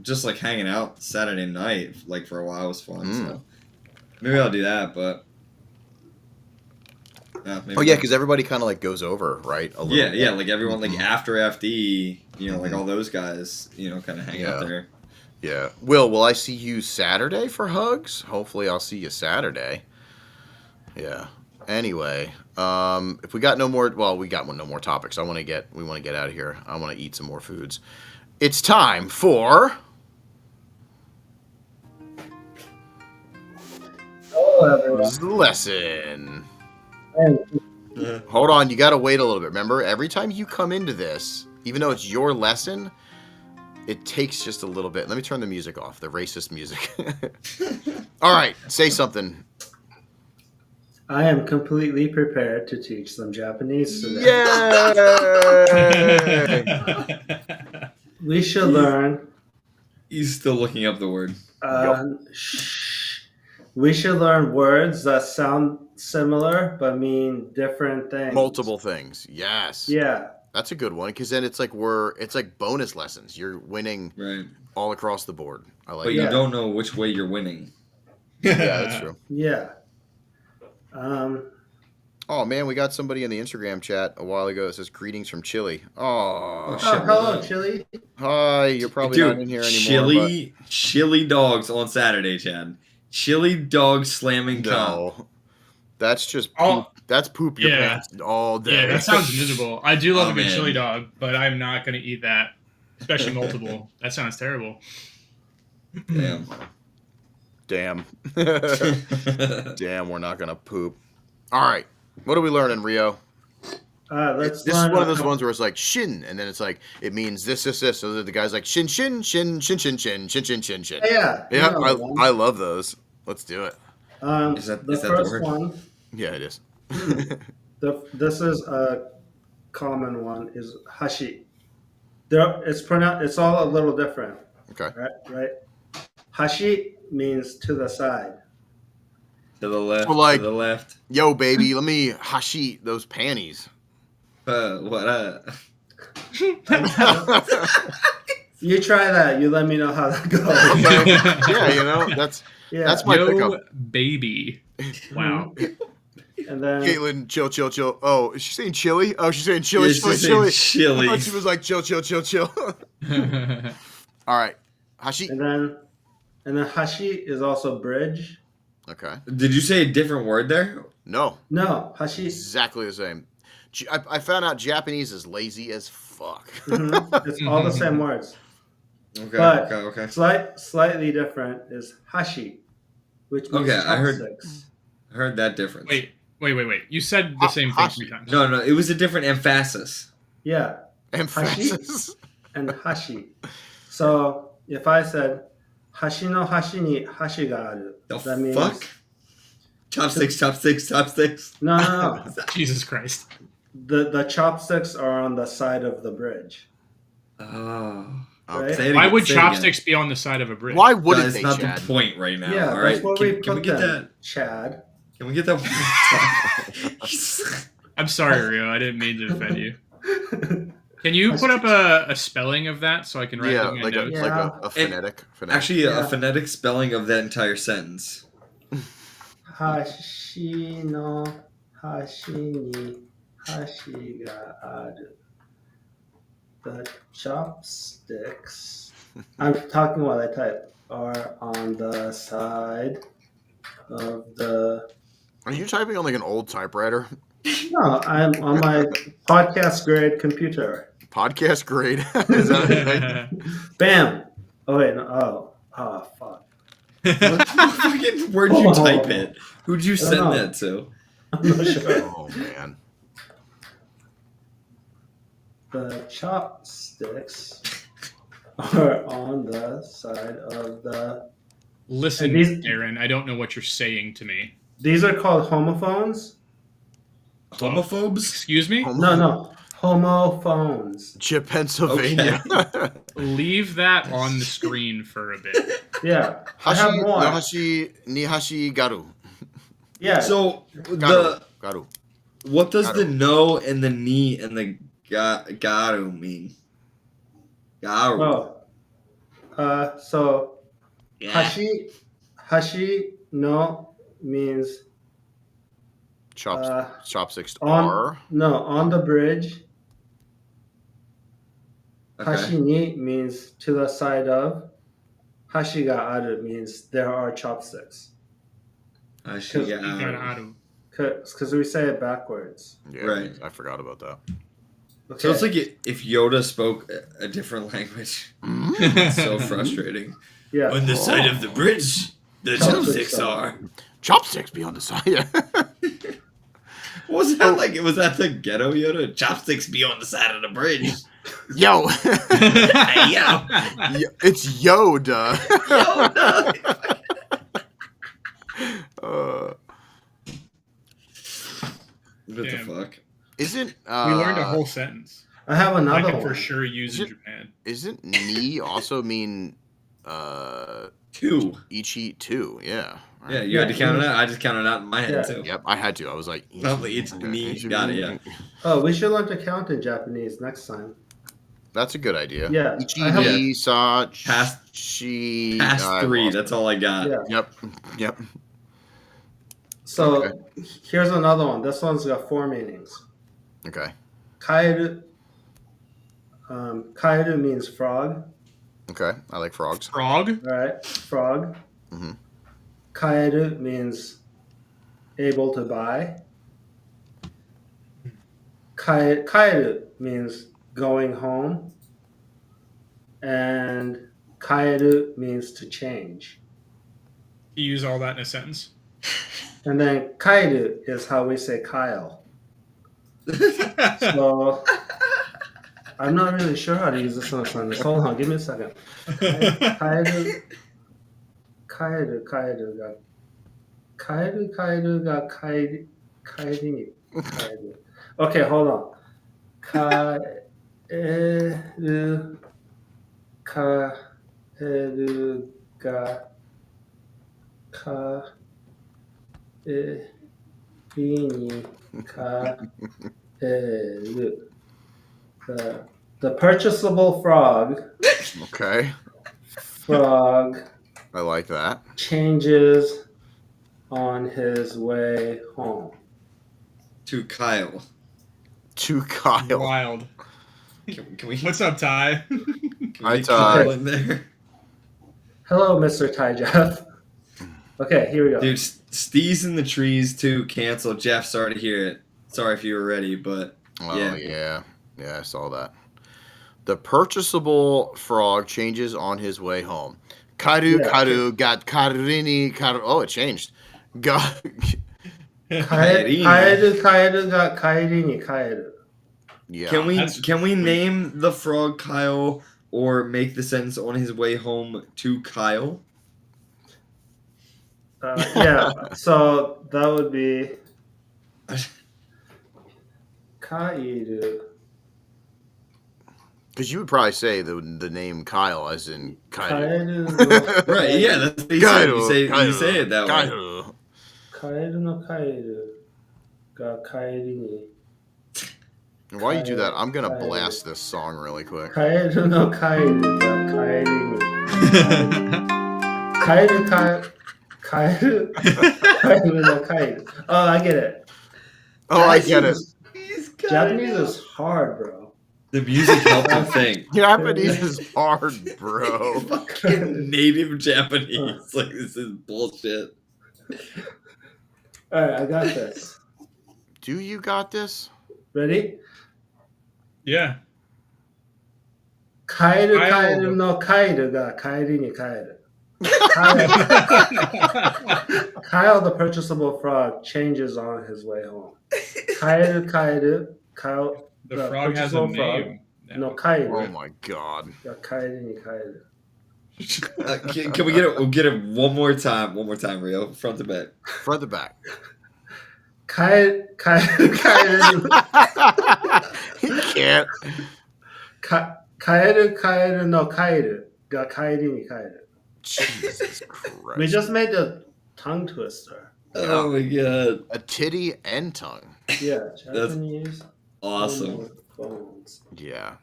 Just like hanging out Saturday night, like for a while was fun. So maybe I'll do that, but because everybody kind of like goes over, right? A little bit. Like everyone like after FD, you know, like all those guys, you know, kind of hang out there. Yeah. Will I see you Saturday for hugs? Hopefully I'll see you Saturday. Yeah. Anyway, if we got no more, no more topics. We want to get out of here. I want to eat some more foods. It's time for lesson. Hold on, you got to wait a little bit. Remember, every time you come into this, even though it's your lesson, it takes just a little bit. Let me turn the music off, the racist music. All right, say something. I am completely prepared to teach some Japanese today. Yay! We should learn. He's still looking up the word. We should learn words that sound similar but mean different things. Multiple things. Yes. Yeah. That's a good one because then it's like bonus lessons. You're winning all across the board. I like. But you don't know which way you're winning. Yeah, that's true. Yeah. Oh man, we got somebody in the Instagram chat a while ago that says greetings from Chile. Oh, hello, Chile. Hi, you're probably not in here anymore. Chili dogs on Saturday, Chad. Chili dog slamming no. That's just poop. That's poop your pants all day. Yeah, that sounds miserable. I do love a good chili dog, but I'm not going to eat that, especially multiple. That sounds terrible. Damn. Damn, we're not going to poop. All right. What are we learning, Rio? This is one of those ones where it's like shin, and then it's like it means this. So the guy's like shin. Yeah. I love those. Let's do it. Is that the word? One? Yeah, it is. This is a common one. Is hashi. It's all a little different. Okay. Right. Hashi means to the side. To the left. So like, to the left. Yo, baby, let me hashi those panties. What? You try that. You let me know how that goes. Okay. Yeah, that's my pickup. Baby. Wow. And then Caitlin, chill. Oh, is she saying chili? Oh, she's saying chili. Yeah, she's chili. I thought she was like chill. All right, hashi. And then hashi is also bridge. Okay. Did you say a different word there? No, hashi. Exactly the same. I found out Japanese is lazy as fuck. Mm-hmm. It's all the same words. Okay. But Okay. Slightly different is hashi, which means chopsticks. I heard that difference. Wait. You said the same thing 3 times. No, it was a different emphasis. Yeah. Emphasis. Hashi and hashi. So if I said hashi no hashi ni hashi ga aru, that means fuck? Chopsticks. No. Jesus Christ. The chopsticks are on the side of the bridge. Oh. Right? Why would chopsticks be on the side of a bridge? Why wouldn't That's they, not Chad? the point right now. Yeah, all that's right? what we put can we get them, that? Chad. Can we get that? I'm sorry, Rio. I didn't mean to offend you. Can you put up a spelling of that so I can write it in my like notes? a phonetic. Actually, a phonetic spelling of that entire sentence. Hashi no hashi ni hashi ga aru. The chopsticks, I'm talking while I type, are on the side of the. Are you typing on like an old typewriter? No, I'm on my podcast grade computer. Podcast grade. Is that a thing? Bam! Oh, wait, no. Oh, fuck. Where'd you type it? Who'd you send know. that to? I'm not sure. Oh, man. The chopsticks are on the side of the. Listen, these- Aaron, I don't know what you're saying to me. These are called homophones? Homophobes? Excuse me? No. Homophones. Chip, Pennsylvania. Leave that on the screen for a bit. Yeah. I have more. Nihashi garu. Yeah. So, Garu. what does Garu. the no and the ni and the garu mean? Garu. Oh. So hashi no means Chopsticks on are. the bridge. Okay. Hashi ni means to the side of. Hashi ga aru means there are chopsticks. Hashi ga aru. Aru. Because we say it backwards. Yeah, Right. I forgot about that. Okay. So it's like if Yoda spoke a different language. It's so frustrating. Yeah. On the side of the bridge, the chopsticks are. Chopsticks be on the side. What was that like? Was that the ghetto Yoda? Chopsticks be on the side of the bridge. Yo. Hey, yo. It's Yoda. Yoda. What the Damn. fuck? Isn't We learned a whole sentence. I have I another can one. for sure use in Japan. Isn't ni also mean Two. ichi two? Yeah. Right. Yeah, you had to count it out. I just counted it out in my head Yeah. too. Yep, I had to. I was like, Lovely, it's ni. Got it, yeah. Oh, we should learn to count in Japanese next time. That's a good idea. Yeah, Ichi, I have- ni, sa, Past- chi. Past I 3, lost that's all I got. Yeah. Yep. So Okay. here's another one. This one's got 4 meanings. Okay. Kaeru. Kaeru means frog. Okay. I like frogs. Frog? Right? Frog. Mhm. Kaeru means able to buy. Kaeru means going home. And kaeru means to change. You use all that in a sentence? And then kaeru is how we say Kyle. So I'm not really sure how to use this in a sentence. Hold on, give me a second. Kaeru ga kaeri ni kaeru. Okay, hold on. Kaeru ga kaeri ni kaeru. The purchasable frog Okay. I like that. changes on his way home. To Kyle. To Kyle. Wild. Can we? What's up, Ty? Hi, get Ty. Kyle in there? Hello, Mr. Ty Jeff. Okay, here we go. Dude, Steve's in the trees too. Cancel. Jeff, sorry to hear it. Sorry if you were ready, but Oh, yeah. yeah. I saw that. The purchasable frog changes on his way home. Karu, Yeah. karu, got karini, karu. Oh, it changed. Got. Kaerini. Kaeru ga kaeri ni kaeru. Yeah. Can we name the frog Kyle or make the sentence on his way home to Kyle? Yeah, so that would be kaeru. Because you would probably say the name Kyle as in Kyle. Kaeru Right, yeah, that's what you said. You say it that way. kaeru no kaeru ga kaeri ni And while you do that, I'm gonna blast this song really quick. Kaeru no kaeru ga kaeri ni. Kaeru no kaeru. Oh, I get it. Oh, I get it. Japanese is hard, bro. The music helped him think. Japanese is hard, bro. Fucking native Japanese. Like, this is bullshit. All right, I got this. Do you got this? Ready? Yeah. Kaeru no kaeru ga kaeri ni kaeru. Kyle, the purchasable frog, changes on his way home. Kyle, The frog has a purchasable frog. name. No, Kyle. Oh my god. Yeah, Kyle. Can we get it? We'll get it one more time. One more time, Rio. Front to back. Front to back. Kyle. He can't. Kyle no Kyle ga kaeri ni kaeru. Jesus Christ. We just made a tongue twister. Oh my god. A titty and tongue. Yeah, Japanese. Awesome. Phones. Yeah.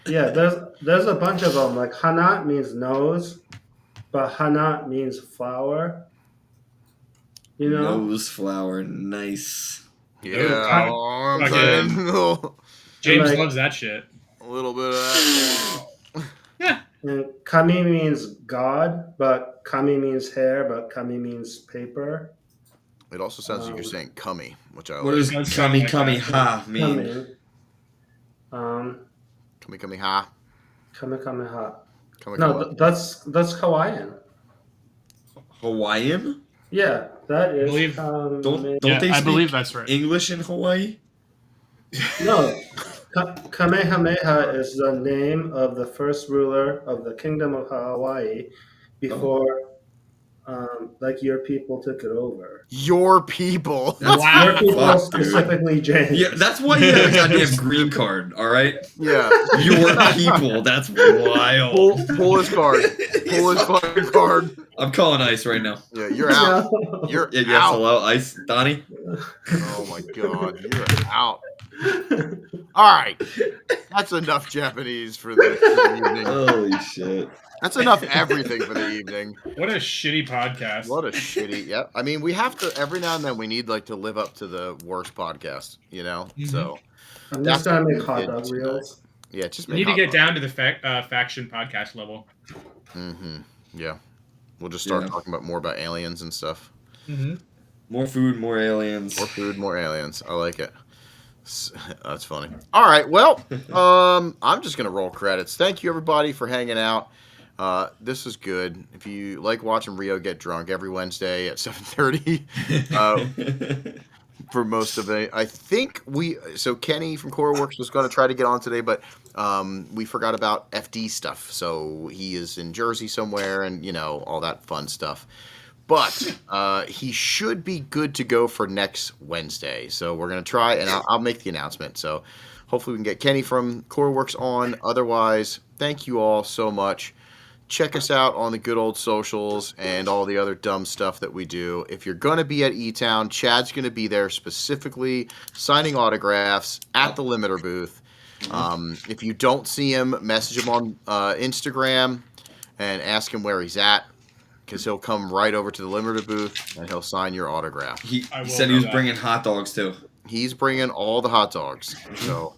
Yeah, there's a bunch of them. Like hana means nose, but hana means flower. You know? Nose flower. Nice. Yeah. James Like- loves that shit. A little bit of that. And kami means God, but kami means hair, but kami means paper. It also sounds like you're saying cummy, which I What like. does kami kami ha mean? Cummy cummy ha. Kamehameha. Cummy No, cummy. that's Hawaiian. Hawaiian? Yeah, that is. Believe- Don't Yeah, they I speak believe that's right. English in Hawaii? No, Kamehameha is the name of the first ruler of the kingdom of Hawaii before, like your people took it over. Your people. That's Your people, fucked, dude. specifically James. Yeah, that's why you have a goddamn green card, alright? Yeah. Your people, that's wild. Pull his card. Pull his fucking card. I'm calling ICE right now. Yeah, you're out. You're Yeah, yes, out. hello, ICE. Donnie? Oh my god, you're out. All right, that's enough Japanese for the evening. Holy shit. That's enough everything for the evening. What a shitty podcast. What a shitty. Yep. I mean, we have to every now and then. We need like to live up to the worst podcast, you know. So I'm that's just gonna what make we hot did dog tonight. reels. Yeah, just We make need to hot get dogs. down to the faction podcast level. Yeah, we'll just start Yeah. talking about more about aliens and stuff. More food, more aliens. More food, more aliens. I like it. That's funny. All right, well, I'm just gonna roll credits. Thank you everybody for hanging out. This is good. If you like watching Rio get drunk every Wednesday at 7:30, for most of it, I think so Kenny from CoreWorks was going to try to get on today, but we forgot about FD stuff. So he is in Jersey somewhere, and you know all that fun stuff. But he should be good to go for next Wednesday. So we're going to try, and I'll make the announcement. So hopefully we can get Kenny from CoreWorks on. Otherwise, thank you all so much. Check us out on the good old socials and all the other dumb stuff that we do. If you're going to be at E-Town, Chad's going to be there specifically signing autographs at the limiter booth. If you don't see him, message him on Instagram and ask him where he's at, because he'll come right over to the limiter booth and he'll sign your autograph. He I will said he do was that. bringing hot dogs too. He's bringing all the hot dogs, so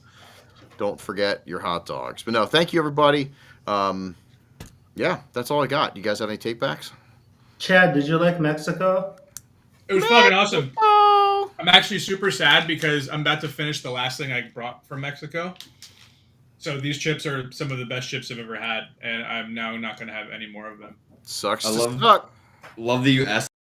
don't forget your hot dogs. But no, thank you everybody. Yeah, that's all I got. You guys have any take backs? Chad, did you like Mexico? It was fucking awesome. I'm actually super sad because I'm about to finish the last thing I brought from Mexico. So these chips are some of the best chips I've ever had, and I'm now not going to have any more of them. Sucks I to love- suck. Love that you asked